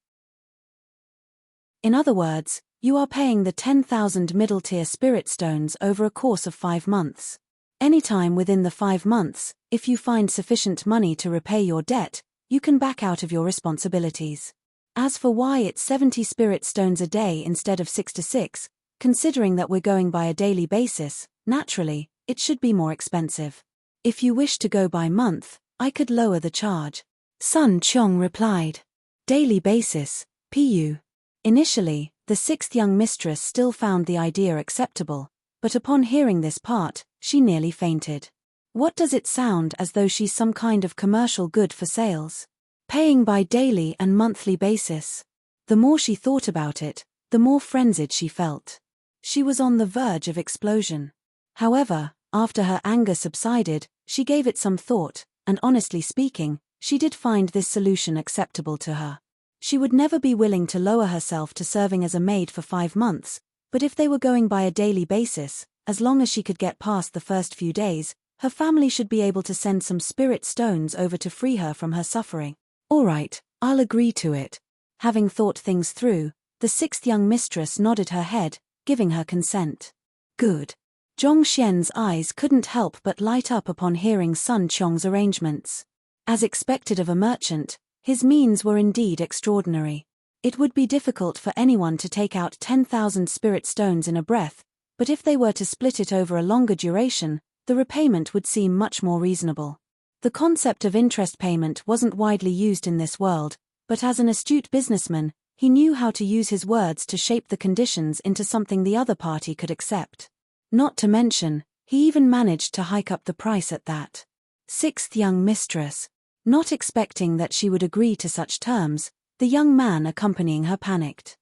Speaker 1: In other words, you are paying the 10,000 middle-tier spirit stones over a course of 5 months. Anytime within the 5 months, if you find sufficient money to repay your debt, you can back out of your responsibilities. As for why it's 70 spirit stones a day instead of 66, considering that we're going by a daily basis, naturally, it should be more expensive. If you wish to go by month, I could lower the charge. Sun Qiong replied. Daily basis, Pu. Initially, the sixth young mistress still found the idea acceptable, but upon hearing this part, she nearly fainted. What does it sound as though she's some kind of commercial good for sales? Paying by daily and monthly basis. The more she thought about it, the more frenzied she felt. She was on the verge of explosion. However, after her anger subsided, she gave it some thought, and honestly speaking, she did find this solution acceptable to her. She would never be willing to lower herself to serving as a maid for 5 months, but if they were going by a daily basis, as long as she could get past the first few days, her family should be able to send some spirit stones over to free her from her suffering. All right, I'll agree to it. Having thought things through, the sixth young mistress nodded her head, giving her consent. Good. Zhongxian's eyes couldn't help but light up upon hearing Sun Qiong's arrangements. As expected of a merchant, his means were indeed extraordinary. It would be difficult for anyone to take out 10,000 spirit stones in a breath, but if they were to split it over a longer duration, the repayment would seem much more reasonable. The concept of interest payment wasn't widely used in this world, but as an astute businessman, he knew how to use his words to shape the conditions into something the other party could accept. Not to mention, he even managed to hike up the price at that. Sixth young mistress. Not expecting that she would agree to such terms, the young man accompanying her panicked.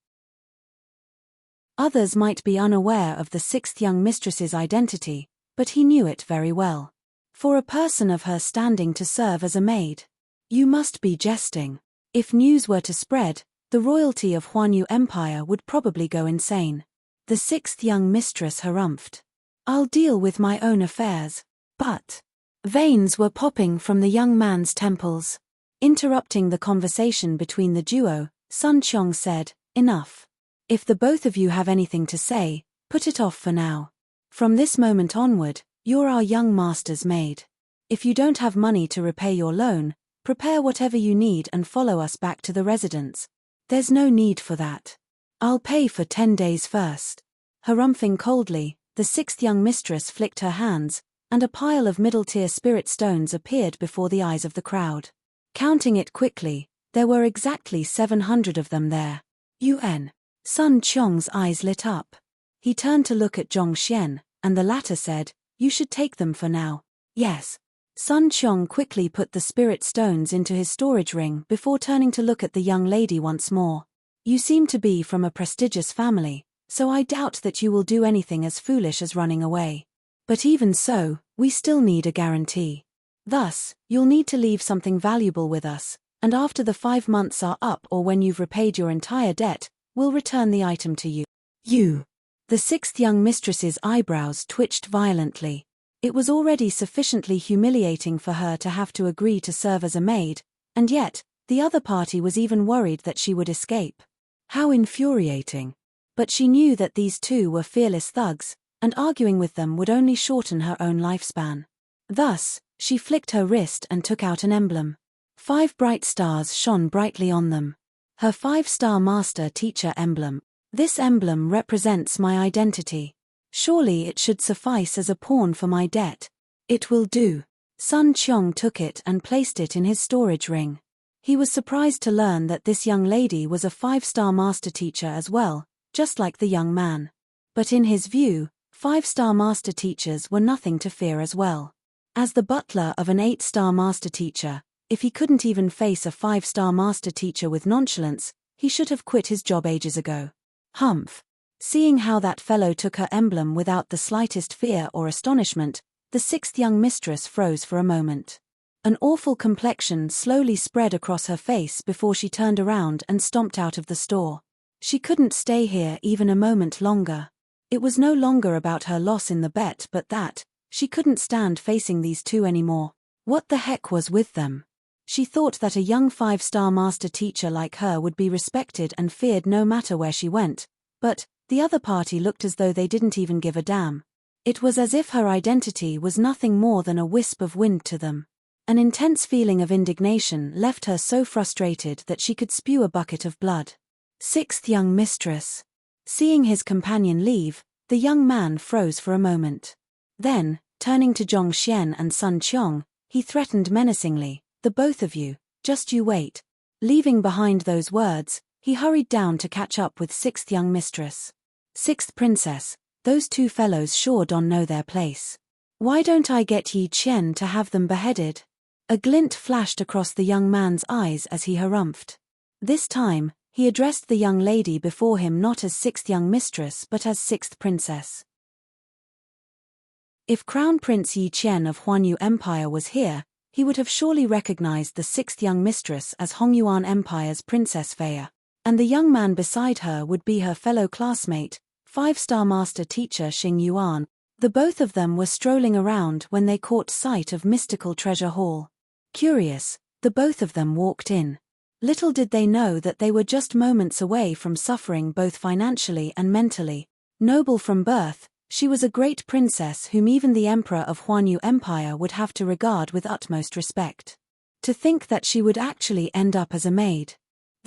Speaker 1: Others might be unaware of the sixth young mistress's identity, but he knew it very well. For a person of her standing to serve as a maid. You must be jesting. If news were to spread, the royalty of Huanyu Empire would probably go insane. The sixth young mistress harumphed. I'll deal with my own affairs. But veins were popping from the young man's temples. Interrupting the conversation between the duo, Sun Qiong said, Enough. If the both of you have anything to say, put it off for now. From this moment onward, you're our young master's maid. If you don't have money to repay your loan, prepare whatever you need and follow us back to the residence. There's no need for that. I'll pay for 10 days first. Harumphing coldly, the sixth young mistress flicked her hands, and a pile of middle-tier spirit stones appeared before the eyes of the crowd. Counting it quickly, there were exactly 700 of them there. UN. Sun Qiong's eyes lit up. He turned to look at Zhong Xian, and the latter said, You should take them for now. Yes. Sun Qiong quickly put the spirit stones into his storage ring before turning to look at the young lady once more. You seem to be from a prestigious family, so I doubt that you will do anything as foolish as running away. But even so, we still need a guarantee. Thus, you'll need to leave something valuable with us, and after the 5 months are up or when you've repaid your entire debt, we'll return the item to you. You. The sixth young mistress's eyebrows twitched violently. It was already sufficiently humiliating for her to have to agree to serve as a maid, and yet, the other party was even worried that she would escape. How infuriating. But she knew that these two were fearless thugs, and arguing with them would only shorten her own lifespan. Thus, she flicked her wrist and took out an emblem. 5 bright stars shone brightly on them. Her 5-star master-teacher emblem. This emblem represents my identity. Surely it should suffice as a pawn for my debt. It will do. Sun Qiong took it and placed it in his storage ring. He was surprised to learn that this young lady was a 5-star master-teacher as well, just like the young man. But in his view, 5-star master-teachers were nothing to fear as well. As the butler of an 8-star master-teacher, if he couldn't even face a 5-star master-teacher with nonchalance, he should have quit his job ages ago. Humph. Seeing how that fellow took her emblem without the slightest fear or astonishment, the sixth young mistress froze for a moment. An awful complexion slowly spread across her face before she turned around and stomped out of the store. She couldn't stay here even a moment longer. It was no longer about her loss in the bet but that, she couldn't stand facing these two anymore. What the heck was with them? She thought that a young 5-star master teacher like her would be respected and feared no matter where she went, but the other party looked as though they didn't even give a damn. It was as if her identity was nothing more than a wisp of wind to them. An intense feeling of indignation left her so frustrated that she could spew a bucket of blood. Sixth young mistress. Seeing his companion leave, the young man froze for a moment. Then, turning to Zhong Xian and Sun Qiong, he threatened menacingly, The both of you, just you wait. Leaving behind those words, he hurried down to catch up with sixth young mistress. Sixth princess, those two fellows sure don't know their place. Why don't I get Yi Qian to have them beheaded? A glint flashed across the young man's eyes as he harumphed. This time, he addressed the young lady before him not as sixth young mistress but as sixth princess. If Crown Prince Yi Qian of Huanyu Empire was here, he would have surely recognized the sixth young mistress as Hongyuan Empire's Princess Feia, and the young man beside her would be her fellow classmate, 5-star master teacher Xing Yuan. The both of them were strolling around when they caught sight of Mystical Treasure Hall. Curious, the both of them walked in. Little did they know that they were just moments away from suffering both financially and mentally. Noble from birth, she was a great princess whom even the emperor of Huanyu Empire would have to regard with utmost respect. To think that she would actually end up as a maid.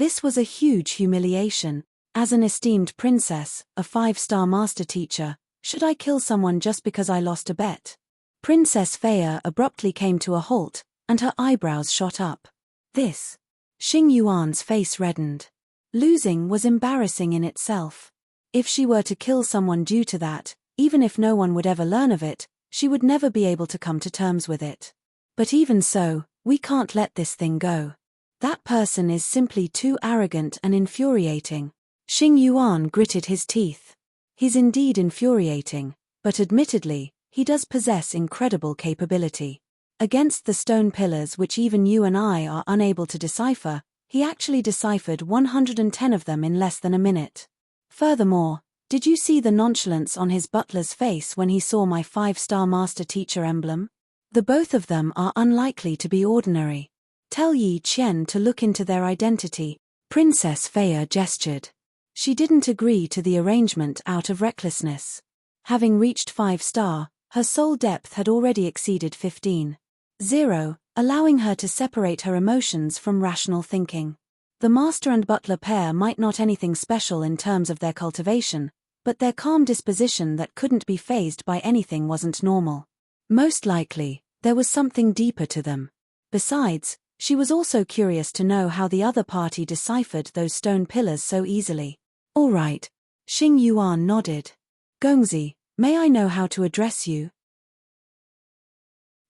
Speaker 1: This was a huge humiliation. As an esteemed princess, a 5-star master teacher, should I kill someone just because I lost a bet? Princess Faya abruptly came to a halt, and her eyebrows shot up. This. Xing Yuan's face reddened. Losing was embarrassing in itself. If she were to kill someone due to that, even if no one would ever learn of it, she would never be able to come to terms with it. But even so, we can't let this thing go. That person is simply too arrogant and infuriating. Xing Yuan gritted his teeth. He's indeed infuriating, but admittedly, he does possess incredible capability. Against the stone pillars which even you and I are unable to decipher, he actually deciphered 110 of them in less than a minute. Furthermore, did you see the nonchalance on his butler's face when he saw my 5-star master teacher emblem? The both of them are unlikely to be ordinary. Tell Yi Qian to look into their identity. Princess Faya gestured. She didn't agree to the arrangement out of recklessness. Having reached 5-star, her soul depth had already exceeded 15.0, allowing her to separate her emotions from rational thinking. The master and butler pair might not anything special in terms of their cultivation, but their calm disposition that couldn't be fazed by anything wasn't normal. Most likely, there was something deeper to them. Besides, she was also curious to know how the other party deciphered those stone pillars so easily. All right. Xing Yuan nodded. Gongzi, may I know how to address you?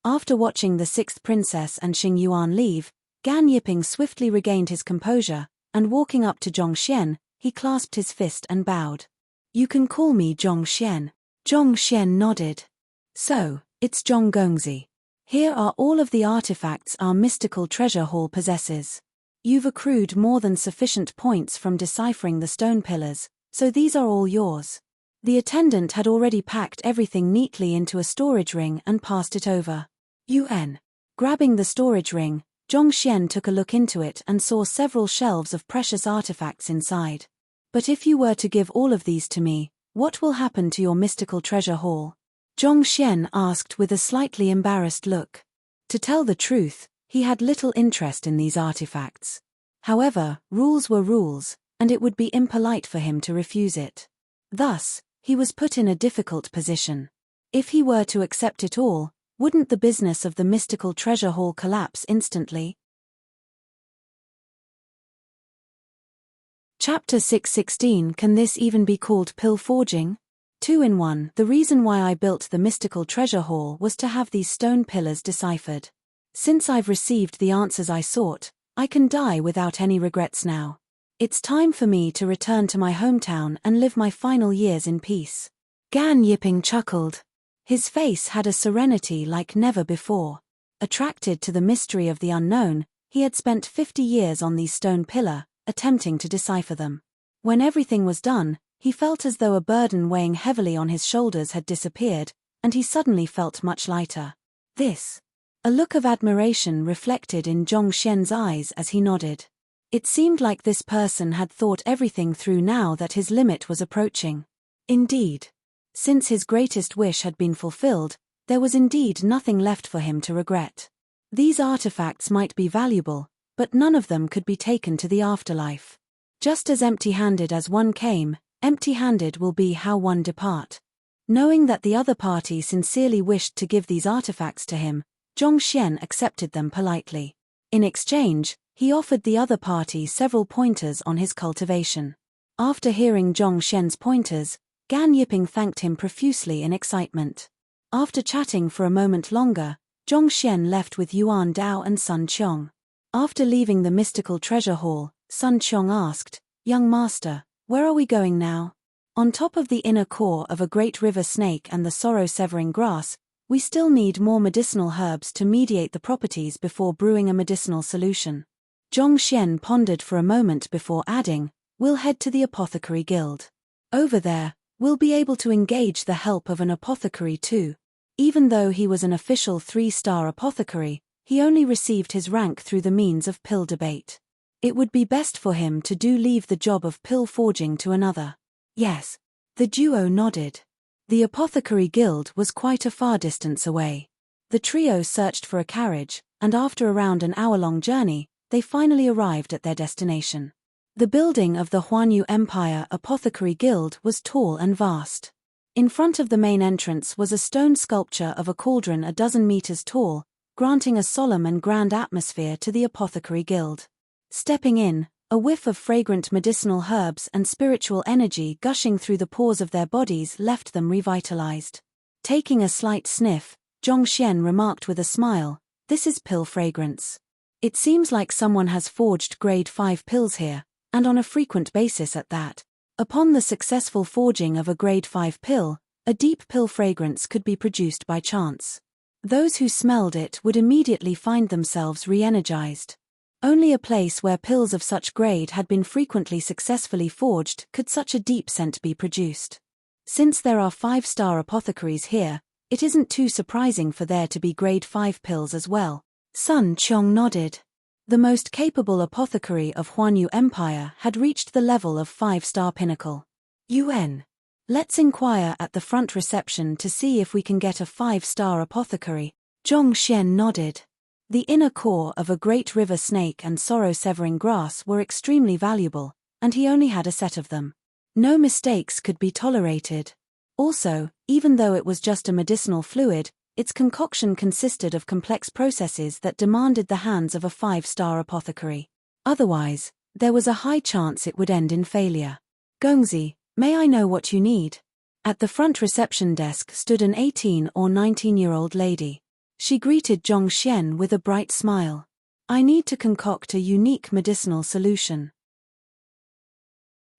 Speaker 1: After watching the 6th princess and Xing Yuan leave, Gan Yiping swiftly regained his composure, and walking up to Zhongxian, he clasped his fist and bowed. You can call me Zhongxian. Zhongxian nodded. So, it's Zhong Gongzi. Here are all of the artifacts our mystical treasure hall possesses. You've accrued more than sufficient points from deciphering the stone pillars, so these are all yours. The attendant had already packed everything neatly into a storage ring and passed it over. UN. Grabbing the storage ring, Zhongxian took a look into it and saw several shelves of precious artifacts inside. But if you were to give all of these to me, what will happen to your mystical treasure hall? Zhongxian asked with a slightly embarrassed look. To tell the truth, he had little interest in these artifacts. However, rules were rules, and it would be impolite for him to refuse it. Thus, he was put in a difficult position. If he were to accept it all, wouldn't the business of the mystical treasure hall collapse instantly? Chapter 616. Can this even be called pill forging? 2-in-1. The reason why I built the mystical treasure hall was to have these stone pillars deciphered. Since I've received the answers I sought, I can die without any regrets now. It's time for me to return to my hometown and live my final years in peace. Gan Yiping chuckled. His face had a serenity like never before. Attracted to the mystery of the unknown, he had spent 50 years on these stone pillars, attempting to decipher them. When everything was done, he felt as though a burden weighing heavily on his shoulders had disappeared, and he suddenly felt much lighter. This. A look of admiration reflected in Zhongxian's eyes as he nodded. It seemed like this person had thought everything through now that his limit was approaching. Indeed. Since his greatest wish had been fulfilled, there was indeed nothing left for him to regret. These artifacts might be valuable, but none of them could be taken to the afterlife. Just as empty-handed as one came, empty-handed will be how one depart. Knowing that the other party sincerely wished to give these artifacts to him, Zhongxian accepted them politely. In exchange, he offered the other party several pointers on his cultivation. After hearing Zhongxian's pointers, Gan Yiping thanked him profusely in excitement. After chatting for a moment longer, Zhongxian left with Yuan Dao and Sun Qiong. After leaving the mystical treasure hall, Sun Qiong asked, Young master, where are we going now? On top of the inner core of a great river snake and the sorrow-severing grass, we still need more medicinal herbs to mediate the properties before brewing a medicinal solution. Zhongxian pondered for a moment before adding, We'll head to the apothecary guild. Over there, we'll be able to engage the help of an apothecary too. Even though he was an official 3-star apothecary, he only received his rank through the means of pill debate. It would be best for him to leave the job of pill forging to another. Yes. The duo nodded. The apothecary guild was quite a far distance away. The trio searched for a carriage, and after around an hour-long journey, they finally arrived at their destination. The building of the Huanyu Empire Apothecary Guild was tall and vast. In front of the main entrance was a stone sculpture of a cauldron a dozen meters tall, granting a solemn and grand atmosphere to the Apothecary Guild. Stepping in, a whiff of fragrant medicinal herbs and spiritual energy gushing through the pores of their bodies left them revitalized. Taking a slight sniff, Zhongxian remarked with a smile, "This is pill fragrance. It seems like someone has forged grade 5 pills here, and on a frequent basis at that." Upon the successful forging of a grade 5 pill, a deep pill fragrance could be produced by chance. Those who smelled it would immediately find themselves re-energized. Only a place where pills of such grade had been frequently successfully forged could such a deep scent be produced. Since there are 5-star apothecaries here, it isn't too surprising for there to be grade 5 pills as well. Sun Qiong nodded. The most capable apothecary of Huanyu Empire had reached the level of 5-star pinnacle. UN. Let's inquire at the front reception to see if we can get a 5-star apothecary. Zhongxian nodded. The inner core of a great river snake and sorrow-severing grass were extremely valuable, and he only had a set of them. No mistakes could be tolerated. Also, even though it was just a medicinal fluid, its concoction consisted of complex processes that demanded the hands of a 5-star apothecary. Otherwise, there was a high chance it would end in failure. Gongzi, may I know what you need? At the front reception desk stood an 18 or 19-year-old lady. She greeted Zhongxian with a bright smile. I need to concoct a unique medicinal solution.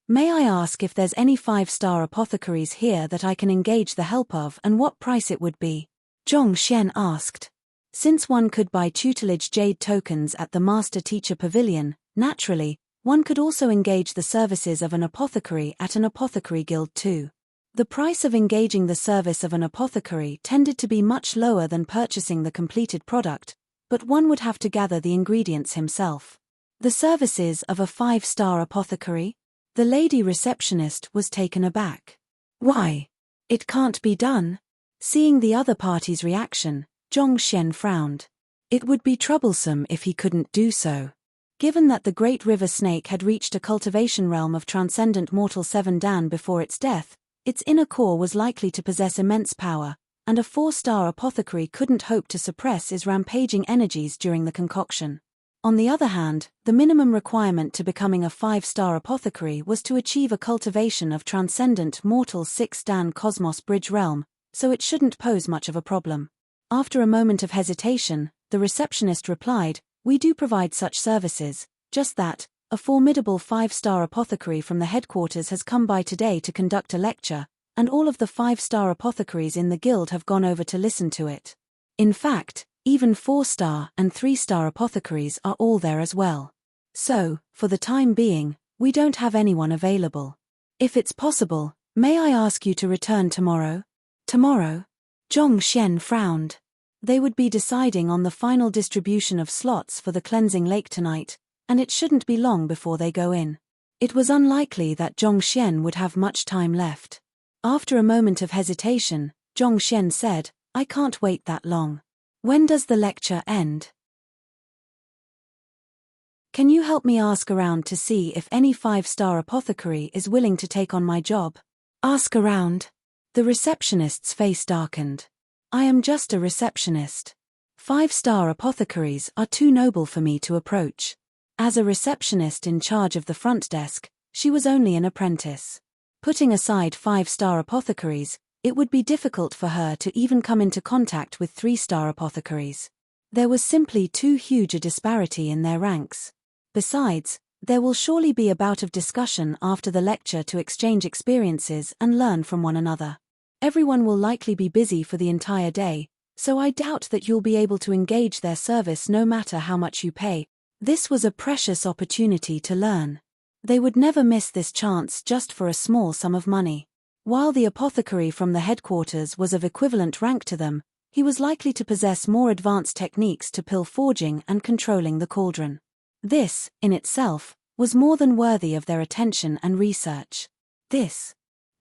Speaker 1: May I ask if there's any 5-star apothecaries here that I can engage the help of and what price it would be? Zhongxian asked. Since one could buy tutelage jade tokens at the Master Teacher Pavilion, naturally, one could also engage the services of an apothecary at an apothecary guild too. The price of engaging the service of an apothecary tended to be much lower than purchasing the completed product, but one would have to gather the ingredients himself. The services of a 5-star apothecary? The lady receptionist was taken aback. Why? It can't be done. Seeing the other party's reaction, Zhongxian frowned. It would be troublesome if he couldn't do so. Given that the great river snake had reached a cultivation realm of transcendent mortal 7 dan before its death, its inner core was likely to possess immense power, and a 4-star apothecary couldn't hope to suppress its rampaging energies during the concoction. On the other hand, the minimum requirement to becoming a 5-star apothecary was to achieve a cultivation of transcendent mortal 6 dan cosmos bridge realm, so it shouldn't pose much of a problem. After a moment of hesitation, the receptionist replied, "We do provide such services, just that, a formidable 5-star apothecary from the headquarters has come by today to conduct a lecture, and all of the 5-star apothecaries in the guild have gone over to listen to it. In fact, even 4-star and 3-star apothecaries are all there as well. So, for the time being, we don't have anyone available. If it's possible, may I ask you to return tomorrow?" Tomorrow? Zhongxian frowned. They would be deciding on the final distribution of slots for the cleansing lake tonight, and it shouldn't be long before they go in. It was unlikely that Zhongxian would have much time left. After a moment of hesitation, Zhongxian said, "I can't wait that long. When does the lecture end? Can you help me ask around to see if any 5-star apothecary is willing to take on my job?" Ask around? The receptionist's face darkened. I am just a receptionist. 5-star apothecaries are too noble for me to approach. As a receptionist in charge of the front desk, she was only an apprentice. Putting aside 5-star apothecaries, it would be difficult for her to even come into contact with 3-star apothecaries. There was simply too huge a disparity in their ranks. Besides, there will surely be a bout of discussion after the lecture to exchange experiences and learn from one another. Everyone will likely be busy for the entire day, so I doubt that you'll be able to engage their service no matter how much you pay. This was a precious opportunity to learn. They would never miss this chance just for a small sum of money. While the apothecary from the headquarters was of equivalent rank to them, he was likely to possess more advanced techniques to pill forging and controlling the cauldron. This, in itself, was more than worthy of their attention and research.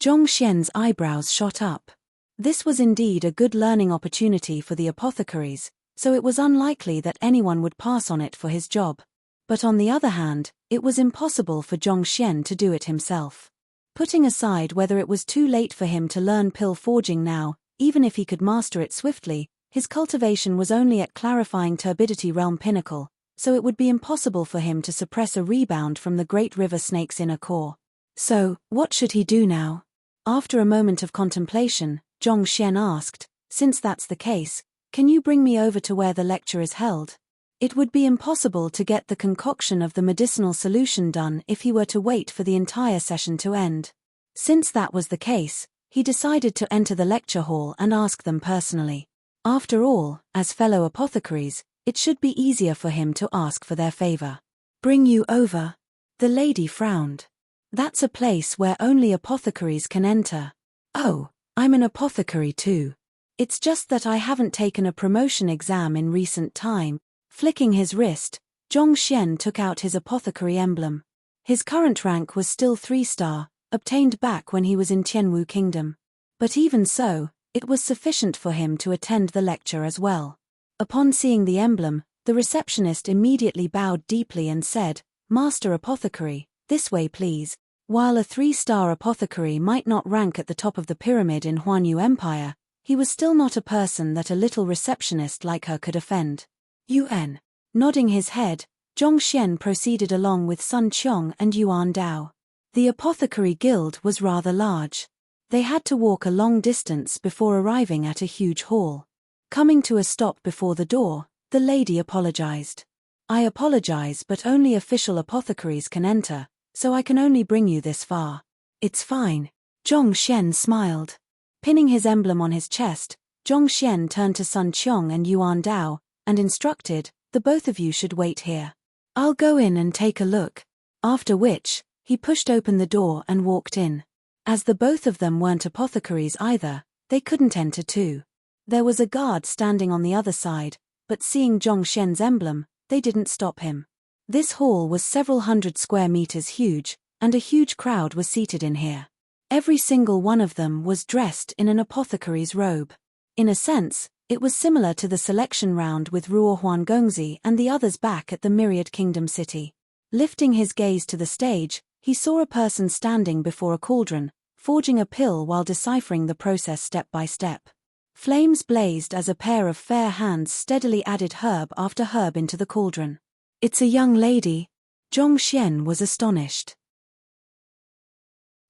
Speaker 1: Zhongxian's eyebrows shot up. This was indeed a good learning opportunity for the apothecaries, so it was unlikely that anyone would pass on it for his job. But on the other hand, it was impossible for Zhongxian to do it himself. Putting aside whether it was too late for him to learn pill forging now, even if he could master it swiftly, his cultivation was only at clarifying turbidity realm pinnacle, so it would be impossible for him to suppress a rebound from the great river snake's inner core. So, what should he do now? After a moment of contemplation, Zhongxian asked, "Since that's the case, can you bring me over to where the lecture is held?" It would be impossible to get the concoction of the medicinal solution done if he were to wait for the entire session to end. Since that was the case, he decided to enter the lecture hall and ask them personally. After all, as fellow apothecaries, it should be easier for him to ask for their favor. "Bring you over?" The lady frowned. "That's a place where only apothecaries can enter." "Oh, I'm an apothecary too. It's just that I haven't taken a promotion exam in recent time." Flicking his wrist, Zhongxian took out his apothecary emblem. His current rank was still 3-star, obtained back when he was in Tianwu Kingdom. But even so, it was sufficient for him to attend the lecture as well. Upon seeing the emblem, the receptionist immediately bowed deeply and said, "Master Apothecary, this way please." While a 3-star apothecary might not rank at the top of the pyramid in Huanyu Empire, he was still not a person that a little receptionist like her could offend. UN. Nodding his head, Zhongxian proceeded along with Sun Qiong and Yuan Dao. The apothecary guild was rather large. They had to walk a long distance before arriving at a huge hall. Coming to a stop before the door, the lady apologized. "I apologize, but only official apothecaries can enter, so I can only bring you this far." "It's fine." Zhongxian smiled. Pinning his emblem on his chest, Zhongxian turned to Sun Qiong and Yuan Dao, and instructed, "The both of you should wait here. I'll go in and take a look." After which, he pushed open the door and walked in. As the both of them weren't apothecaries either, they couldn't enter too. There was a guard standing on the other side, but seeing Zhongxian's emblem, they didn't stop him. This hall was several hundred square meters huge, and a huge crowd was seated in here. Every single one of them was dressed in an apothecary's robe. In a sense, it was similar to the selection round with Ruo Huangongzi and the others back at the Myriad Kingdom City. Lifting his gaze to the stage, he saw a person standing before a cauldron, forging a pill while deciphering the process step by step. Flames blazed as a pair of fair hands steadily added herb after herb into the cauldron. "It's a young lady." Zhongxian was astonished.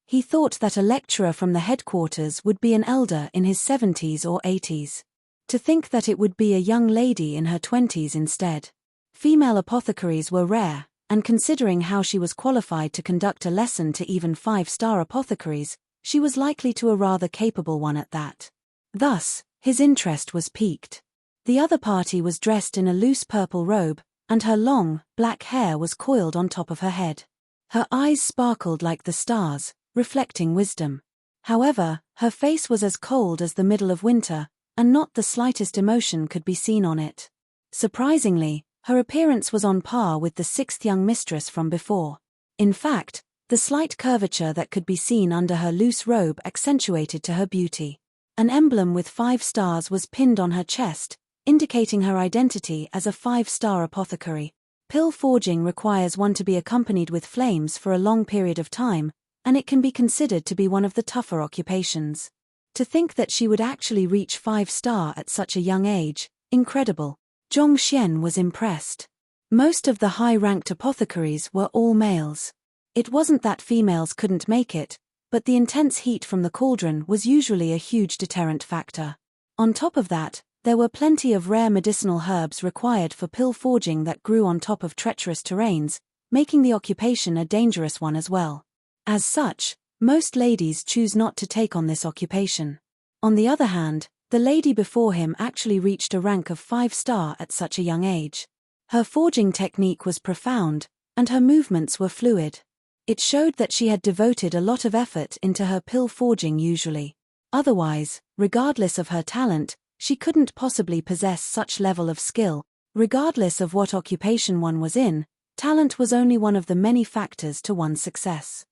Speaker 1: He thought that a lecturer from the headquarters would be an elder in his 70s or 80s. To think that it would be a young lady in her 20s instead. Female apothecaries were rare, and considering how she was qualified to conduct a lesson to even 5-star apothecaries, she was likely to a rather capable one at that. Thus, his interest was piqued. The other party was dressed in a loose purple robe, and her long, black hair was coiled on top of her head. Her eyes sparkled like the stars, reflecting wisdom. However, her face was as cold as the middle of winter, and not the slightest emotion could be seen on it. Surprisingly, her appearance was on par with the 6th young mistress from before. In fact, the slight curvature that could be seen under her loose robe accentuated to her beauty. An emblem with 5 stars was pinned on her chest, indicating her identity as a 5-star apothecary. Pill forging requires one to be accompanied with flames for a long period of time, and it can be considered to be one of the tougher occupations. To think that she would actually reach 5-star at such a young age, incredible. Zhongxian was impressed. Most of the high-ranked apothecaries were all males. It wasn't that females couldn't make it, but the intense heat from the cauldron was usually a huge deterrent factor. On top of that, there were plenty of rare medicinal herbs required for pill forging that grew on top of treacherous terrains, making the occupation a dangerous one as well. As such, most ladies choose not to take on this occupation. On the other hand, the lady before him actually reached a rank of 5-star at such a young age. Her forging technique was profound, and her movements were fluid. It showed that she had devoted a lot of effort into her pill forging usually. Otherwise, regardless of her talent, she couldn't possibly possess such level of skill. Regardless of what occupation one was in, talent was only one of the many factors to one's success.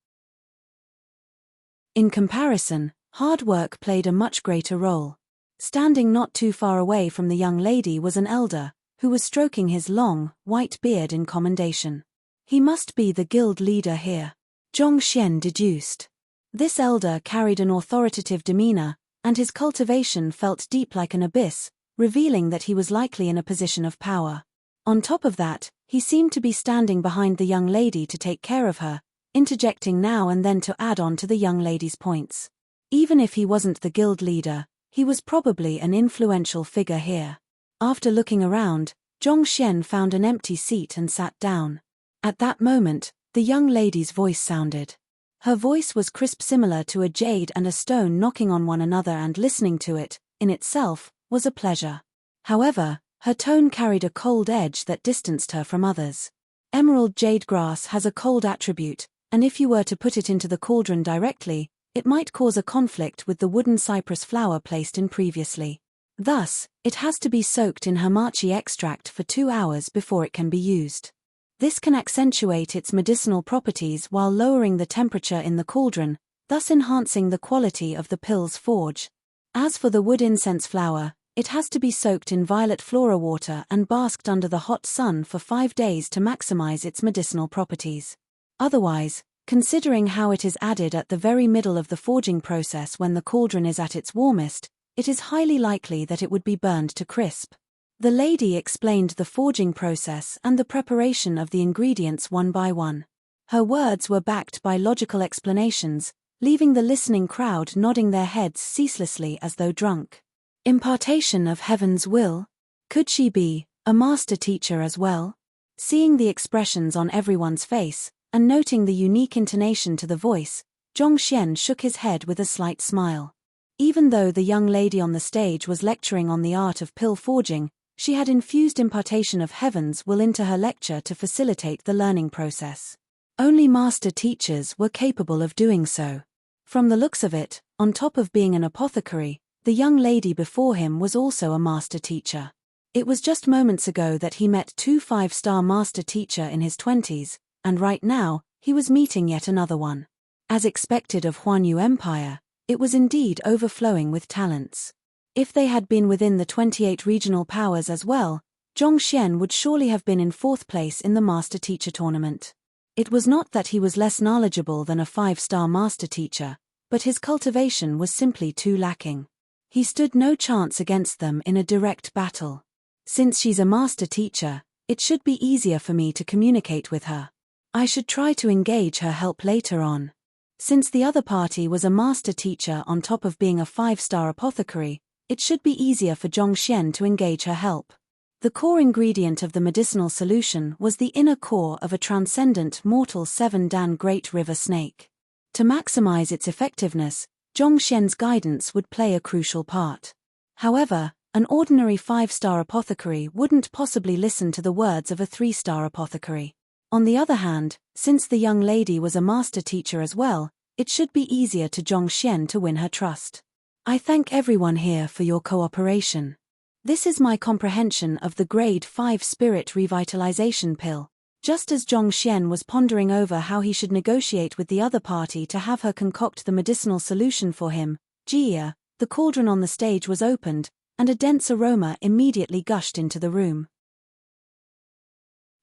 Speaker 1: In comparison, hard work played a much greater role. Standing not too far away from the young lady was an elder, who was stroking his long, white beard in commendation. He must be the guild leader here, Zhongxian deduced. This elder carried an authoritative demeanor, and his cultivation felt deep like an abyss, revealing that he was likely in a position of power. On top of that, he seemed to be standing behind the young lady to take care of her, interjecting now and then to add on to the young lady's points. Even if he wasn't the guild leader, he was probably an influential figure here. After looking around, Zhongxian found an empty seat and sat down. At that moment, the young lady's voice sounded. Her voice was crisp, similar to a jade and a stone knocking on one another, and listening to it, in itself, was a pleasure. However, her tone carried a cold edge that distanced her from others. Emerald jade grass has a cold attribute, and if you were to put it into the cauldron directly, it might cause a conflict with the wooden cypress flower placed in previously. Thus, it has to be soaked in hamachi extract for 2 hours before it can be used. This can accentuate its medicinal properties while lowering the temperature in the cauldron, thus enhancing the quality of the pill's forge. As for the wood incense flower, it has to be soaked in violet flora water and basked under the hot sun for 5 days to maximize its medicinal properties. Otherwise, considering how it is added at the very middle of the forging process when the cauldron is at its warmest, it is highly likely that it would be burned to crisp. The lady explained the forging process and the preparation of the ingredients one by one. Her words were backed by logical explanations, leaving the listening crowd nodding their heads ceaselessly as though drunk. Impartation of heaven's will? Could she be a master teacher as well? Seeing the expressions on everyone's face, and noting the unique intonation to the voice, Zhongxian shook his head with a slight smile. Even though the young lady on the stage was lecturing on the art of pill forging, she had infused impartation of heaven's will into her lecture to facilitate the learning process. Only master teachers were capable of doing so. From the looks of it, on top of being an apothecary, the young lady before him was also a master teacher. It was just moments ago that he met 2 5-star master teacher in his 20s, and right now, he was meeting yet another one. As expected of Huanyu Empire, it was indeed overflowing with talents. If they had been within the 28 regional powers as well, Zhongxian would surely have been in 4th place in the master teacher tournament. It was not that he was less knowledgeable than a 5-star master teacher, but his cultivation was simply too lacking. He stood no chance against them in a direct battle. Since she's a master teacher, it should be easier for me to communicate with her. I should try to engage her help later on. Since the other party was a master teacher on top of being a 5-star apothecary, it should be easier for Zhongxian to engage her help. The core ingredient of the medicinal solution was the inner core of a transcendent mortal 7-dan great river snake. To maximize its effectiveness, Zhongxian's guidance would play a crucial part. However, an ordinary 5-star apothecary wouldn't possibly listen to the words of a 3-star apothecary. On the other hand, since the young lady was a master teacher as well, it should be easier to Zhongxian to win her trust. I thank everyone here for your cooperation. This is my comprehension of the Grade 5 Spirit Revitalization Pill. Just as Zhongxian was pondering over how he should negotiate with the other party to have her concoct the medicinal solution for him, Jia, the cauldron on the stage was opened, and a dense aroma immediately gushed into the room.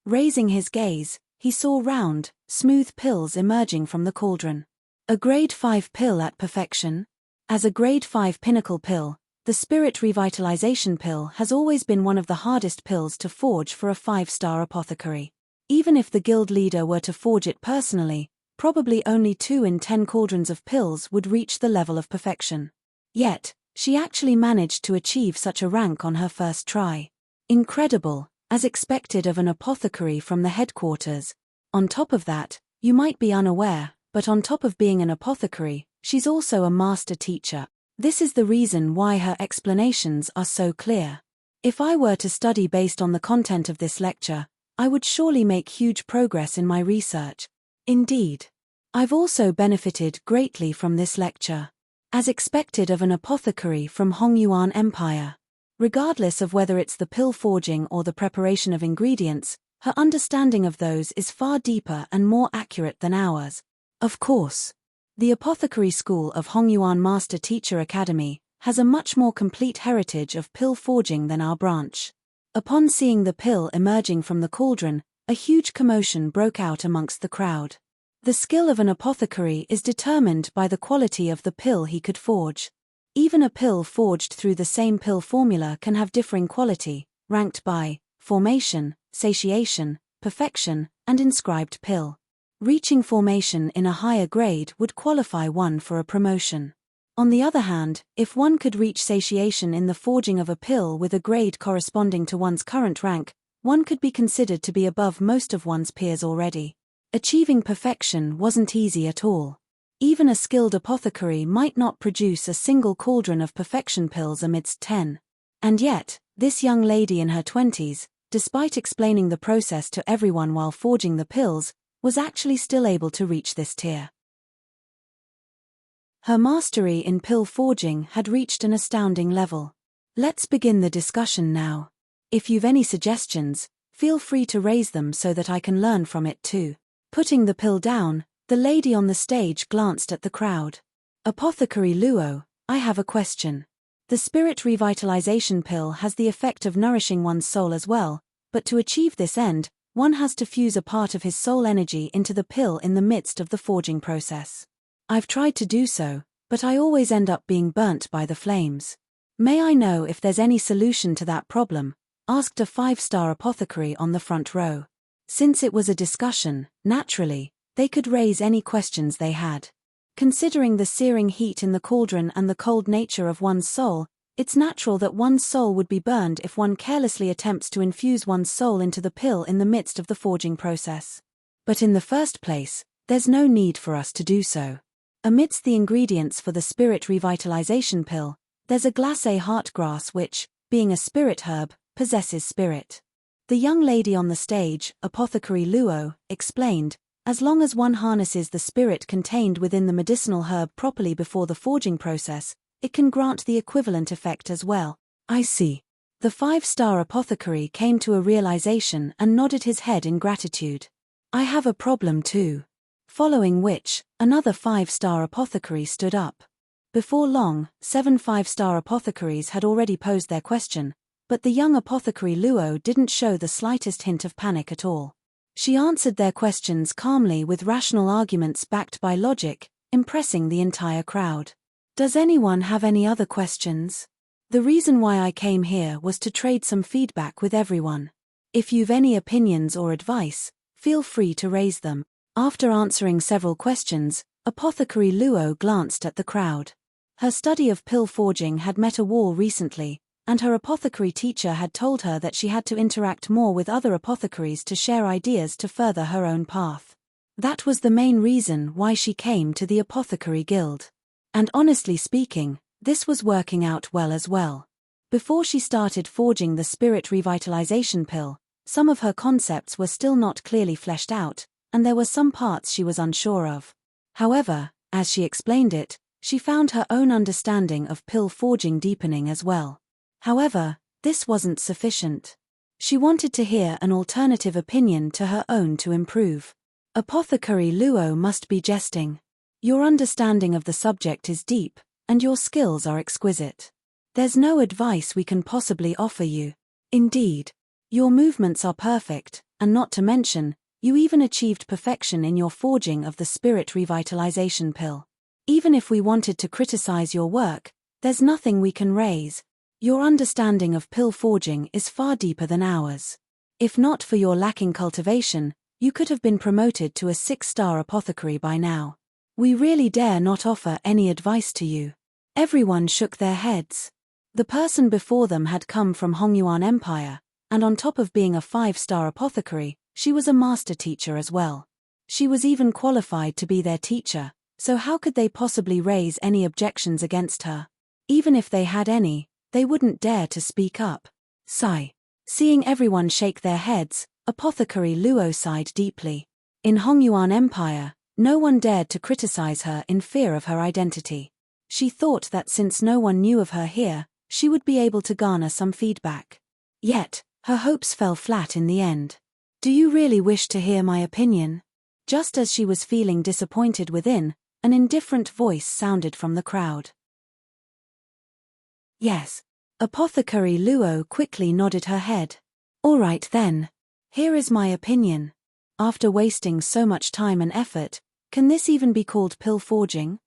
Speaker 1: Raising his gaze, he saw round, smooth pills emerging from the cauldron. A Grade 5 pill at perfection? As a Grade 5 pinnacle pill, the Spirit Revitalization Pill has always been one of the hardest pills to forge for a 5-star apothecary. Even if the guild leader were to forge it personally, probably only 2 in 10 cauldrons of pills would reach the level of perfection. Yet, she actually managed to achieve such a rank on her first try. Incredible, as expected of an apothecary from the headquarters. On top of that, you might be unaware, but on top of being an apothecary, she's also a master teacher. This is the reason why her explanations are so clear. If I were to study based on the content of this lecture, I would surely make huge progress in my research. Indeed. I've also benefited greatly from this lecture. As expected of an apothecary from Hongyuan Empire. Regardless of whether it's the pill forging or the preparation of ingredients, her understanding of those is far deeper and more accurate than ours. Of course. The Apothecary School of Hongyuan Master Teacher Academy has a much more complete heritage of pill forging than our branch. Upon seeing the pill emerging from the cauldron, a huge commotion broke out amongst the crowd. The skill of an apothecary is determined by the quality of the pill he could forge. Even a pill forged through the same pill formula can have differing quality, ranked by formation, satiation, perfection, and inscribed pill. Reaching formation in a higher grade would qualify one for a promotion. On the other hand, if one could reach satiation in the forging of a pill with a grade corresponding to one's current rank, one could be considered to be above most of one's peers already. Achieving perfection wasn't easy at all. Even a skilled apothecary might not produce a single cauldron of perfection pills amidst 10. And yet, this young lady in her 20s, despite explaining the process to everyone while forging the pills, was actually still able to reach this tier. Her mastery in pill forging had reached an astounding level. Let's begin the discussion now. If you've any suggestions, feel free to raise them so that I can learn from it too. Putting the pill down, the lady on the stage glanced at the crowd. Apothecary Luo, I have a question. The spirit revitalization pill has the effect of nourishing one's soul as well, but to achieve this end, one has to fuse a part of his soul energy into the pill in the midst of the forging process. I've tried to do so, but I always end up being burnt by the flames. May I know if there's any solution to that problem? Asked a 5-star apothecary on the front row. Since it was a discussion, naturally, they could raise any questions they had. Considering the searing heat in the cauldron and the cold nature of one's soul, it's natural that one's soul would be burned if one carelessly attempts to infuse one's soul into the pill in the midst of the forging process. But in the first place, there's no need for us to do so. Amidst the ingredients for the spirit revitalization pill, there's a glacé heartgrass which, being a spirit herb, possesses spirit. The young lady on the stage, Apothecary Luo, explained, as long as one harnesses the spirit contained within the medicinal herb properly before the forging process, it can grant the equivalent effect as well. I see. The 5-star apothecary came to a realization and nodded his head in gratitude. I have a problem too. Following which, another 5-star apothecary stood up. Before long, 7 5-star apothecaries had already posed their question, but the young apothecary Luo didn't show the slightest hint of panic at all. She answered their questions calmly with rational arguments backed by logic, impressing the entire crowd. Does anyone have any other questions? The reason why I came here was to trade some feedback with everyone. If you've any opinions or advice, feel free to raise them. After answering several questions, Apothecary Luo glanced at the crowd. Her study of pill forging had met a wall recently, and her apothecary teacher had told her that she had to interact more with other apothecaries to share ideas to further her own path. That was the main reason why she came to the Apothecary Guild. And honestly speaking, this was working out well as well. Before she started forging the spirit revitalization pill, some of her concepts were still not clearly fleshed out, and there were some parts she was unsure of. However, as she explained it, she found her own understanding of pill forging deepening as well. However, this wasn't sufficient. She wanted to hear an alternative opinion to her own to improve. Apothecary Luo must be jesting. Your understanding of the subject is deep, and your skills are exquisite. There's no advice we can possibly offer you. Indeed, your movements are perfect, and not to mention, you even achieved perfection in your forging of the spirit revitalization pill. Even if we wanted to criticize your work, there's nothing we can raise. Your understanding of pill forging is far deeper than ours. If not for your lacking cultivation, you could have been promoted to a 6-star apothecary by now. We really dare not offer any advice to you. Everyone shook their heads. The person before them had come from Hongyuan Empire, and on top of being a 5-star apothecary, she was a master teacher as well. She was even qualified to be their teacher, so how could they possibly raise any objections against her? Even if they had any, they wouldn't dare to speak up. Sigh. Seeing everyone shake their heads, Apothecary Luo sighed deeply. In Hongyuan Empire, no one dared to criticize her in fear of her identity. She thought that since no one knew of her here, she would be able to garner some feedback. Yet, her hopes fell flat in the end. Do you really wish to hear my opinion? Just as she was feeling disappointed within, an indifferent voice sounded from the crowd. Yes. Apothecary Luo quickly nodded her head. All right then. Here is my opinion. After wasting so much time and effort, can this even be called pill forging?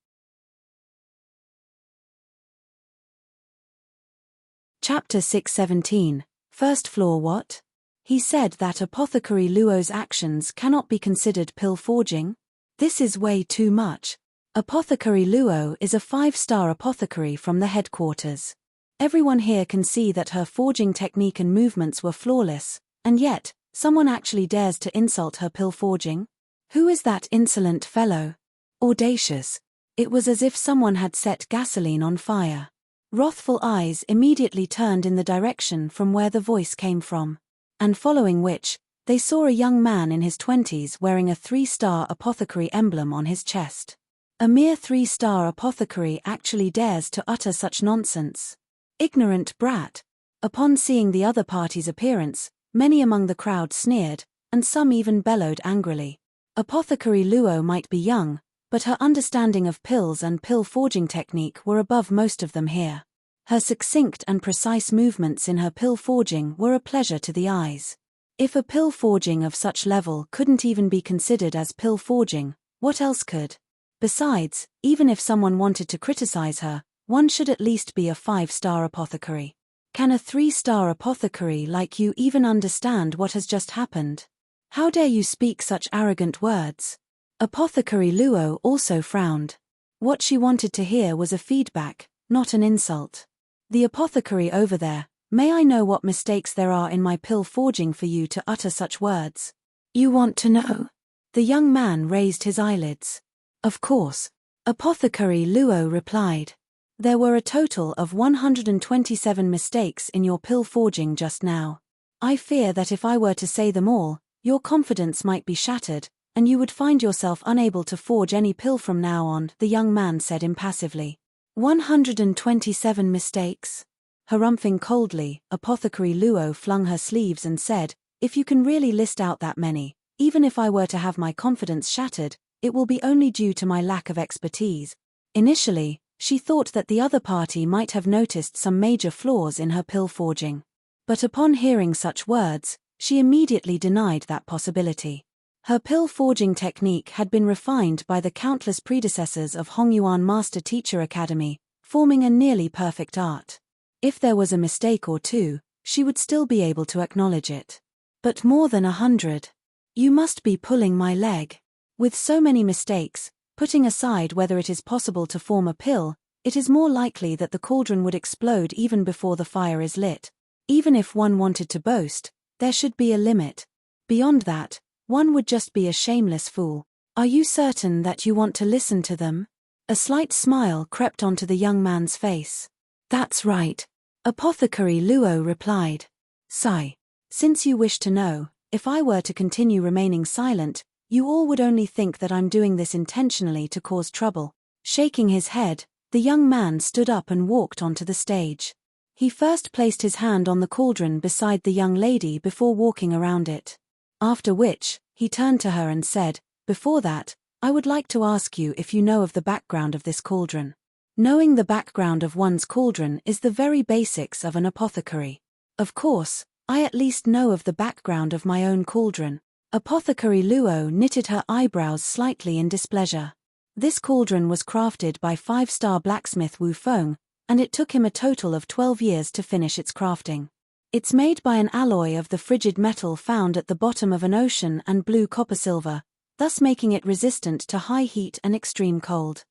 Speaker 1: Chapter 617. First floor what? He said that Apothecary Luo's actions cannot be considered pill forging. This is way too much. Apothecary Luo is a 5-star apothecary from the headquarters. Everyone here can see that her forging technique and movements were flawless, and yet, someone actually dares to insult her pill forging? Who is that insolent fellow? Audacious. It was as if someone had set gasoline on fire. Wrathful eyes immediately turned in the direction from where the voice came from, and following which, they saw a young man in his 20s wearing a 3-star apothecary emblem on his chest. A mere 3-star apothecary actually dares to utter such nonsense. Ignorant brat. Upon seeing the other party's appearance, many among the crowd sneered, and some even bellowed angrily. Apothecary Luo might be young, but her understanding of pills and pill forging technique were above most of them here. Her succinct and precise movements in her pill forging were a pleasure to the eyes. If a pill forging of such level couldn't even be considered as pill forging, what else could? Besides, even if someone wanted to criticize her, one should at least be a 5-star apothecary. Can a 3-star apothecary like you even understand what has just happened? How dare you speak such arrogant words? Apothecary Luo also frowned. What she wanted to hear was a feedback, not an insult. The apothecary over there, may I know what mistakes there are in my pill forging for you to utter such words? You want to know? The young man raised his eyelids. Of course. Apothecary Luo replied. There were a total of 127 mistakes in your pill forging just now. I fear that if I were to say them all, your confidence might be shattered, and you would find yourself unable to forge any pill from now on, the young man said impassively. 127 mistakes? Harumphing coldly, Apothecary Luo flung her sleeves and said, if you can really list out that many, even if I were to have my confidence shattered, it will be only due to my lack of expertise. Initially, she thought that the other party might have noticed some major flaws in her pill forging. But upon hearing such words, she immediately denied that possibility. Her pill forging technique had been refined by the countless predecessors of Hongyuan Master Teacher Academy, forming a nearly perfect art. If there was a mistake or two, she would still be able to acknowledge it. But more than 100. You must be pulling my leg. With so many mistakes, putting aside whether it is possible to form a pill, it is more likely that the cauldron would explode even before the fire is lit. Even if one wanted to boast, there should be a limit. Beyond that, one would just be a shameless fool. Are you certain that you want to listen to them? A slight smile crept onto the young man's face. That's right. Apothecary Luo replied. Sigh. Since you wish to know, if I were to continue remaining silent, you all would only think that I'm doing this intentionally to cause trouble. Shaking his head, the young man stood up and walked onto the stage. He first placed his hand on the cauldron beside the young lady before walking around it. After which, he turned to her and said, before that, I would like to ask you if you know of the background of this cauldron. Knowing the background of one's cauldron is the very basics of an apothecary. Of course, I at least know of the background of my own cauldron. Apothecary Luo knitted her eyebrows slightly in displeasure. This cauldron was crafted by 5-star blacksmith Wu Feng, and it took him a total of 12 years to finish its crafting. It's made by an alloy of the frigid metal found at the bottom of an ocean and blue copper silver, thus making it resistant to high heat and extreme cold.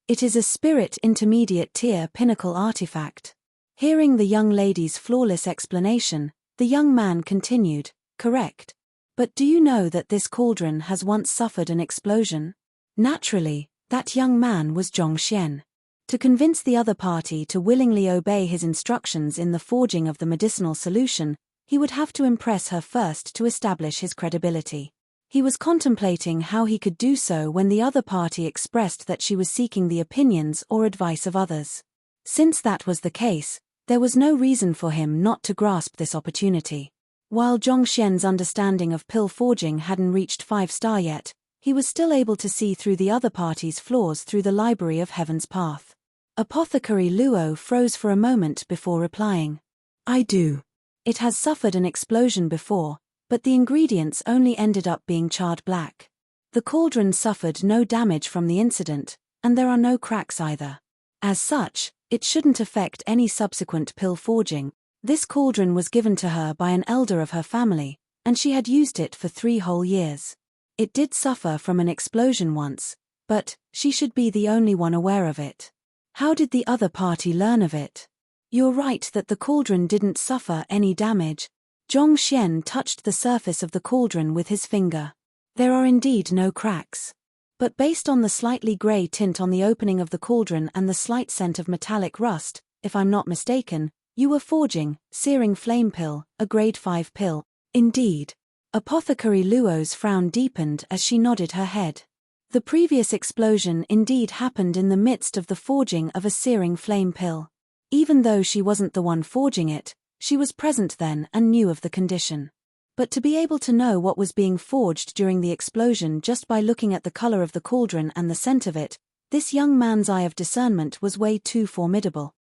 Speaker 1: It is a spirit intermediate tier pinnacle artifact. Hearing the young lady's flawless explanation, the young man continued, correct. But do you know that this cauldron has once suffered an explosion? Naturally, that young man was Zhongxian. To convince the other party to willingly obey his instructions in the forging of the medicinal solution, he would have to impress her first to establish his credibility. He was contemplating how he could do so when the other party expressed that she was seeking the opinions or advice of others. Since that was the case, there was no reason for him not to grasp this opportunity. While Zhongxian's understanding of pill forging hadn't reached 5-star yet, he was still able to see through the other party's flaws through the library of Heaven's Path. Apothecary Luo froze for a moment before replying. I do. It has suffered an explosion before, but the ingredients only ended up being charred black. The cauldron suffered no damage from the incident, and there are no cracks either. As such, it shouldn't affect any subsequent pill forging. This cauldron was given to her by an elder of her family, and she had used it for 3 whole years. It did suffer from an explosion once, but she should be the only one aware of it. How did the other party learn of it? You're right that the cauldron didn't suffer any damage. Zhongxian touched the surface of the cauldron with his finger. There are indeed no cracks. But based on the slightly grey tint on the opening of the cauldron and the slight scent of metallic rust, if I'm not mistaken, you were forging, searing flame pill, a grade 5 pill. Indeed. Apothecary Luo's frown deepened as she nodded her head. The previous explosion indeed happened in the midst of the forging of a searing flame pill. Even though she wasn't the one forging it, she was present then and knew of the condition. But to be able to know what was being forged during the explosion just by looking at the color of the cauldron and the scent of it, this young man's eye of discernment was way too formidable.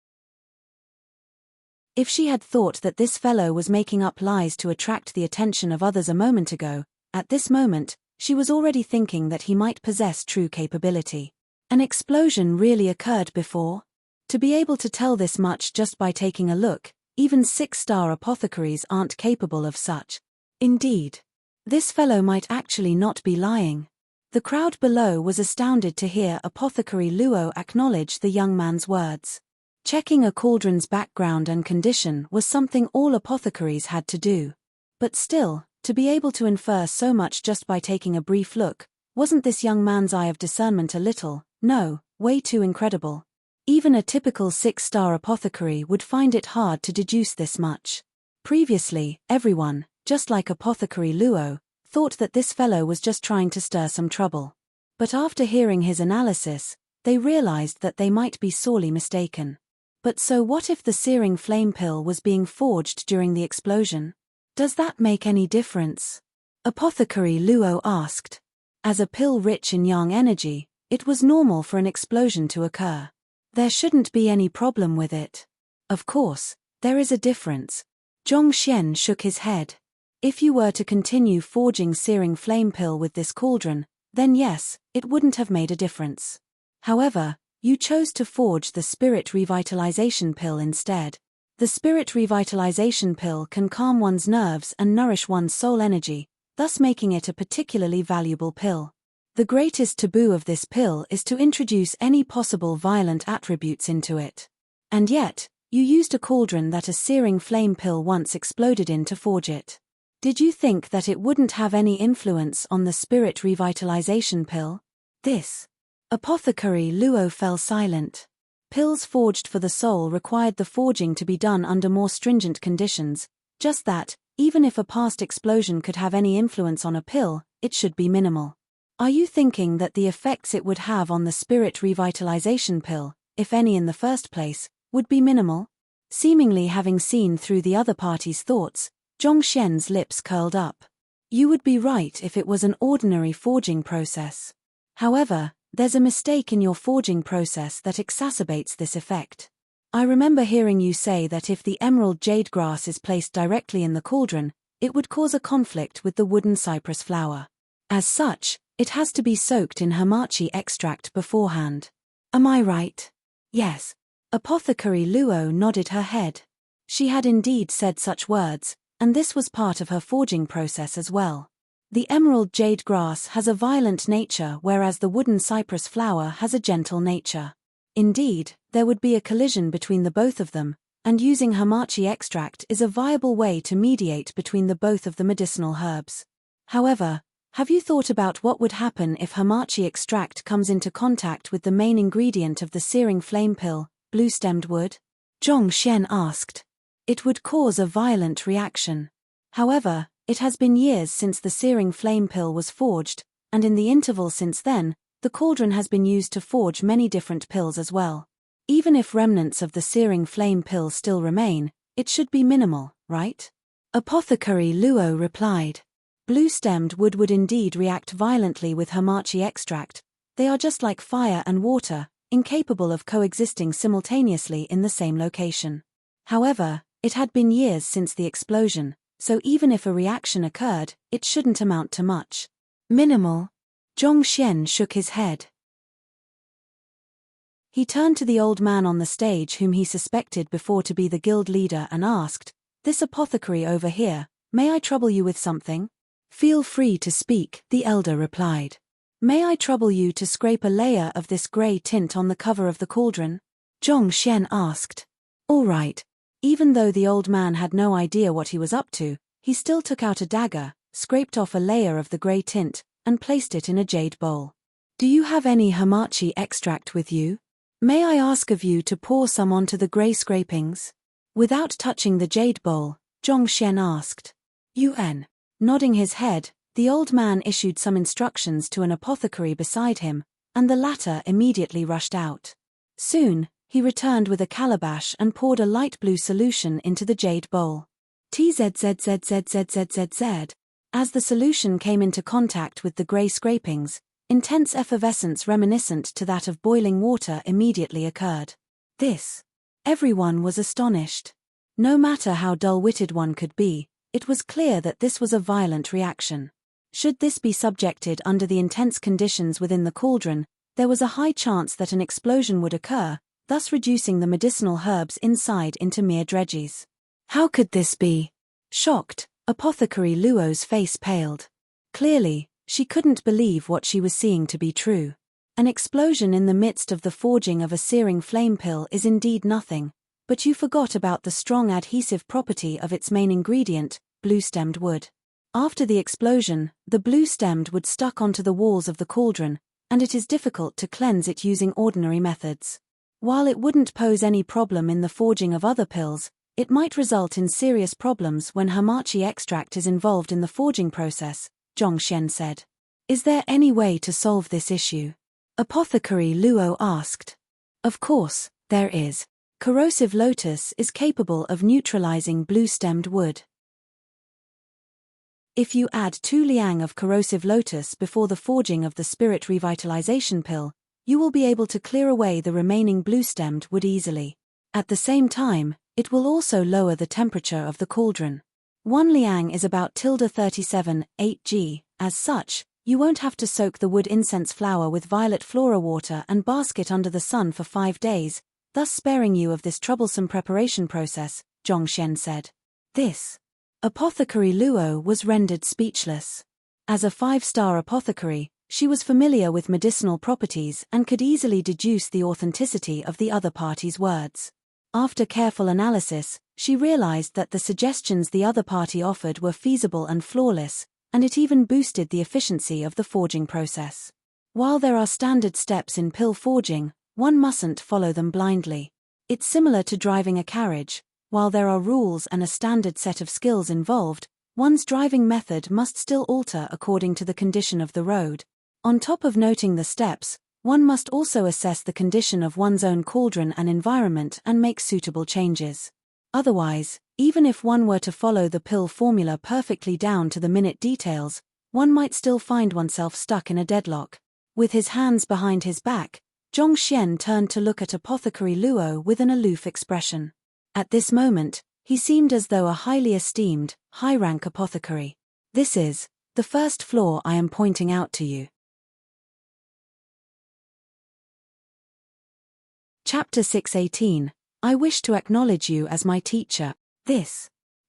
Speaker 1: If she had thought that this fellow was making up lies to attract the attention of others a moment ago, at this moment, she was already thinking that he might possess true capability. An explosion really occurred before? To be able to tell this much just by taking a look, even 6-star apothecaries aren't capable of such. Indeed. This fellow might actually not be lying. The crowd below was astounded to hear Apothecary Luo acknowledge the young man's words. Checking a cauldron's background and condition was something all apothecaries had to do. But still, to be able to infer so much just by taking a brief look, wasn't this young man's eye of discernment a little, no, way too incredible? Even a typical 6-star apothecary would find it hard to deduce this much. Previously, everyone, just like Apothecary Luo, thought that this fellow was just trying to stir some trouble. But after hearing his analysis, they realized that they might be sorely mistaken. But so what if the searing flame pill was being forged during the explosion? Does that make any difference? Apothecary Luo asked. As a pill rich in yang energy, it was normal for an explosion to occur. There shouldn't be any problem with it. Of course, there is a difference. Zhongxian shook his head. If you were to continue forging searing flame pill with this cauldron, then yes, it wouldn't have made a difference. However, you chose to forge the spirit revitalization pill instead. The spirit revitalization pill can calm one's nerves and nourish one's soul energy, thus making it a particularly valuable pill. The greatest taboo of this pill is to introduce any possible violent attributes into it. And yet, you used a cauldron that a searing flame pill once exploded in to forge it. Did you think that it wouldn't have any influence on the spirit revitalization pill? This. Apothecary Luo fell silent. Pills forged for the soul required the forging to be done under more stringent conditions, just that, even if a past explosion could have any influence on a pill, it should be minimal. Are you thinking that the effects it would have on the spirit revitalization pill, if any in the first place, would be minimal? Seemingly having seen through the other party's thoughts, Zhongxian's lips curled up. You would be right if it was an ordinary forging process. However, there's a mistake in your forging process that exacerbates this effect. I remember hearing you say that if the emerald jade grass is placed directly in the cauldron, it would cause a conflict with the wooden cypress flower. As such, it has to be soaked in hamachi extract beforehand. Am I right? Yes. Apothecary Luo nodded her head. She had indeed said such words, and this was part of her forging process as well. The emerald jade grass has a violent nature whereas the wooden cypress flower has a gentle nature. Indeed, there would be a collision between the both of them, and using hamachi extract is a viable way to mediate between the both of the medicinal herbs. However, have you thought about what would happen if hamachi extract comes into contact with the main ingredient of the searing flame pill, blue-stemmed wood? Zhongxian asked. It would cause a violent reaction. However, it has been years since the searing flame pill was forged, and in the interval since then, the cauldron has been used to forge many different pills as well. Even if remnants of the searing flame pill still remain, it should be minimal, right? Apothecary Luo replied. Blue-stemmed wood would indeed react violently with hamachi extract. They are just like fire and water, incapable of coexisting simultaneously in the same location. However, It had been years since the explosion, so even if a reaction occurred, it shouldn't amount to much. Minimal. Zhongxian shook his head. He turned to the old man on the stage whom he suspected before to be the guild leader and asked, "This apothecary over here, may I trouble you with something?" "Feel free to speak," the elder replied. "May I trouble you to scrape a layer of this grey tint on the cover of the cauldron?" Zhongxian asked. "All right." Even though the old man had no idea what he was up to, he still took out a dagger, scraped off a layer of the grey tint, and placed it in a jade bowl. "Do you have any hamachi extract with you? May I ask of you to pour some onto the grey scrapings?" Without touching the jade bowl, Zhongxian asked. "UN." Nodding his head, the old man issued some instructions to an apothecary beside him, and the latter immediately rushed out. Soon, he returned with a calabash and poured a light blue solution into the jade bowl. Tzzzzzzzzzzzzzz. As the solution came into contact with the grey scrapings, intense effervescence reminiscent to that of boiling water immediately occurred. Everyone was astonished. No matter how dull-witted one could be, it was clear that this was a violent reaction. Should this be subjected under the intense conditions within the cauldron, there was a high chance that an explosion would occur, thus reducing the medicinal herbs inside into mere dredges. How could this be? Shocked, Apothecary Luo's face paled. Clearly, she couldn't believe what she was seeing to be true. An explosion in the midst of the forging of a searing flame pill is indeed nothing, but you forgot about the strong adhesive property of its main ingredient, blue-stemmed wood. After the explosion, the blue-stemmed wood stuck onto the walls of the cauldron, and it is difficult to cleanse it using ordinary methods. While it wouldn't pose any problem in the forging of other pills, it might result in serious problems when hamachi extract is involved in the forging process, Zhongxian said. "Is there any way to solve this issue?" Apothecary Luo asked. "Of course, there is. Corrosive lotus is capable of neutralizing blue-stemmed wood. If you add 2 liang of corrosive lotus before the forging of the spirit revitalization pill, you will be able to clear away the remaining blue-stemmed wood easily. At the same time, it will also lower the temperature of the cauldron. 1 liang is about 37.8 g. As such, you won't have to soak the wood incense flower with violet flora water and bask it under the sun for 5 days, thus sparing you of this troublesome preparation process, Zhongxian said. Apothecary Luo was rendered speechless. As a 5-star apothecary, she was familiar with medicinal properties and could easily deduce the authenticity of the other party's words. After careful analysis, she realized that the suggestions the other party offered were feasible and flawless, and it even boosted the efficiency of the forging process. While there are standard steps in pill forging, one mustn't follow them blindly. It's similar to driving a carriage. While there are rules and a standard set of skills involved, one's driving method must still alter according to the condition of the road. On top of noting the steps, one must also assess the condition of one's own cauldron and environment and make suitable changes. Otherwise, even if one were to follow the pill formula perfectly down to the minute details, one might still find oneself stuck in a deadlock. With his hands behind his back, Zhongxian turned to look at Apothecary Luo with an aloof expression. At this moment, he seemed as though a highly esteemed, high-rank apothecary. "This is the first flaw I am pointing out to you." Chapter 618, I wish to acknowledge you as my teacher.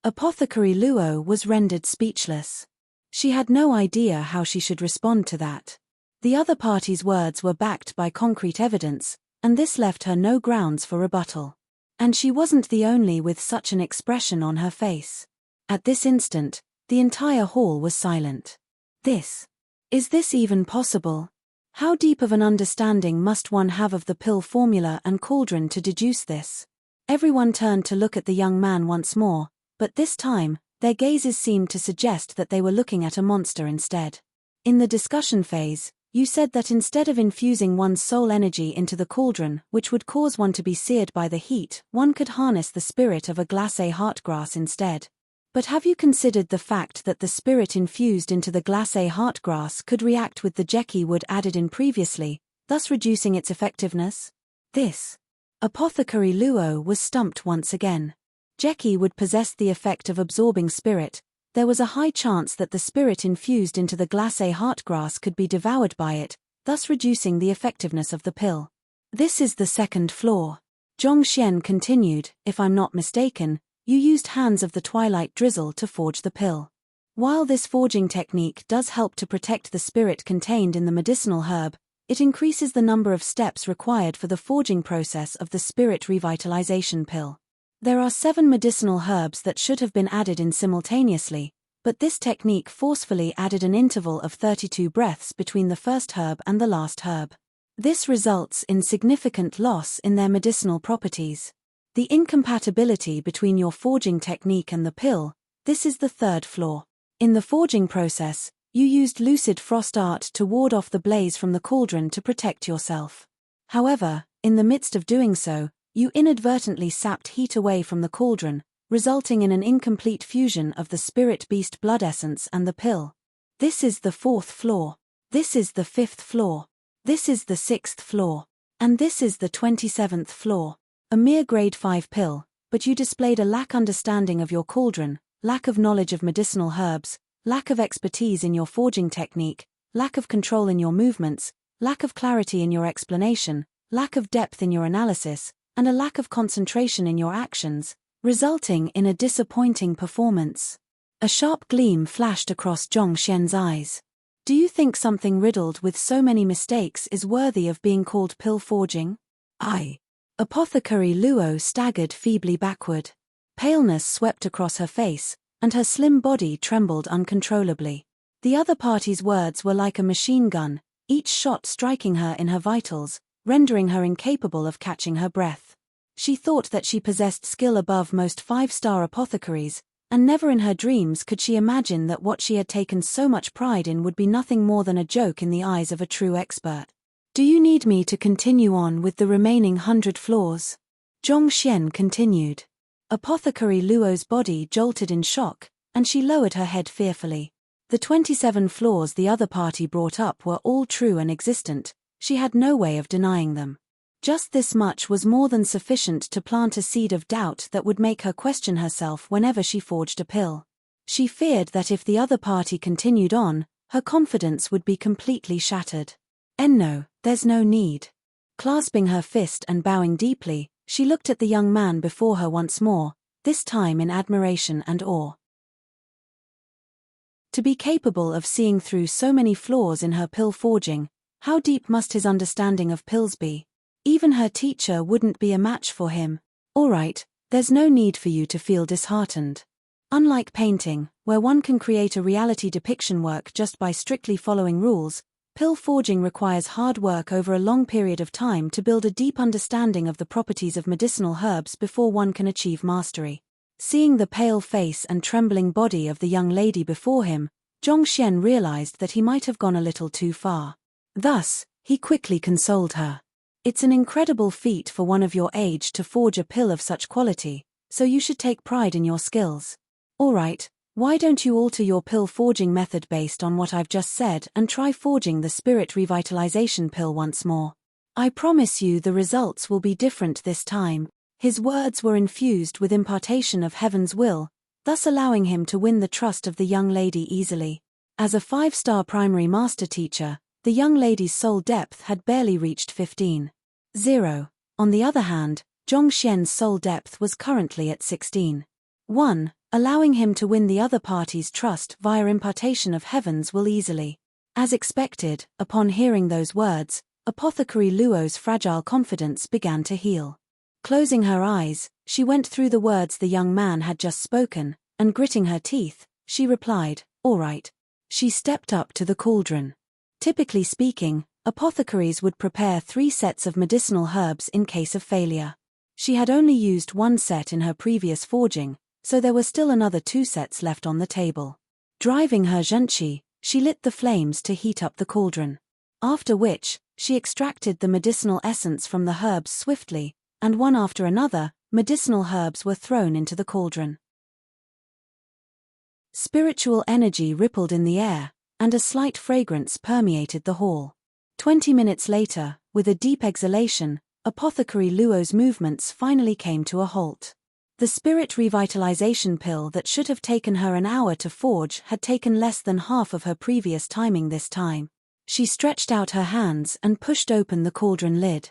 Speaker 1: Apothecary Luo was rendered speechless. She had no idea how she should respond to that. The other party's words were backed by concrete evidence, and this left her no grounds for rebuttal. And she wasn't the only with such an expression on her face. At this instant, the entire hall was silent. Is this even possible? How deep of an understanding must one have of the pill formula and cauldron to deduce this? Everyone turned to look at the young man once more, but this time, their gazes seemed to suggest that they were looking at a monster instead. In the discussion phase, you said that instead of infusing one's soul energy into the cauldron, which would cause one to be seared by the heat, one could harness the spirit of a glacé heartgrass instead. But have you considered the fact that the spirit infused into the glacé heartgrass could react with the jeki wood added in previously, thus reducing its effectiveness? Apothecary Luo was stumped once again. Jackie would possess the effect of absorbing spirit. There was a high chance that the spirit infused into the glacé heartgrass could be devoured by it, thus reducing the effectiveness of the pill. This is the second flaw. Zhongxian continued, if I'm not mistaken, you used hands of the twilight drizzle to forge the pill. While this forging technique does help to protect the spirit contained in the medicinal herb, it increases the number of steps required for the forging process of the spirit revitalization pill. There are 7 medicinal herbs that should have been added in simultaneously, but this technique forcefully added an interval of 32 breaths between the first herb and the last herb. This results in significant loss in their medicinal properties. The incompatibility between your forging technique and the pill, this is the third flaw. In the forging process, you used lucid frost art to ward off the blaze from the cauldron to protect yourself. However, in the midst of doing so, you inadvertently sapped heat away from the cauldron, resulting in an incomplete fusion of the spirit beast blood essence and the pill. This is the fourth flaw. This is the fifth flaw. This is the sixth flaw. And this is the 27th flaw. A mere grade 5 pill, but you displayed a lack understanding of your cauldron, lack of knowledge of medicinal herbs, lack of expertise in your forging technique, lack of control in your movements, lack of clarity in your explanation, lack of depth in your analysis, and a lack of concentration in your actions, resulting in a disappointing performance. A sharp gleam flashed across Zhongxian's eyes. Do you think something riddled with so many mistakes is worthy of being called pill forging? Apothecary Luo staggered feebly backward. Paleness swept across her face, and her slim body trembled uncontrollably. The other party's words were like a machine gun, each shot striking her in her vitals, rendering her incapable of catching her breath. She thought that she possessed skill above most 5-star apothecaries, and never in her dreams could she imagine that what she had taken so much pride in would be nothing more than a joke in the eyes of a true expert. Do you need me to continue on with the remaining 100 flaws? Zhongxian continued. Apothecary Luo's body jolted in shock, and she lowered her head fearfully. The 27 flaws the other party brought up were all true and existent. She had no way of denying them. Just this much was more than sufficient to plant a seed of doubt that would make her question herself whenever she forged a pill. She feared that if the other party continued on, her confidence would be completely shattered. No, there's no need. Clasping her fist and bowing deeply, she looked at the young man before her once more, this time in admiration and awe. To be capable of seeing through so many flaws in her pill forging, how deep must his understanding of pills be? Even her teacher wouldn't be a match for him. All right, there's no need for you to feel disheartened. Unlike painting, where one can create a reality depiction work just by strictly following rules, pill forging requires hard work over a long period of time to build a deep understanding of the properties of medicinal herbs before one can achieve mastery. Seeing the pale face and trembling body of the young lady before him, Zhongxian realized that he might have gone a little too far. Thus, he quickly consoled her. It's an incredible feat for one of your age to forge a pill of such quality, so you should take pride in your skills. Alright, why don't you alter your pill forging method based on what I've just said and try forging the spirit revitalization pill once more? I promise you the results will be different this time. His words were infused with impartation of heaven's will, thus allowing him to win the trust of the young lady easily. As a 5-star primary master teacher, the young lady's soul depth had barely reached 15.0. On the other hand, Zhongxian's soul depth was currently at 16.1, allowing him to win the other party's trust via impartation of heaven's will easily. As expected, upon hearing those words, Apothecary Luo's fragile confidence began to heal. Closing her eyes, she went through the words the young man had just spoken, and gritting her teeth, she replied, "All right." She stepped up to the cauldron. Typically speaking, apothecaries would prepare 3 sets of medicinal herbs in case of failure. She had only used 1 set in her previous forging, so there were still another 2 sets left on the table. Driving her zhenqi, she lit the flames to heat up the cauldron. After which, she extracted the medicinal essence from the herbs swiftly, and one after another, medicinal herbs were thrown into the cauldron. Spiritual energy rippled in the air, and a slight fragrance permeated the hall. 20 minutes later, with a deep exhalation, Apothecary Luo's movements finally came to a halt. The spirit revitalization pill that should have taken her an hour to forge had taken less than half of her previous timing this time. She stretched out her hands and pushed open the cauldron lid.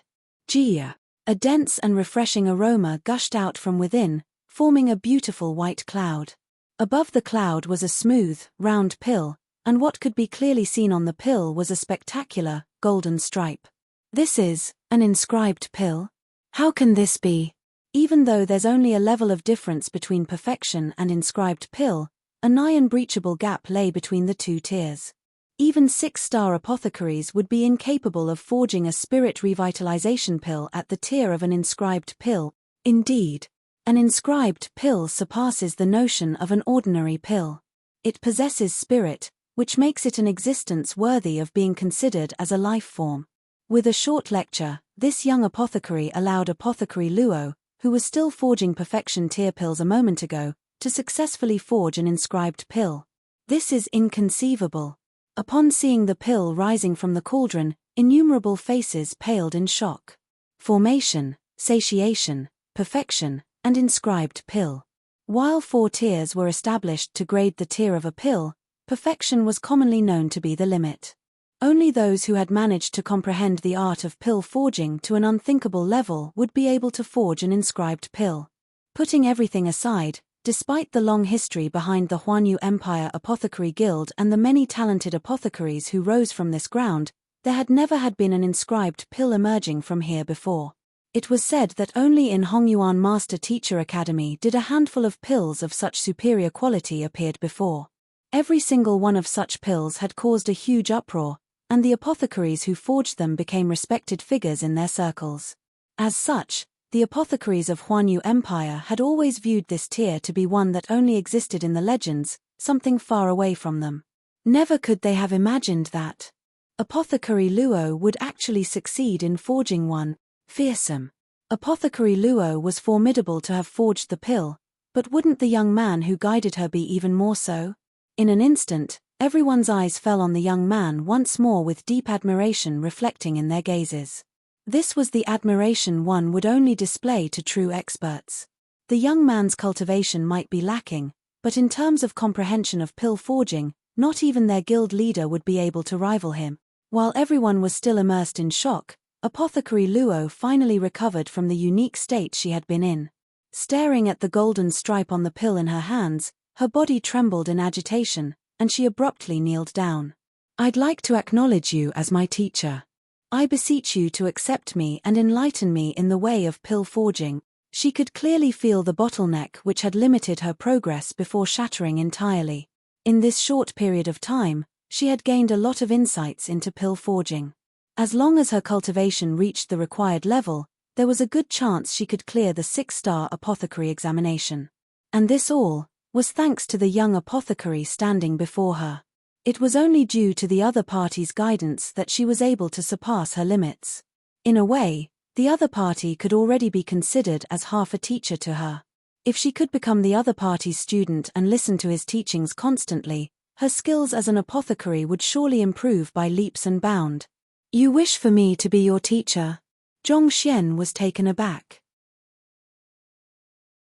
Speaker 1: Gia! A dense and refreshing aroma gushed out from within, forming a beautiful white cloud. Above the cloud was a smooth, round pill, and what could be clearly seen on the pill was a spectacular, golden stripe. This is an inscribed pill? How can this be? Even though there's only a level of difference between perfection and inscribed pill, a nigh unbreachable gap lay between the two tiers. Even 6-star apothecaries would be incapable of forging a spirit revitalization pill at the tier of an inscribed pill. Indeed, an inscribed pill surpasses the notion of an ordinary pill. It possesses spirit, which makes it an existence worthy of being considered as a life form. With a short lecture, this young apothecary allowed Apothecary Luo, who was still forging perfection tier pills a moment ago, to successfully forge an inscribed pill. This is inconceivable. Upon seeing the pill rising from the cauldron, innumerable faces paled in shock. Formation, satiation, perfection, and inscribed pill. While 4 tiers were established to grade the tier of a pill, perfection was commonly known to be the limit. Only those who had managed to comprehend the art of pill forging to an unthinkable level would be able to forge an inscribed pill. Putting everything aside, despite the long history behind the Huanyu Empire Apothecary Guild and the many talented apothecaries who rose from this ground, there had never been an inscribed pill emerging from here before. It was said that only in Hongyuan Master Teacher Academy did a handful of pills of such superior quality appeared before. Every single one of such pills had caused a huge uproar, and the apothecaries who forged them became respected figures in their circles. As such, the apothecaries of Huanyu Empire had always viewed this tier to be one that only existed in the legends, something far away from them. Never could they have imagined that Apothecary Luo would actually succeed in forging one. Fearsome. Apothecary Luo was formidable to have forged the pill, but wouldn't the young man who guided her be even more so? In an instant, everyone's eyes fell on the young man once more with deep admiration reflecting in their gazes. This was the admiration one would only display to true experts. The young man's cultivation might be lacking, but in terms of comprehension of pill forging, not even their guild leader would be able to rival him. While everyone was still immersed in shock, Apothecary Luo finally recovered from the unique state she had been in. Staring at the golden stripe on the pill in her hands, her body trembled in agitation, and she abruptly kneeled down. "I'd like to acknowledge you as my teacher. I beseech you to accept me and enlighten me in the way of pill forging." She could clearly feel the bottleneck which had limited her progress before shattering entirely. In this short period of time, she had gained a lot of insights into pill forging. As long as her cultivation reached the required level, there was a good chance she could clear the 6-star apothecary examination. And this all was thanks to the young apothecary standing before her. It was only due to the other party's guidance that she was able to surpass her limits. In a way, the other party could already be considered as half a teacher to her. If she could become the other party's student and listen to his teachings constantly, her skills as an apothecary would surely improve by leaps and bounds. "You wish for me to be your teacher?" Zhong Xian was taken aback.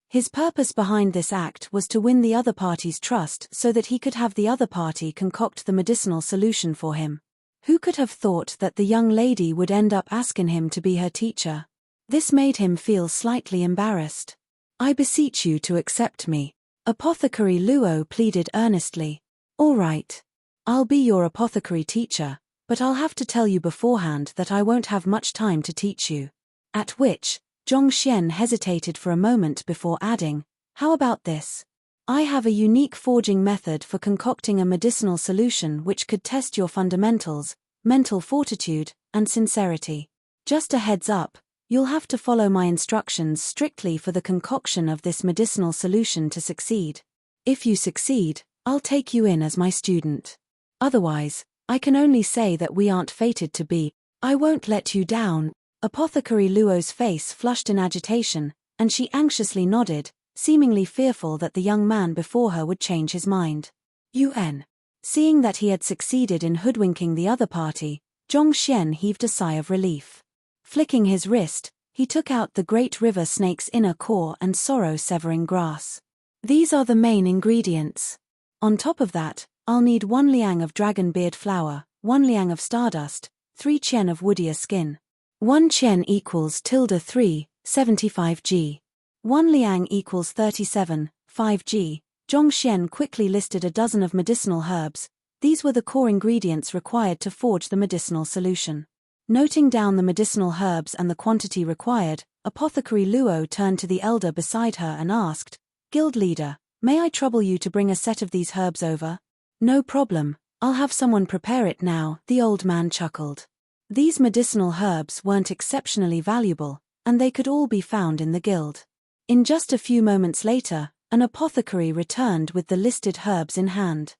Speaker 1: His purpose behind this act was to win the other party's trust so that he could have the other party concoct the medicinal solution for him. Who could have thought that the young lady would end up asking him to be her teacher? This made him feel slightly embarrassed. "I beseech you to accept me," Apothecary Luo pleaded earnestly. "All right. I'll be your apothecary teacher, but I'll have to tell you beforehand that I won't have much time to teach you." At which, Zhong Xian hesitated for a moment before adding, "How about this? I have a unique forging method for concocting a medicinal solution which could test your fundamentals, mental fortitude, and sincerity. Just a heads up, you'll have to follow my instructions strictly for the concoction of this medicinal solution to succeed. If you succeed, I'll take you in as my student. Otherwise, I can only say that we aren't fated to be. I won't let you down." Apothecary Luo's face flushed in agitation, and she anxiously nodded, seemingly fearful that the young man before her would change his mind. UN. Seeing that he had succeeded in hoodwinking the other party, Zhong Xian heaved a sigh of relief. Flicking his wrist, He took out the great river snake's inner core and sorrow-severing grass. These are the main ingredients. On top of that, I'll need 1 liang of dragon beard flower, 1 liang of stardust, 3 chen of woodier skin. 1 chen equals -3, 75 g. 1 liang equals 37, 5 g. Zhongxian quickly listed a dozen of medicinal herbs. These were the core ingredients required to forge the medicinal solution. Noting down the medicinal herbs and the quantity required, Apothecary Luo turned to the elder beside her and asked, "Guild leader, may I trouble you to bring a set of these herbs over?" "No problem, I'll have someone prepare it now," the old man chuckled. These medicinal herbs weren't exceptionally valuable, and they could all be found in the guild. In just a few moments later, an apothecary returned with the listed herbs in hand.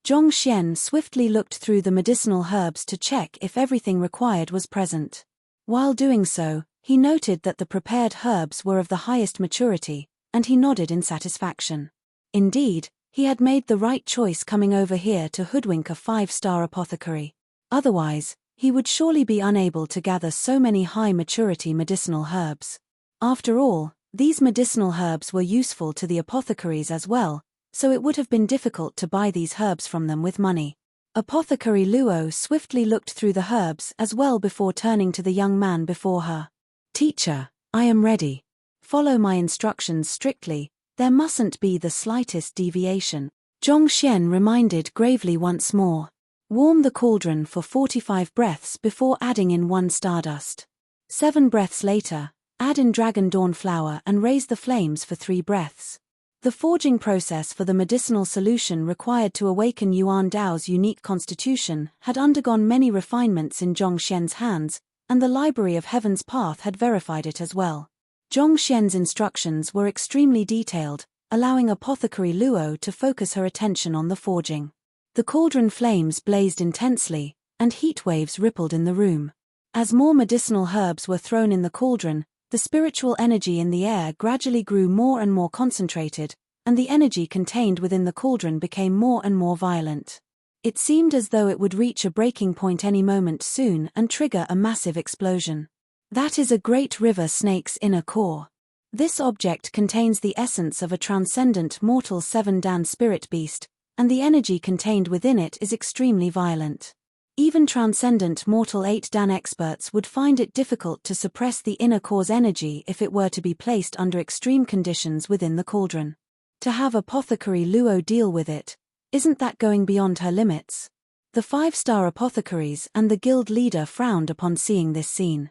Speaker 1: Zhongxian swiftly looked through the medicinal herbs to check if everything required was present. While doing so, he noted that the prepared herbs were of the highest maturity, and he nodded in satisfaction. Indeed, he had made the right choice coming over here to hoodwink a 5-star apothecary. Otherwise, he would surely be unable to gather so many high-maturity medicinal herbs. After all, these medicinal herbs were useful to the apothecaries as well, so it would have been difficult to buy these herbs from them with money. Apothecary Luo swiftly looked through the herbs as well before turning to the young man before her. "Teacher, I am ready. Follow my instructions strictly, there mustn't be the slightest deviation," Zhongxian reminded gravely once more. "Warm the cauldron for 45 breaths before adding in 1 stardust. 7 breaths later, add in dragon dawn flower and raise the flames for 3 breaths. The forging process for the medicinal solution required to awaken Yuan Dao's unique constitution had undergone many refinements in Zhongxian's hands, and the Library of Heaven's Path had verified it as well. Zhongxian's instructions were extremely detailed, allowing Apothecary Luo to focus her attention on the forging. The cauldron flames blazed intensely, and heat waves rippled in the room. As more medicinal herbs were thrown in the cauldron, the spiritual energy in the air gradually grew more and more concentrated, and the energy contained within the cauldron became more and more violent. It seemed as though it would reach a breaking point any moment soon and trigger a massive explosion. That is a great river snake's inner core. This object contains the essence of a transcendent mortal 7-dan spirit beast, and the energy contained within it is extremely violent. Even transcendent mortal 8-dan experts would find it difficult to suppress the inner core's energy if it were to be placed under extreme conditions within the cauldron. To have Apothecary Luo deal with it, isn't that going beyond her limits? The 5-star apothecaries and the guild leader frowned upon seeing this scene.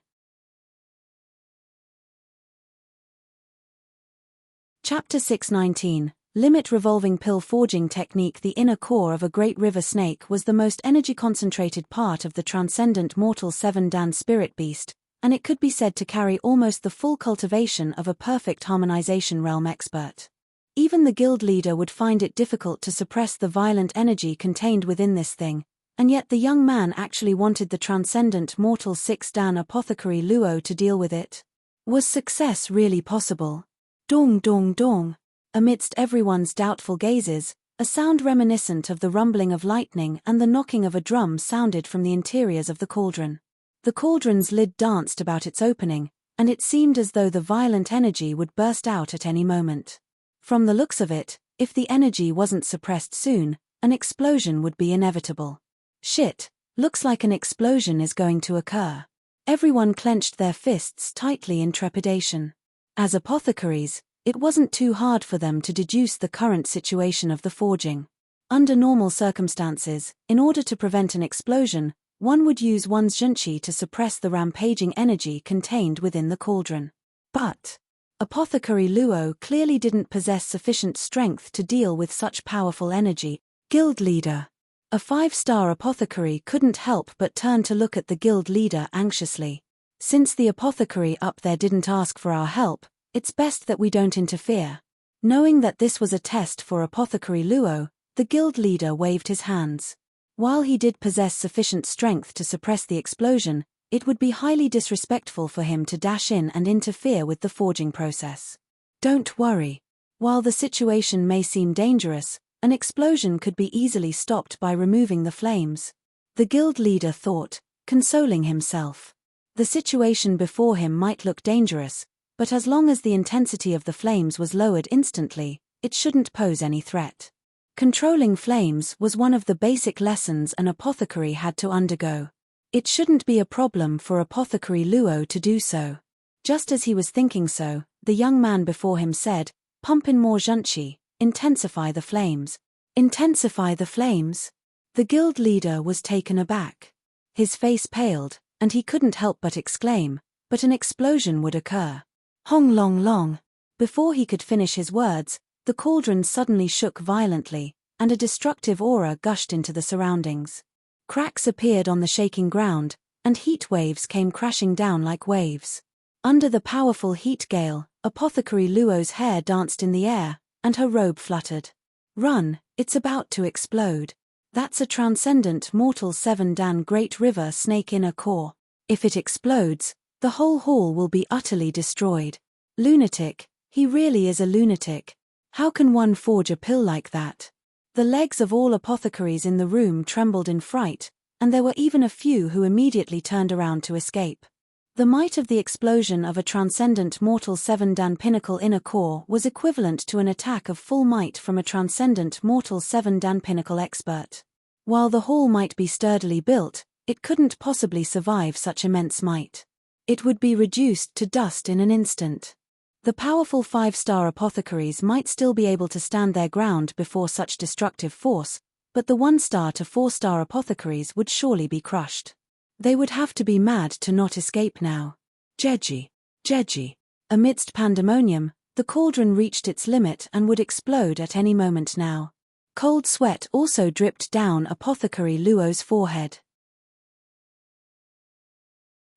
Speaker 1: Chapter 619, Limit Revolving Pill Forging Technique. The inner core of a great river snake was the most energy-concentrated part of the transcendent mortal 7-dan spirit beast, and it could be said to carry almost the full cultivation of a perfect harmonization realm expert. Even the guild leader would find it difficult to suppress the violent energy contained within this thing, and yet the young man actually wanted the transcendent mortal 6-dan Apothecary Luo to deal with it. Was success really possible? Dong dong dong. Amidst everyone's doubtful gazes, a sound reminiscent of the rumbling of lightning and the knocking of a drum sounded from the interiors of the cauldron. The cauldron's lid danced about its opening, and it seemed as though the violent energy would burst out at any moment. From the looks of it, if the energy wasn't suppressed soon, an explosion would be inevitable. Shit, looks like an explosion is going to occur. Everyone clenched their fists tightly in trepidation. As apothecaries, it wasn't too hard for them to deduce the current situation of the forging. Under normal circumstances, in order to prevent an explosion, one would use one's zhenqi to suppress the rampaging energy contained within the cauldron. But Apothecary Luo clearly didn't possess sufficient strength to deal with such powerful energy. Guild leader. A 5-star apothecary couldn't help but turn to look at the guild leader anxiously. Since the apothecary up there didn't ask for our help, it's best that we don't interfere. Knowing that this was a test for Apothecary Luo, the guild leader waved his hands. While he did possess sufficient strength to suppress the explosion, it would be highly disrespectful for him to dash in and interfere with the forging process. Don't worry. While the situation may seem dangerous, an explosion could be easily stopped by removing the flames. The guild leader thought, consoling himself. The situation before him might look dangerous, but as long as the intensity of the flames was lowered instantly, it shouldn't pose any threat. Controlling flames was one of the basic lessons an apothecary had to undergo. It shouldn't be a problem for Apothecary Luo to do so. Just as he was thinking so, the young man before him said, "Pump in more junchi, intensify the flames." Intensify the flames? The guild leader was taken aback. His face paled, and he couldn't help but exclaim, but an explosion would occur. Hong long long. Before he could finish his words, the cauldron suddenly shook violently, and a destructive aura gushed into the surroundings. Cracks appeared on the shaking ground, and heat waves came crashing down like waves. Under the powerful heat gale, Apothecary Luo's hair danced in the air, and her robe fluttered. "Run, it's about to explode. That's a transcendent mortal 7-dan great river snake inner core. If it explodes, the whole hall will be utterly destroyed. Lunatic, he really is a lunatic. How can one forge a pill like that?" The legs of all apothecaries in the room trembled in fright, and there were even a few who immediately turned around to escape. The might of the explosion of a transcendent mortal 7-dan pinnacle inner core was equivalent to an attack of full might from a transcendent mortal 7-dan pinnacle expert. While the hall might be sturdily built, it couldn't possibly survive such immense might. It would be reduced to dust in an instant. The powerful 5-star apothecaries might still be able to stand their ground before such destructive force, but the 1-star to 4-star apothecaries would surely be crushed. They would have to be mad to not escape now. Jeji. Jeji. Amidst pandemonium, the cauldron reached its limit and would explode at any moment now. Cold sweat also dripped down Apothecary Luo's forehead.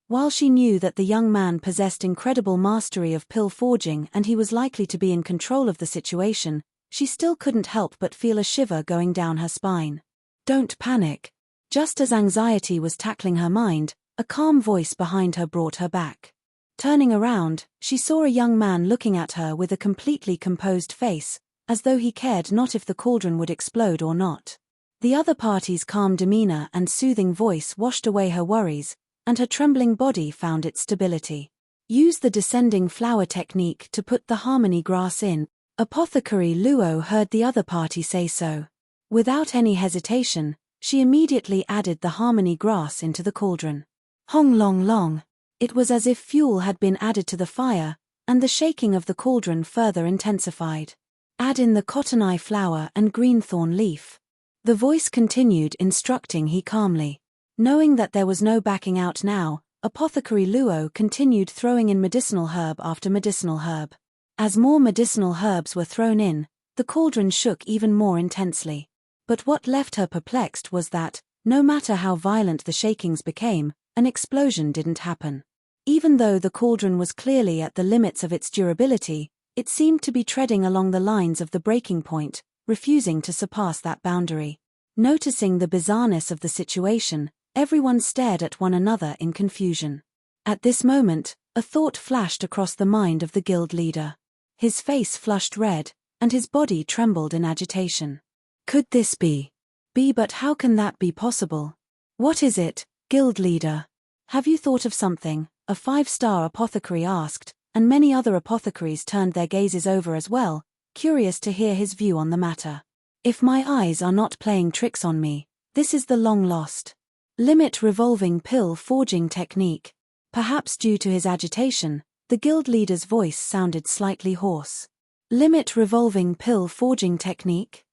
Speaker 1: While she knew that the young man possessed incredible mastery of pill forging and he was likely to be in control of the situation, she still couldn't help but feel a shiver going down her spine. "Don't panic." Just as anxiety was tackling her mind, a calm voice behind her brought her back. Turning around, she saw a young man looking at her with a completely composed face, as though he cared not if the cauldron would explode or not. The other party's calm demeanor and soothing voice washed away her worries, and her trembling body found its stability. "Use the descending flower technique to put the harmony grass in." Apothecary Luo heard the other party say so. Without any hesitation, she immediately added the harmony grass into the cauldron. Hong long long. It was as if fuel had been added to the fire, and the shaking of the cauldron further intensified. "Add in the cotton eye flower and greenthorn leaf." The voice continued instructing he calmly. Knowing that there was no backing out now, Apothecary Luo continued throwing in medicinal herb after medicinal herb. As more medicinal herbs were thrown in, the cauldron shook even more intensely. But what left her perplexed was that, no matter how violent the shakings became, an explosion didn't happen. Even though the cauldron was clearly at the limits of its durability, it seemed to be treading along the lines of the breaking point, refusing to surpass that boundary. Noticing the bizarreness of the situation, everyone stared at one another in confusion. At this moment, a thought flashed across the mind of the guild leader. His face flushed red, and his body trembled in agitation. Could this be? But how can that be possible? "What is it, guild leader? Have you thought of something?" a 5-star apothecary asked, and many other apothecaries turned their gazes over as well, curious to hear his view on the matter. "If my eyes are not playing tricks on me, this is the long-lost limit revolving pill forging technique." Perhaps due to his agitation, the guild leader's voice sounded slightly hoarse. "Limit revolving pill forging technique?"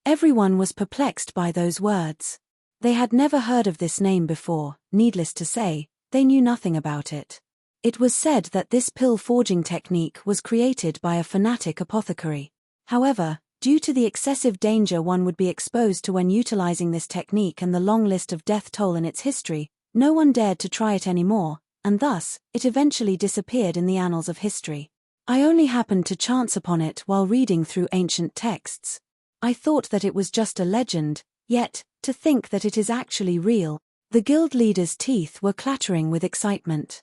Speaker 1: Everyone was perplexed by those words. They had never heard of this name before. Needless to say, they knew nothing about it. It was said that this pill forging technique was created by a fanatic apothecary. However, due to the excessive danger one would be exposed to when utilizing this technique and the long list of death toll in its history, no one dared to try it anymore, and thus, it eventually disappeared in the annals of history. "I only happened to chance upon it while reading through ancient texts. I thought that it was just a legend, yet, to think that it is actually real." The guild leader's teeth were clattering with excitement.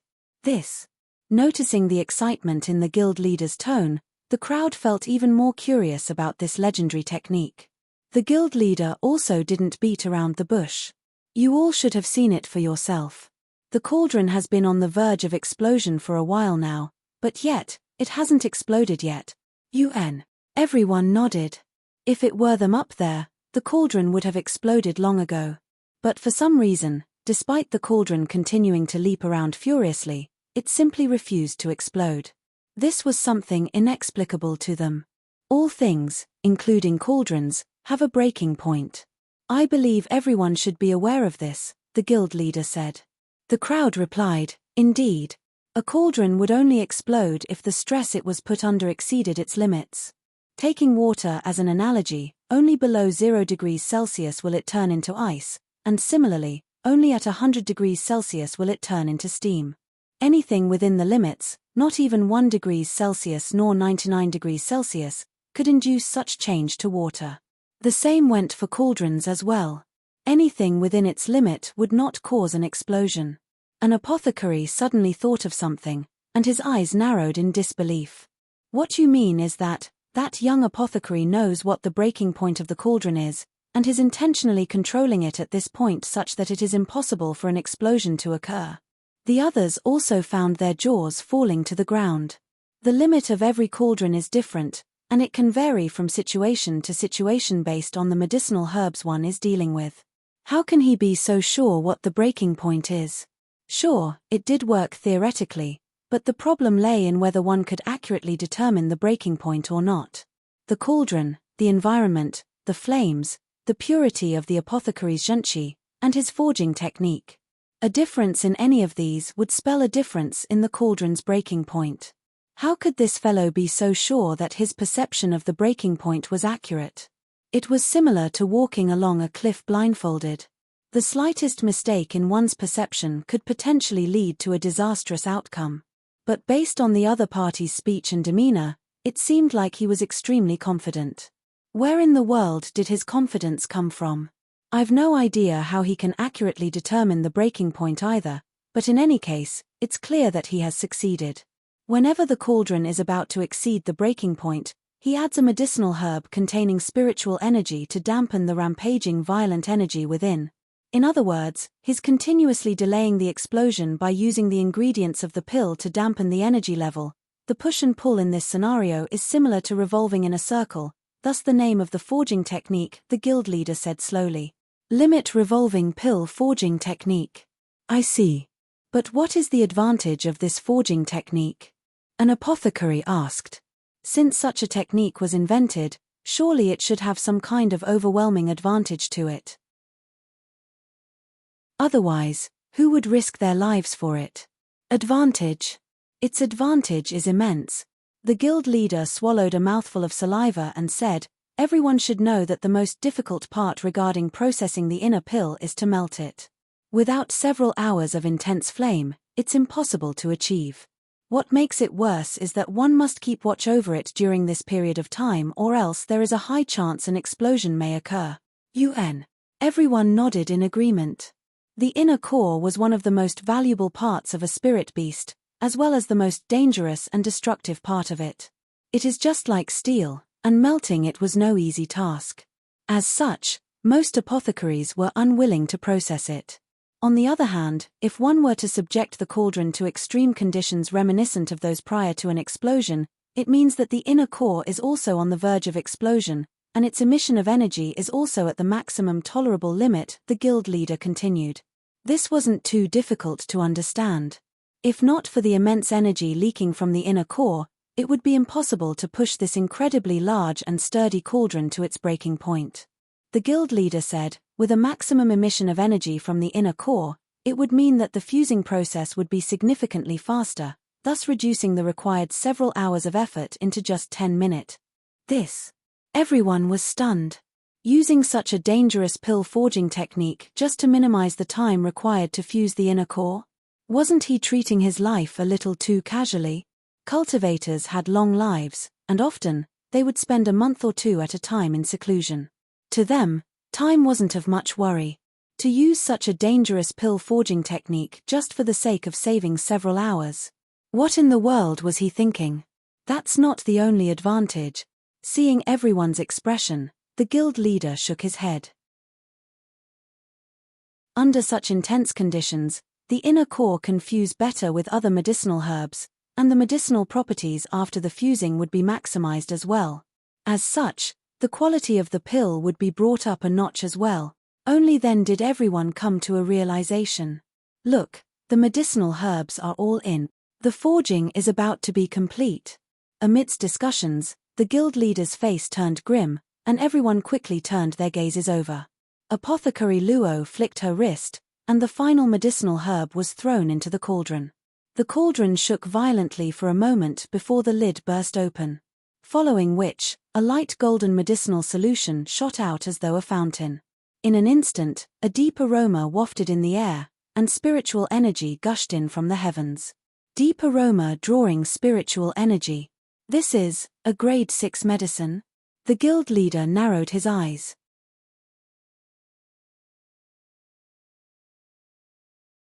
Speaker 1: Noticing the excitement in the guild leader's tone, the crowd felt even more curious about this legendary technique. The guild leader also didn't beat around the bush. You all should have seen it for yourself. The cauldron has been on the verge of explosion for a while now, but yet, it hasn't exploded yet. Everyone nodded. If it were them up there, the cauldron would have exploded long ago. But for some reason, despite the cauldron continuing to leap around furiously, it simply refused to explode. This was something inexplicable to them. All things, including cauldrons, have a breaking point. I believe everyone should be aware of this, the guild leader said. The crowd replied, indeed. A cauldron would only explode if the stress it was put under exceeded its limits. Taking water as an analogy, only below 0 degrees Celsius will it turn into ice, and similarly, only at 100 degrees Celsius will it turn into steam. Anything within the limits, not even 1 degrees Celsius nor 99 degrees Celsius, could induce such change to water. The same went for cauldrons as well. Anything within its limit would not cause an explosion. An apothecary suddenly thought of something, and his eyes narrowed in disbelief. What you mean is that young apothecary knows what the breaking point of the cauldron is, and is intentionally controlling it at this point such that it is impossible for an explosion to occur. The others also found their jaws falling to the ground. The limit of every cauldron is different, and it can vary from situation to situation based on the medicinal herbs one is dealing with. How can he be so sure what the breaking point is? Sure, it did work theoretically, but the problem lay in whether one could accurately determine the breaking point or not. The cauldron, the environment, the flames, the purity of the apothecary's junchi, and his forging technique. A difference in any of these would spell a difference in the cauldron's breaking point. How could this fellow be so sure that his perception of the breaking point was accurate? It was similar to walking along a cliff blindfolded. The slightest mistake in one's perception could potentially lead to a disastrous outcome. But based on the other party's speech and demeanor, it seemed like he was extremely confident. Where in the world did his confidence come from? I've no idea how he can accurately determine the breaking point either, but in any case, it's clear that he has succeeded. Whenever the cauldron is about to exceed the breaking point, he adds a medicinal herb containing spiritual energy to dampen the rampaging violent energy within. In other words, he's continuously delaying the explosion by using the ingredients of the pill to dampen the energy level. The push and pull in this scenario is similar to revolving in a circle, thus the name of the forging technique, the guild leader said slowly. Limit revolving pill forging technique. I see. But what is the advantage of this forging technique? An apothecary asked. Since such a technique was invented, surely it should have some kind of overwhelming advantage to it. Otherwise, who would risk their lives for it? Advantage. Its advantage is immense. The guild leader swallowed a mouthful of saliva and said, everyone should know that the most difficult part regarding processing the inner pill is to melt it. Without several hours of intense flame, it's impossible to achieve. What makes it worse is that one must keep watch over it during this period of time, or else there is a high chance an explosion may occur. Everyone nodded in agreement. The inner core was one of the most valuable parts of a spirit beast, as well as the most dangerous and destructive part of it. It is just like steel, and melting it was no easy task. As such, most apothecaries were unwilling to process it. On the other hand, if one were to subject the cauldron to extreme conditions reminiscent of those prior to an explosion, it means that the inner core is also on the verge of explosion, and its emission of energy is also at the maximum tolerable limit, the guild leader continued. This wasn't too difficult to understand. If not for the immense energy leaking from the inner core, it would be impossible to push this incredibly large and sturdy cauldron to its breaking point. The guild leader said, with a maximum emission of energy from the inner core, it would mean that the fusing process would be significantly faster, thus reducing the required several hours of effort into just 10 minutes. Everyone was stunned. Using such a dangerous pill forging technique just to minimize the time required to fuse the inner core? Wasn't he treating his life a little too casually? Cultivators had long lives, and often, they would spend a month or two at a time in seclusion. To them, time wasn't of much worry. To use such a dangerous pill forging technique just for the sake of saving several hours. What in the world was he thinking? That's not the only advantage. Seeing everyone's expression, the guild leader shook his head. Under such intense conditions, the inner core can fuse better with other medicinal herbs, and the medicinal properties after the fusing would be maximized as well. As such, the quality of the pill would be brought up a notch as well. Only then did everyone come to a realization. Look, the medicinal herbs are all in. The forging is about to be complete. Amidst discussions, the guild leader's face turned grim, and everyone quickly turned their gazes over. Apothecary Luo flicked her wrist, and the final medicinal herb was thrown into the cauldron. The cauldron shook violently for a moment before the lid burst open. Following which, a light golden medicinal solution shot out as though a fountain. In an instant, a deep aroma wafted in the air, and spiritual energy gushed in from the heavens. Deep aroma drawing spiritual energy. This is a grade 6 medicine? The guild leader narrowed his eyes.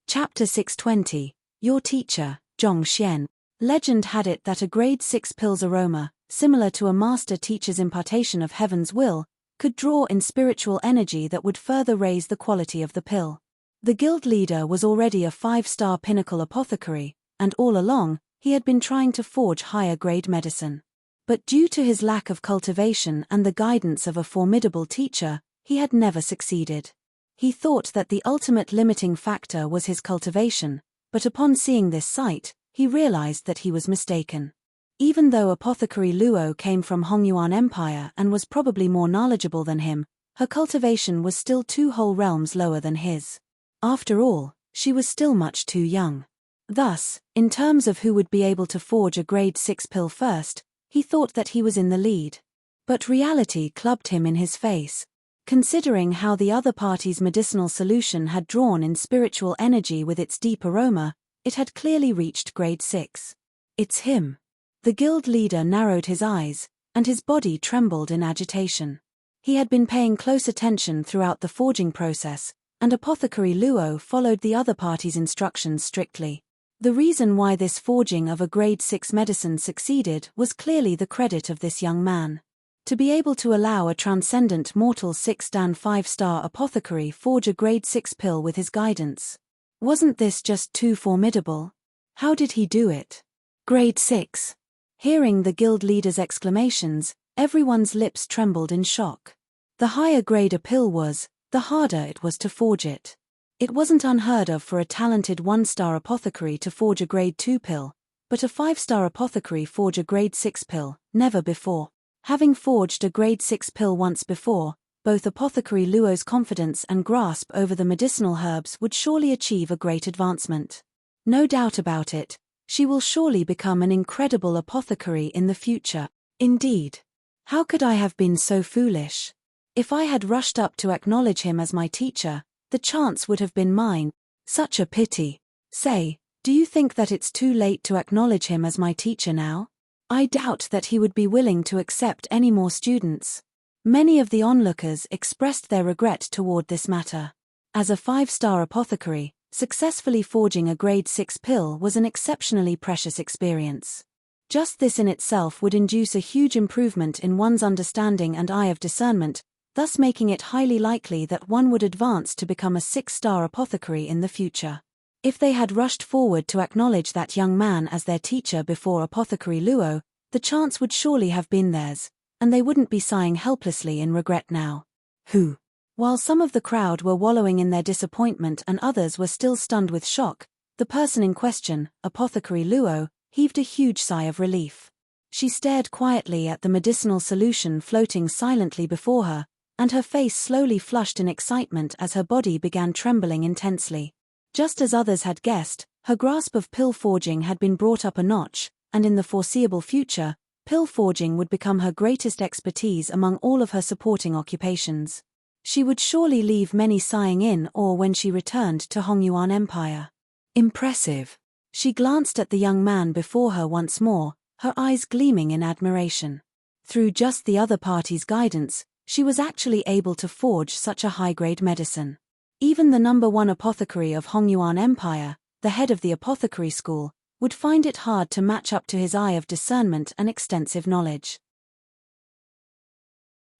Speaker 1: Chapter 620. Your teacher, Zhongxian. Legend had it that a grade 6 pill's aroma, similar to a master teacher's impartation of heaven's will, could draw in spiritual energy that would further raise the quality of the pill. The guild leader was already a 5-star pinnacle apothecary, and all along, he had been trying to forge higher-grade medicine. But due to his lack of cultivation and the guidance of a formidable teacher, he had never succeeded. He thought that the ultimate limiting factor was his cultivation, but upon seeing this sight, he realized that he was mistaken. Even though Apothecary Luo came from Hongyuan Empire and was probably more knowledgeable than him, her cultivation was still 2 whole realms lower than his. After all, she was still much too young. Thus, in terms of who would be able to forge a grade 6 pill first, he thought that he was in the lead. But reality clubbed him in his face. Considering how the other party's medicinal solution had drawn in spiritual energy with its deep aroma, it had clearly reached grade 6. It's him. The guild leader narrowed his eyes, and his body trembled in agitation. He had been paying close attention throughout the forging process, and Apothecary Luo followed the other party's instructions strictly. The reason why this forging of a grade 6 medicine succeeded was clearly the credit of this young man. To be able to allow a transcendent mortal 6-dan 5-star apothecary forge a grade 6 pill with his guidance. Wasn't this just too formidable? How did he do it? Grade 6. Hearing the guild leader's exclamations, everyone's lips trembled in shock. The higher grade a pill was, the harder it was to forge it. It wasn't unheard of for a talented 1-star apothecary to forge a grade 2 pill, but a 5-star apothecary forge a grade 6 pill, never before. Having forged a grade 6 pill once before, both Apothecary Luo's confidence and grasp over the medicinal herbs would surely achieve a great advancement. No doubt about it, she will surely become an incredible apothecary in the future. Indeed. How could I have been so foolish? If I had rushed up to acknowledge him as my teacher, the chance would have been mine. Such a pity. Say, do you think that it's too late to acknowledge him as my teacher now? I doubt that he would be willing to accept any more students. Many of the onlookers expressed their regret toward this matter. As a 5-star apothecary, successfully forging a grade 6 pill was an exceptionally precious experience. Just this in itself would induce a huge improvement in one's understanding and eye of discernment, thus making it highly likely that one would advance to become a 6-star apothecary in the future. If they had rushed forward to acknowledge that young man as their teacher before Apothecary Luo, the chance would surely have been theirs, and they wouldn't be sighing helplessly in regret now. Who? While some of the crowd were wallowing in their disappointment and others were still stunned with shock, the person in question, Apothecary Luo, heaved a huge sigh of relief. She stared quietly at the medicinal solution floating silently before her, and her face slowly flushed in excitement as her body began trembling intensely. Just as others had guessed, her grasp of pill forging had been brought up a notch, and in the foreseeable future, pill forging would become her greatest expertise among all of her supporting occupations. She would surely leave many sighing in awe when she returned to Hongyuan Empire. Impressive. She glanced at the young man before her once more, her eyes gleaming in admiration. Through just the other party's guidance, she was actually able to forge such a high-grade medicine. Even the #1 apothecary of Hongyuan Empire, the head of the apothecary school, would find it hard to match up to his eye of discernment and extensive knowledge.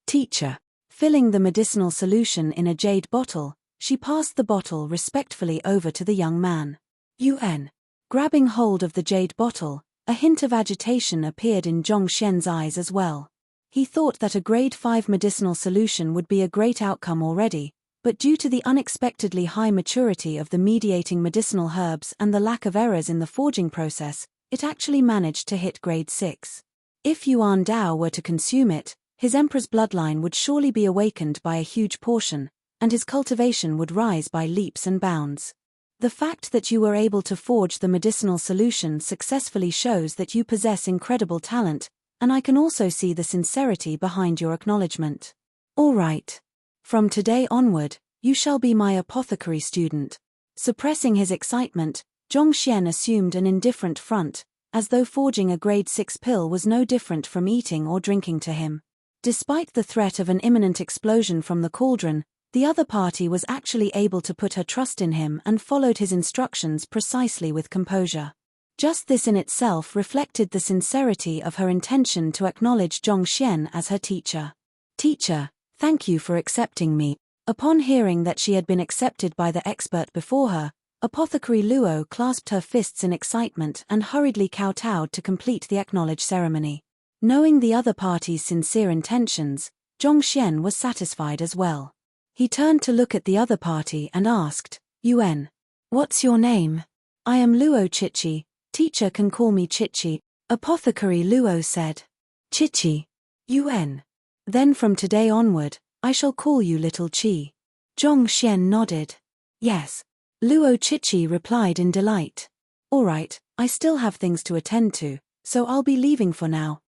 Speaker 1: Teacher. Filling the medicinal solution in a jade bottle, She passed the bottle respectfully over to the young man. UN. Grabbing hold of the jade bottle, a hint of agitation appeared in Zhongxian's eyes as well. He thought that a grade 5 medicinal solution would be a great outcome already, but due to the unexpectedly high maturity of the mediating medicinal herbs and the lack of errors in the forging process, it actually managed to hit grade 6. If Yuan Dao were to consume it, his emperor's bloodline would surely be awakened by a huge portion, and his cultivation would rise by leaps and bounds. The fact that you were able to forge the medicinal solution successfully shows that you possess incredible talent, and I can also see the sincerity behind your acknowledgement. All right. From today onward, you shall be my apothecary student. Suppressing his excitement, Zhongxian assumed an indifferent front, as though forging a grade 6 pill was no different from eating or drinking to him. Despite the threat of an imminent explosion from the cauldron, the other party was actually able to put her trust in him and followed his instructions precisely with composure. Just this in itself reflected the sincerity of her intention to acknowledge Zhongxian as her teacher. Teacher, thank you for accepting me. Upon hearing that she had been accepted by the expert before her, Apothecary Luo clasped her fists in excitement and hurriedly kowtowed to complete the acknowledge ceremony. Knowing the other party's sincere intentions, Zhongxian was satisfied as well. He turned to look at the other party and asked, Yuan, what's your name? I am Luo Chichi, teacher can call me Chichi, Apothecary Luo said. Chichi. Yuan. Then from today onward, I shall call you Little Chi. Zhongxian nodded. Yes. Luo Chichi replied in delight. All right, I still have things to attend to, so I'll be leaving for now.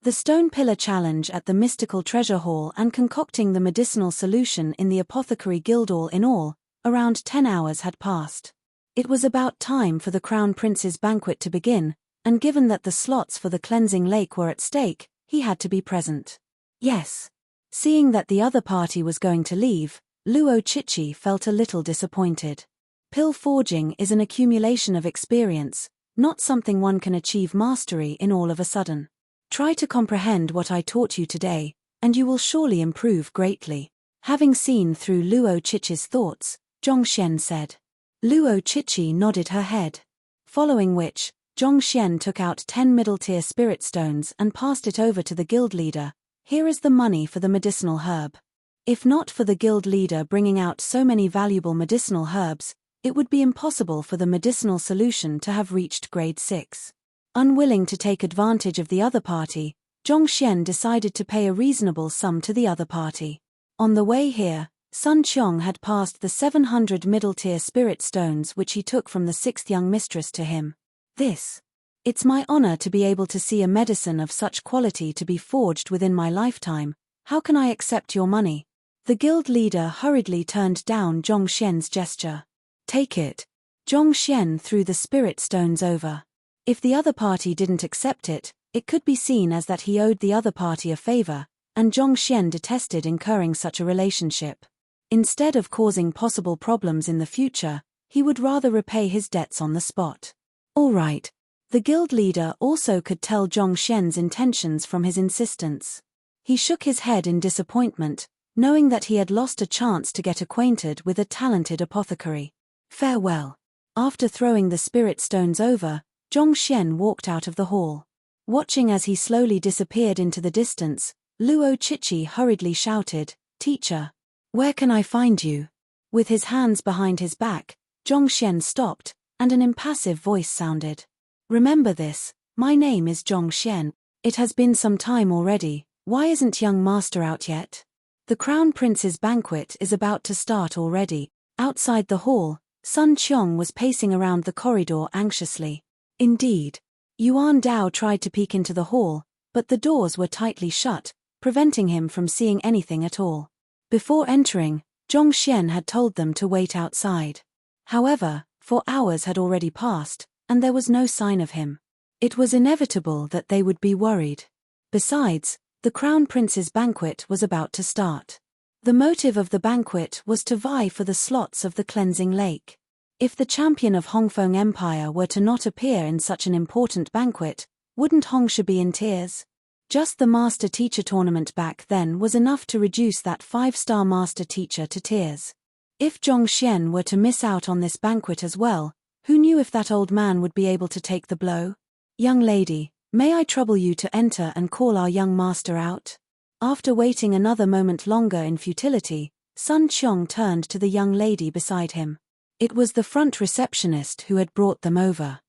Speaker 1: The stone pillar challenge at the mystical treasure hall and concocting the medicinal solution in the apothecary guildhall in all, around 10 hours had passed. It was about time for the crown prince's banquet to begin, and given that the slots for the cleansing lake were at stake, he had to be present. Yes. Seeing that the other party was going to leave, Luo Chichi felt a little disappointed. Pill forging is an accumulation of experience, not something one can achieve mastery in all of a sudden. Try to comprehend what I taught you today, and you will surely improve greatly. Having seen through Luo Chichi's thoughts, Zhongxian said. Luo Chichi nodded her head. Following which, Zhongxian took out 10 middle-tier spirit stones and passed it over to the guild leader. Here is the money for the medicinal herb. If not for the guild leader bringing out so many valuable medicinal herbs, it would be impossible for the medicinal solution to have reached grade 6. Unwilling to take advantage of the other party, Zhongxian decided to pay a reasonable sum to the other party. On the way here, Sun Qiong had passed the 700 middle-tier spirit stones which he took from the 6th young mistress to him. It's my honor to be able to see a medicine of such quality to be forged within my lifetime. How can I accept your money? The guild leader hurriedly turned down Zhongxian's gesture. Take it. Zhongxian threw the spirit stones over. If the other party didn't accept it, it could be seen as that he owed the other party a favor, and Zhongxian detested incurring such a relationship. Instead of causing possible problems in the future, he would rather repay his debts on the spot. All right. The guild leader also could tell Zhongxian's intentions from his insistence. He shook his head in disappointment, knowing that he had lost a chance to get acquainted with a talented apothecary. Farewell. After throwing the spirit stones over, Zhongxian walked out of the hall. Watching as he slowly disappeared into the distance, Luo Chichi hurriedly shouted, Teacher, where can I find you? With his hands behind his back, Zhongxian stopped, and an impassive voice sounded. Remember this, my name is Zhongxian. It has been some time already, why isn't young master out yet? The crown prince's banquet is about to start already. Outside the hall, Sun Qiong was pacing around the corridor anxiously. Indeed. Yuan Dao tried to peek into the hall, but the doors were tightly shut, preventing him from seeing anything at all. Before entering, Zhongxian had told them to wait outside. However, 4 hours had already passed, and there was no sign of him. It was inevitable that they would be worried. Besides, the crown prince's banquet was about to start. The motive of the banquet was to vie for the slots of the cleansing lake. If the champion of Hongfeng Empire were to not appear in such an important banquet, wouldn't Hongsha be in tears? Just the master-teacher tournament back then was enough to reduce that 5-star master-teacher to tears. If Zhongxian were to miss out on this banquet as well, who knew if that old man would be able to take the blow? "Young lady, may I trouble you to enter and call our young master out?" After waiting another moment longer in futility, Sun Qiong turned to the young lady beside him. It was the front receptionist who had brought them over.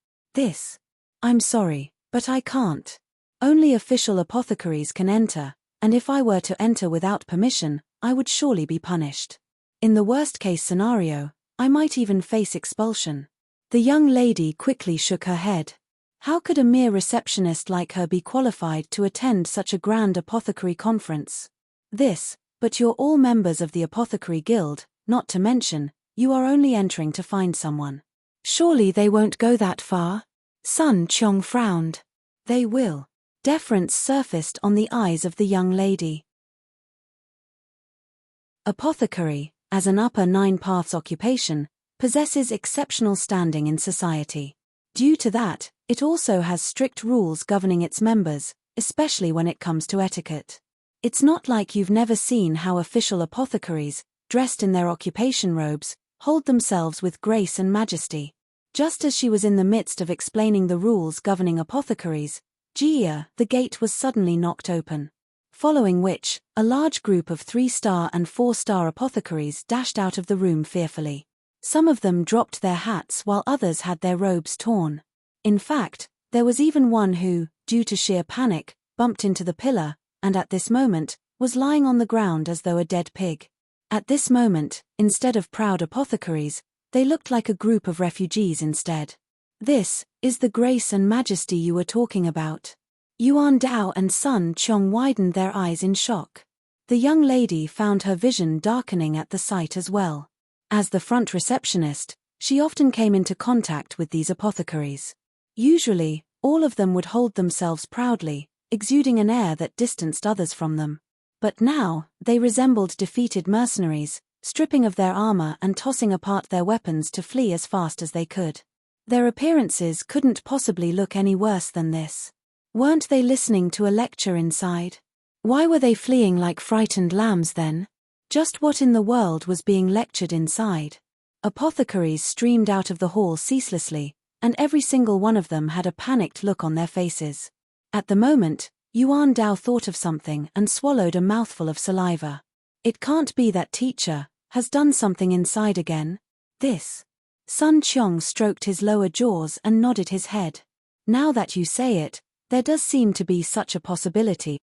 Speaker 1: "I'm sorry, but I can't. Only official apothecaries can enter, and if I were to enter without permission, I would surely be punished. In the worst-case scenario, I might even face expulsion." The young lady quickly shook her head. How could a mere receptionist like her be qualified to attend such a grand apothecary conference? But you're all members of the Apothecary Guild, not to mention, you are only entering to find someone. Surely they won't go that far? Sun Qiong frowned. They will. Deference surfaced on the eyes of the young lady. Apothecary, as an upper 9 paths occupation, possesses exceptional standing in society. Due to that, it also has strict rules governing its members, especially when it comes to etiquette. It's not like you've never seen how official apothecaries, dressed in their occupation robes, hold themselves with grace and majesty. Just as she was in the midst of explaining the rules governing apothecaries, the gate was suddenly knocked open. Following which, a large group of 3-star and 4-star apothecaries dashed out of the room fearfully. Some of them dropped their hats while others had their robes torn. In fact, there was even one who, due to sheer panic, bumped into the pillar, and at this moment, was lying on the ground as though a dead pig. At this moment, instead of proud apothecaries, they looked like a group of refugees instead. "This is the grace and majesty you were talking about." Yuan Dao and Sun Qiong widened their eyes in shock. The young lady found her vision darkening at the sight as well. As the front receptionist, she often came into contact with these apothecaries. Usually, all of them would hold themselves proudly, exuding an air that distanced others from them. But now, they resembled defeated mercenaries, stripping of their armor and tossing apart their weapons to flee as fast as they could. Their appearances couldn't possibly look any worse than this. Weren't they listening to a lecture inside? Why were they fleeing like frightened lambs then? Just what in the world was being lectured inside? Apothecaries streamed out of the hall ceaselessly, and every single one of them had a panicked look on their faces. At the moment, Yuan Dao thought of something and swallowed a mouthful of saliva. It can't be that teacher has done something inside again. Sun Qiong stroked his lower jaws and nodded his head. Now that you say it, there does seem to be such a possibility.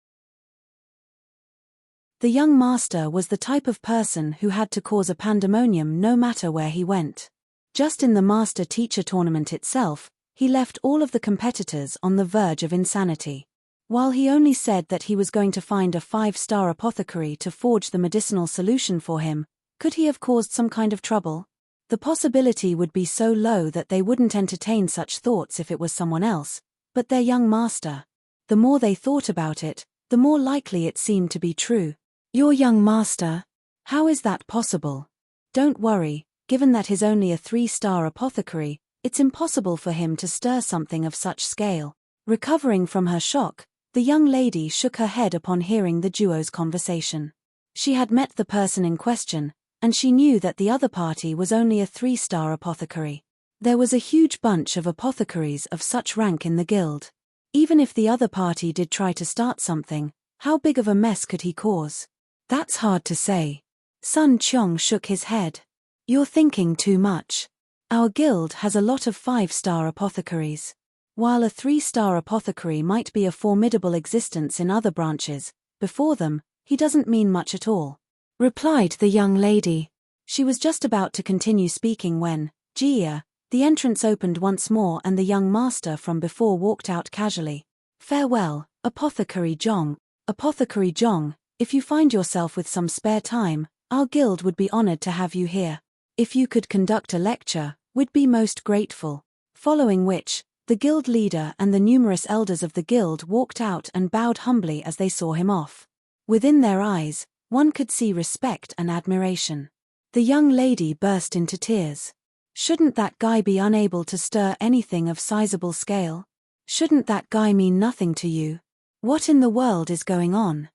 Speaker 1: The young master was the type of person who had to cause a pandemonium no matter where he went. Just in the master-teacher tournament itself, he left all of the competitors on the verge of insanity. While he only said that he was going to find a 5-star apothecary to forge the medicinal solution for him, could he have caused some kind of trouble? The possibility would be so low that they wouldn't entertain such thoughts if it was someone else, but their young master. The more they thought about it, the more likely it seemed to be true. "Your young master? How is that possible?" "Don't worry, given that he's only a 3-star apothecary, it's impossible for him to stir something of such scale." Recovering from her shock, the young lady shook her head upon hearing the duo's conversation. She had met the person in question, and she knew that the other party was only a 3-star apothecary. There was a huge bunch of apothecaries of such rank in the guild. Even if the other party did try to start something, how big of a mess could he cause? "That's hard to say." Sun Qiong shook his head. "You're thinking too much. Our guild has a lot of 5-star apothecaries. While a 3-star apothecary might be a formidable existence in other branches, before them, he doesn't mean much at all," replied the young lady. She was just about to continue speaking when, the entrance opened once more and the young master from before walked out casually. "Farewell, Apothecary Zhong. Apothecary Zhong, if you find yourself with some spare time, our guild would be honored to have you here. If you could conduct a lecture, we'd be most grateful." Following which, the guild leader and the numerous elders of the guild walked out and bowed humbly as they saw him off. Within their eyes, one could see respect and admiration. The young lady burst into tears. Shouldn't that guy be unable to stir anything of sizable scale? Shouldn't that guy mean nothing to you? What in the world is going on?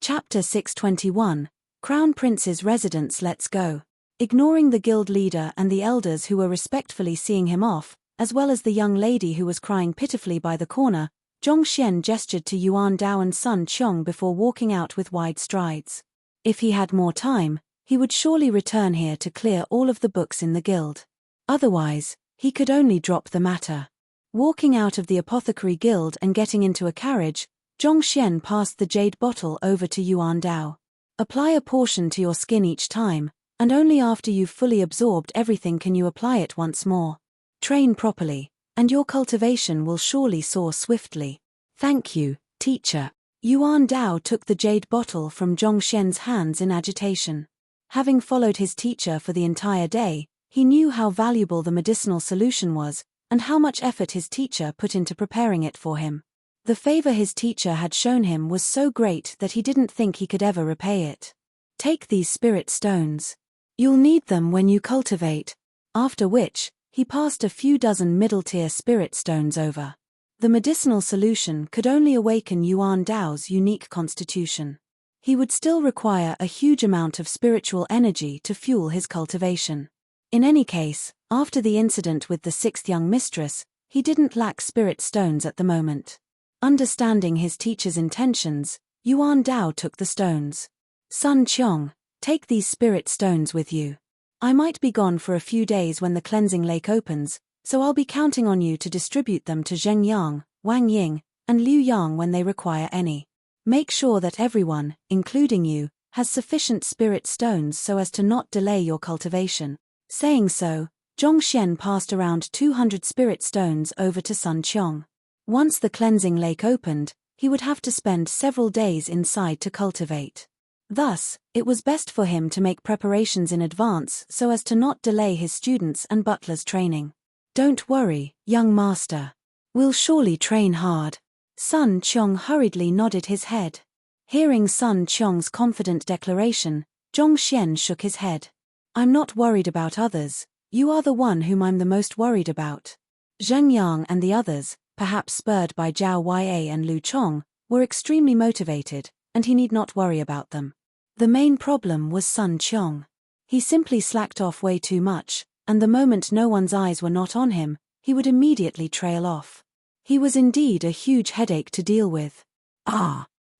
Speaker 1: Chapter 621, Crown Prince's Residence. Let's go. Ignoring the guild leader and the elders who were respectfully seeing him off, as well as the young lady who was crying pitifully by the corner, Zhongxian gestured to Yuan Dao and Sun Qiong before walking out with wide strides. If he had more time, he would surely return here to clear all of the books in the guild. Otherwise, he could only drop the matter. Walking out of the apothecary guild and getting into a carriage, Zhongxian passed the jade bottle over to Yuan Dao. Apply a portion to your skin each time, and only after you've fully absorbed everything can you apply it once more. Train properly, and your cultivation will surely soar swiftly. Thank you, teacher. Yuan Dao took the jade bottle from Zhongxian's hands in agitation. Having followed his teacher for the entire day, he knew how valuable the medicinal solution was, and how much effort his teacher put into preparing it for him. The favor his teacher had shown him was so great that he didn't think he could ever repay it. Take these spirit stones. You'll need them when you cultivate. After which, he passed a few dozen middle-tier spirit stones over. The medicinal solution could only awaken Yuan Dao's unique constitution. He would still require a huge amount of spiritual energy to fuel his cultivation. In any case, after the incident with the sixth young mistress, he didn't lack spirit stones at the moment. Understanding his teacher's intentions, Yuan Dao took the stones. Sun Qiong, take these spirit stones with you. I might be gone for a few days when the cleansing lake opens, so I'll be counting on you to distribute them to Zheng Yang, Wang Ying, and Liu Yang when they require any. Make sure that everyone, including you, has sufficient spirit stones so as to not delay your cultivation. Saying so, Zhongxian passed around 200 spirit stones over to Sun Qiong. Once the cleansing lake opened, he would have to spend several days inside to cultivate. Thus, it was best for him to make preparations in advance so as to not delay his students' and butlers' training. Don't worry, young master. We'll surely train hard. Sun Qiong hurriedly nodded his head. Hearing Sun Qiong's confident declaration, Zhongxian shook his head. I'm not worried about others, you are the one whom I'm the most worried about. Zheng Yang and the others, perhaps spurred by Zhao Ya and Lu Chong, were extremely motivated, and he need not worry about them. The main problem was Sun Qiong. He simply slacked off way too much, and the moment no one's eyes were not on him, he would immediately trail off. He was indeed a huge headache to deal with.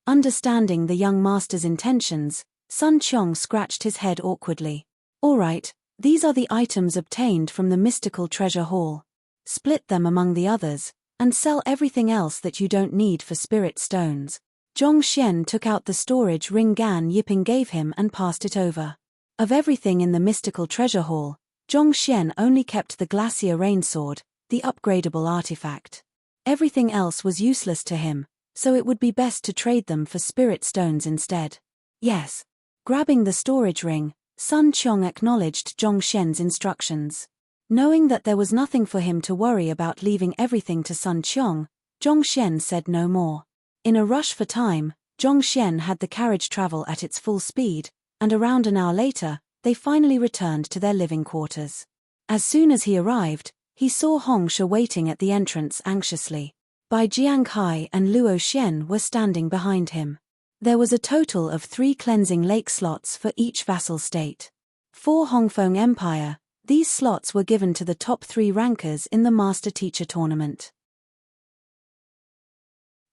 Speaker 1: Understanding the young master's intentions, Sun Qiong scratched his head awkwardly. All right, these are the items obtained from the mystical treasure hall. Split them among the others, and sell everything else that you don't need for spirit stones. Zhongxian took out the storage ring Gan Yiping gave him and passed it over. Of everything in the mystical treasure hall, Zhongxian only kept the glacier rain sword, the upgradable artifact. Everything else was useless to him, so it would be best to trade them for spirit stones instead. Yes. Grabbing the storage ring, Sun Qiong acknowledged Zhongxian's instructions. Knowing that there was nothing for him to worry about leaving everything to Sun Qiong, Zhongxian said no more. In a rush for time, Zhongxian had the carriage travel at its full speed, and around an hour later, they finally returned to their living quarters. As soon as he arrived, he saw Hong Shi waiting at the entrance anxiously. Bai Jianghai and Luo Xian were standing behind him. There was a total of 3 cleansing lake slots for each vassal state. For Hongfeng Empire, these slots were given to the top 3 rankers in the Master-Teacher tournament.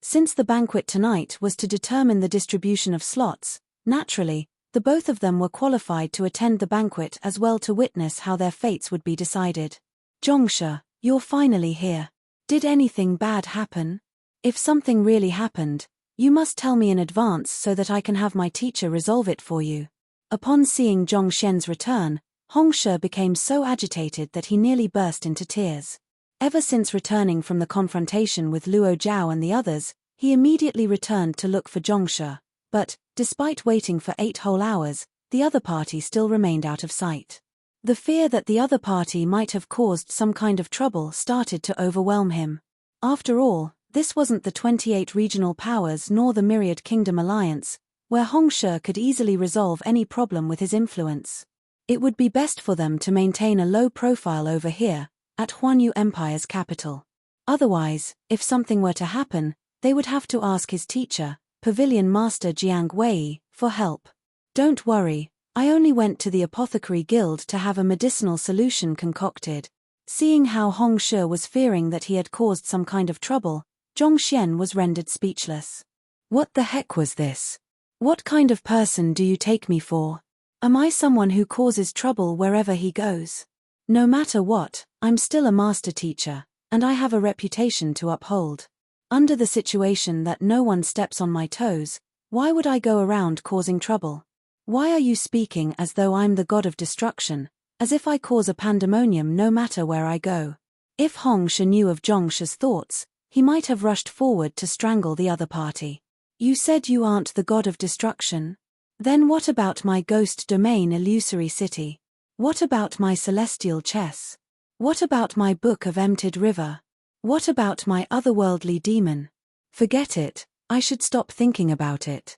Speaker 1: Since the banquet tonight was to determine the distribution of slots, naturally, the both of them were qualified to attend the banquet as well to witness how their fates would be decided. Zhongshe, you're finally here. Did anything bad happen? If something really happened, you must tell me in advance so that I can have my teacher resolve it for you. Upon seeing Zhongxian's return, Hongshi became so agitated that he nearly burst into tears. Ever since returning from the confrontation with Luo Zhao and the others, he immediately returned to look for Zhongshe, but, despite waiting for 8 whole hours, the other party still remained out of sight. The fear that the other party might have caused some kind of trouble started to overwhelm him. After all, this wasn't the 28 regional powers nor the Myriad Kingdom Alliance, where Hongshi could easily resolve any problem with his influence. It would be best for them to maintain a low profile over here, at Huanyu Empire's capital. Otherwise, if something were to happen, they would have to ask his teacher, Pavilion Master Jiang Wei, for help. Don't worry, I only went to the apothecary guild to have a medicinal solution concocted. Seeing how Hong Shi was fearing that he had caused some kind of trouble, Zhongxian was rendered speechless. What the heck was this? What kind of person do you take me for? Am I someone who causes trouble wherever he goes? No matter what, I'm still a master teacher, and I have a reputation to uphold. Under the situation that no one steps on my toes, why would I go around causing trouble? Why are you speaking as though I'm the god of destruction, as if I cause a pandemonium no matter where I go? If Hong Shi knew of Zhongshi's thoughts, he might have rushed forward to strangle the other party. You said you aren't the god of destruction? Then what about my ghost domain illusory city? What about my celestial chess? What about my book of emptied river? What about my otherworldly demon? Forget it, I should stop thinking about it.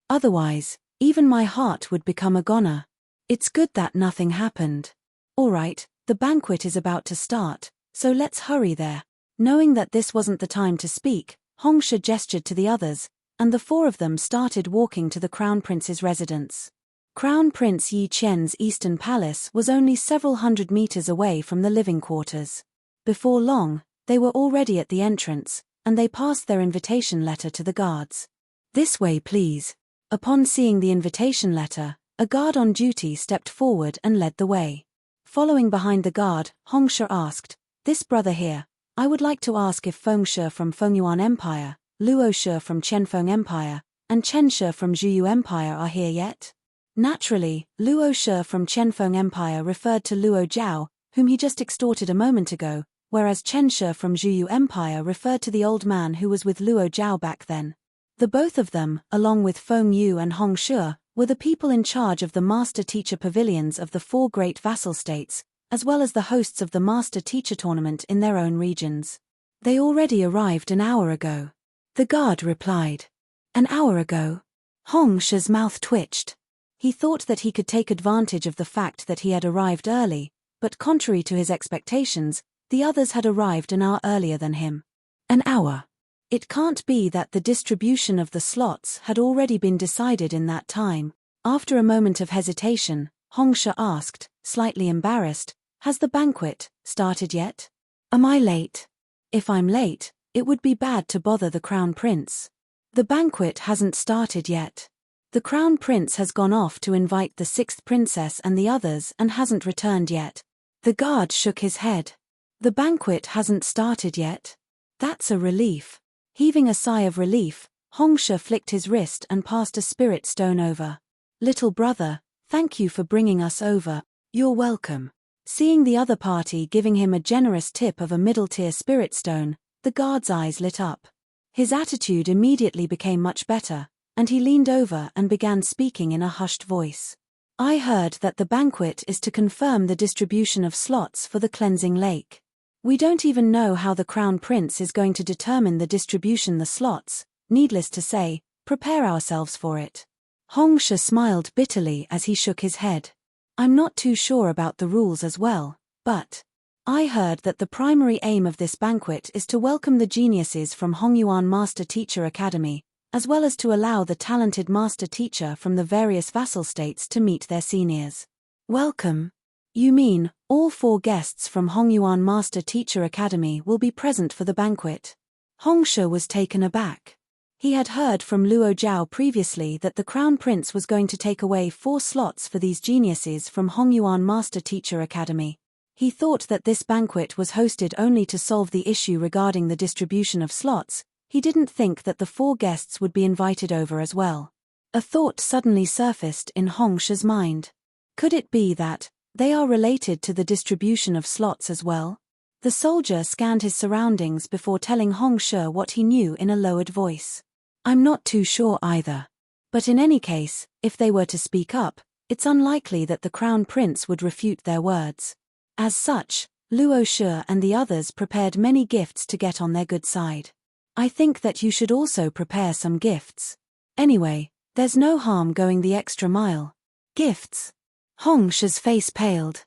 Speaker 1: Otherwise, even my heart would become a goner. It's good that nothing happened. Alright, the banquet is about to start, so let's hurry there. Knowing that this wasn't the time to speak, Hong Shi gestured to the others, and the four of them started walking to the Crown Prince's residence. Crown Prince Yi Qian's Eastern Palace was only several hundred meters away from the living quarters. Before long, they were already at the entrance, and they passed their invitation letter to the guards. This way, please. Upon seeing the invitation letter, a guard on duty stepped forward and led the way. Following behind the guard, Hong Shi asked, "This brother here, I would like to ask if Feng Shi from Fengyuan Empire, Luo Shi from Qianfeng Empire, and Chen Shi from Zhuyu Empire are here yet?" Naturally, Luo Shi from Qianfeng Empire referred to Luo Zhao, whom he just extorted a moment ago, whereas Chen Shi from Zhuyu Empire referred to the old man who was with Luo Zhao back then. The both of them, along with Feng Yu and Hong Shi, were the people in charge of the master-teacher pavilions of the four great vassal states, as well as the hosts of the master-teacher tournament in their own regions. They already arrived an hour ago. The guard replied. An hour ago? Hong Shi's mouth twitched. He thought that he could take advantage of the fact that he had arrived early, but contrary to his expectations, the others had arrived an hour earlier than him. An hour. It can't be that the distribution of the slots had already been decided in that time. After a moment of hesitation, Hong Shi asked, slightly embarrassed, "Has the banquet started yet? Am I late? If I'm late, it would be bad to bother the Crown Prince." The banquet hasn't started yet. The Crown Prince has gone off to invite the sixth princess and the others and hasn't returned yet. The guard shook his head. The banquet hasn't started yet? That's a relief. Heaving a sigh of relief, Hong Shi flicked his wrist and passed a spirit stone over. "Little brother, thank you for bringing us over." "You're welcome." Seeing the other party giving him a generous tip of a middle-tier spirit stone, the guard's eyes lit up. His attitude immediately became much better, and he leaned over and began speaking in a hushed voice. "I heard that the banquet is to confirm the distribution of slots for the cleansing lake. We don't even know how the Crown Prince is going to determine the distribution the slots. Needless to say, prepare ourselves for it." Hong Shi smiled bitterly as he shook his head. "I'm not too sure about the rules as well, but I heard that the primary aim of this banquet is to welcome the geniuses from Hongyuan Master Teacher Academy, as well as to allow the talented master teacher from the various vassal states to meet their seniors." "Welcome? You mean, all four guests from Hongyuan Master Teacher Academy will be present for the banquet?" Hong Shi was taken aback. He had heard from Luo Zhao previously that the Crown Prince was going to take away 4 slots for these geniuses from Hongyuan Master Teacher Academy. He thought that this banquet was hosted only to solve the issue regarding the distribution of slots. He didn't think that the 4 guests would be invited over as well. A thought suddenly surfaced in Hong Shi's mind. Could it be that they are related to the distribution of slots as well? The soldier scanned his surroundings before telling Hong Shi what he knew in a lowered voice. "I'm not too sure either. But in any case, if they were to speak up, it's unlikely that the Crown Prince would refute their words. As such, Luo Shi and the others prepared many gifts to get on their good side. I think that you should also prepare some gifts. Anyway, there's no harm going the extra mile." "Gifts?" Hong Shi's face paled.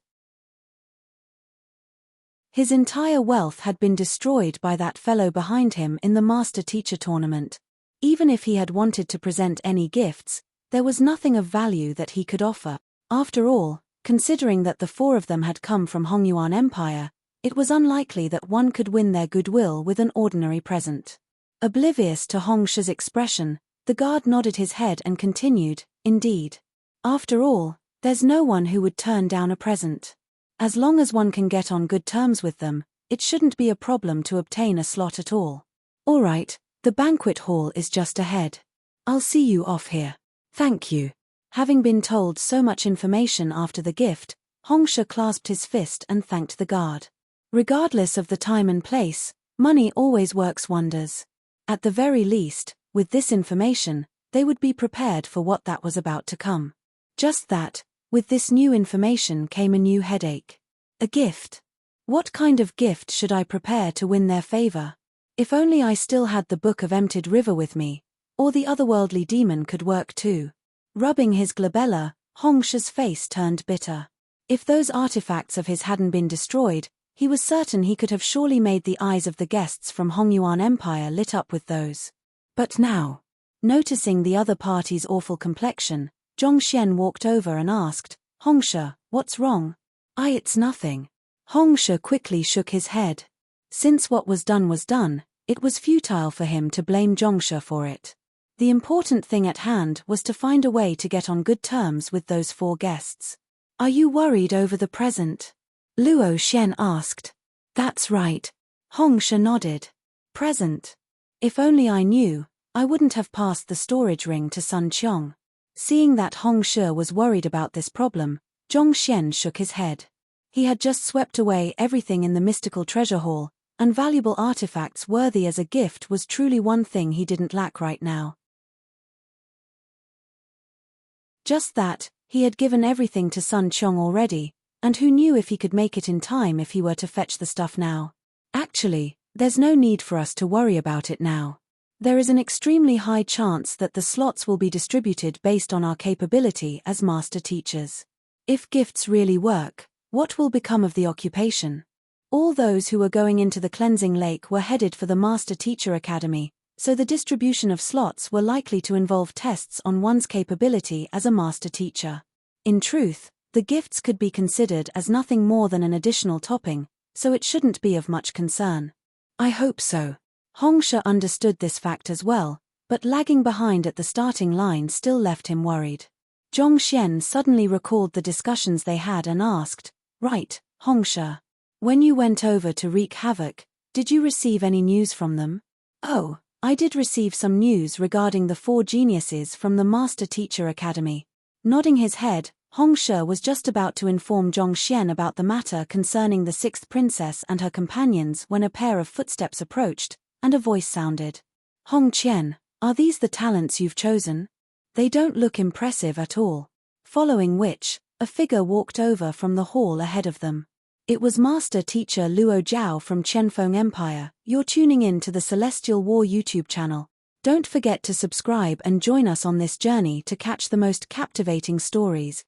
Speaker 1: His entire wealth had been destroyed by that fellow behind him in the master-teacher tournament. Even if he had wanted to present any gifts, there was nothing of value that he could offer. After all, considering that the four of them had come from Hongyuan Empire, it was unlikely that one could win their goodwill with an ordinary present. Oblivious to Hongsha's expression, the guard nodded his head and continued, "Indeed. After all, there's no one who would turn down a present. As long as one can get on good terms with them, it shouldn't be a problem to obtain a slot at all. All right, the banquet hall is just ahead. I'll see you off here. Thank you." Having been told so much information after the gift, Hongsha clasped his fist and thanked the guard. Regardless of the time and place, money always works wonders. At the very least, with this information, they would be prepared for what that was about to come. Just that, with this new information came a new headache. A gift. What kind of gift should I prepare to win their favor? If only I still had the Book of Emptied River with me, or the otherworldly demon could work too. Rubbing his glabella, Hongsha's face turned bitter. If those artifacts of his hadn't been destroyed, he was certain he could have surely made the eyes of the guests from Hongyuan Empire lit up with those. But now, noticing the other party's awful complexion, Zhongxian walked over and asked, "Hongsha, what's wrong?" It's nothing." Hongsha quickly shook his head. Since what was done, it was futile for him to blame Zhongsha for it. The important thing at hand was to find a way to get on good terms with those four guests. "Are you worried over the present?" Luo Xian asked. "That's right." Hongsha nodded. "Present? If only I knew, I wouldn't have passed the storage ring to Sun Qiong." Seeing that Hongsha was worried about this problem, Zhongxian shook his head. He had just swept away everything in the mystical treasure hall, and valuable artifacts worthy as a gift was truly one thing he didn't lack right now. Just that, he had given everything to Sun Qiong already, and who knew if he could make it in time if he were to fetch the stuff now. Actually, there's no need for us to worry about it now. There is an extremely high chance that the slots will be distributed based on our capability as master teachers. If gifts really work, what will become of the occupation? All those who were going into the cleansing lake were headed for the Master Teacher Academy, so the distribution of slots were likely to involve tests on one's capability as a master teacher. In truth, the gifts could be considered as nothing more than an additional topping, so it shouldn't be of much concern. I hope so. Hongsha understood this fact as well, but lagging behind at the starting line still left him worried. Zhongxian suddenly recalled the discussions they had and asked, "Right, Hongsha. When you went over to wreak havoc, did you receive any news from them?" "Oh, I did receive some news regarding the four geniuses from the Master Teacher Academy." Nodding his head, Hongsha was just about to inform Zhongxian about the matter concerning the sixth princess and her companions when a pair of footsteps approached, and a voice sounded. "Hongqian, are these the talents you've chosen? They don't look impressive at all." Following which, a figure walked over from the hall ahead of them. It was Master Teacher Luo Zhao from Qianfeng Empire. You're tuning in to the Celestial War YouTube channel. Don't forget to subscribe and join us on this journey to catch the most captivating stories.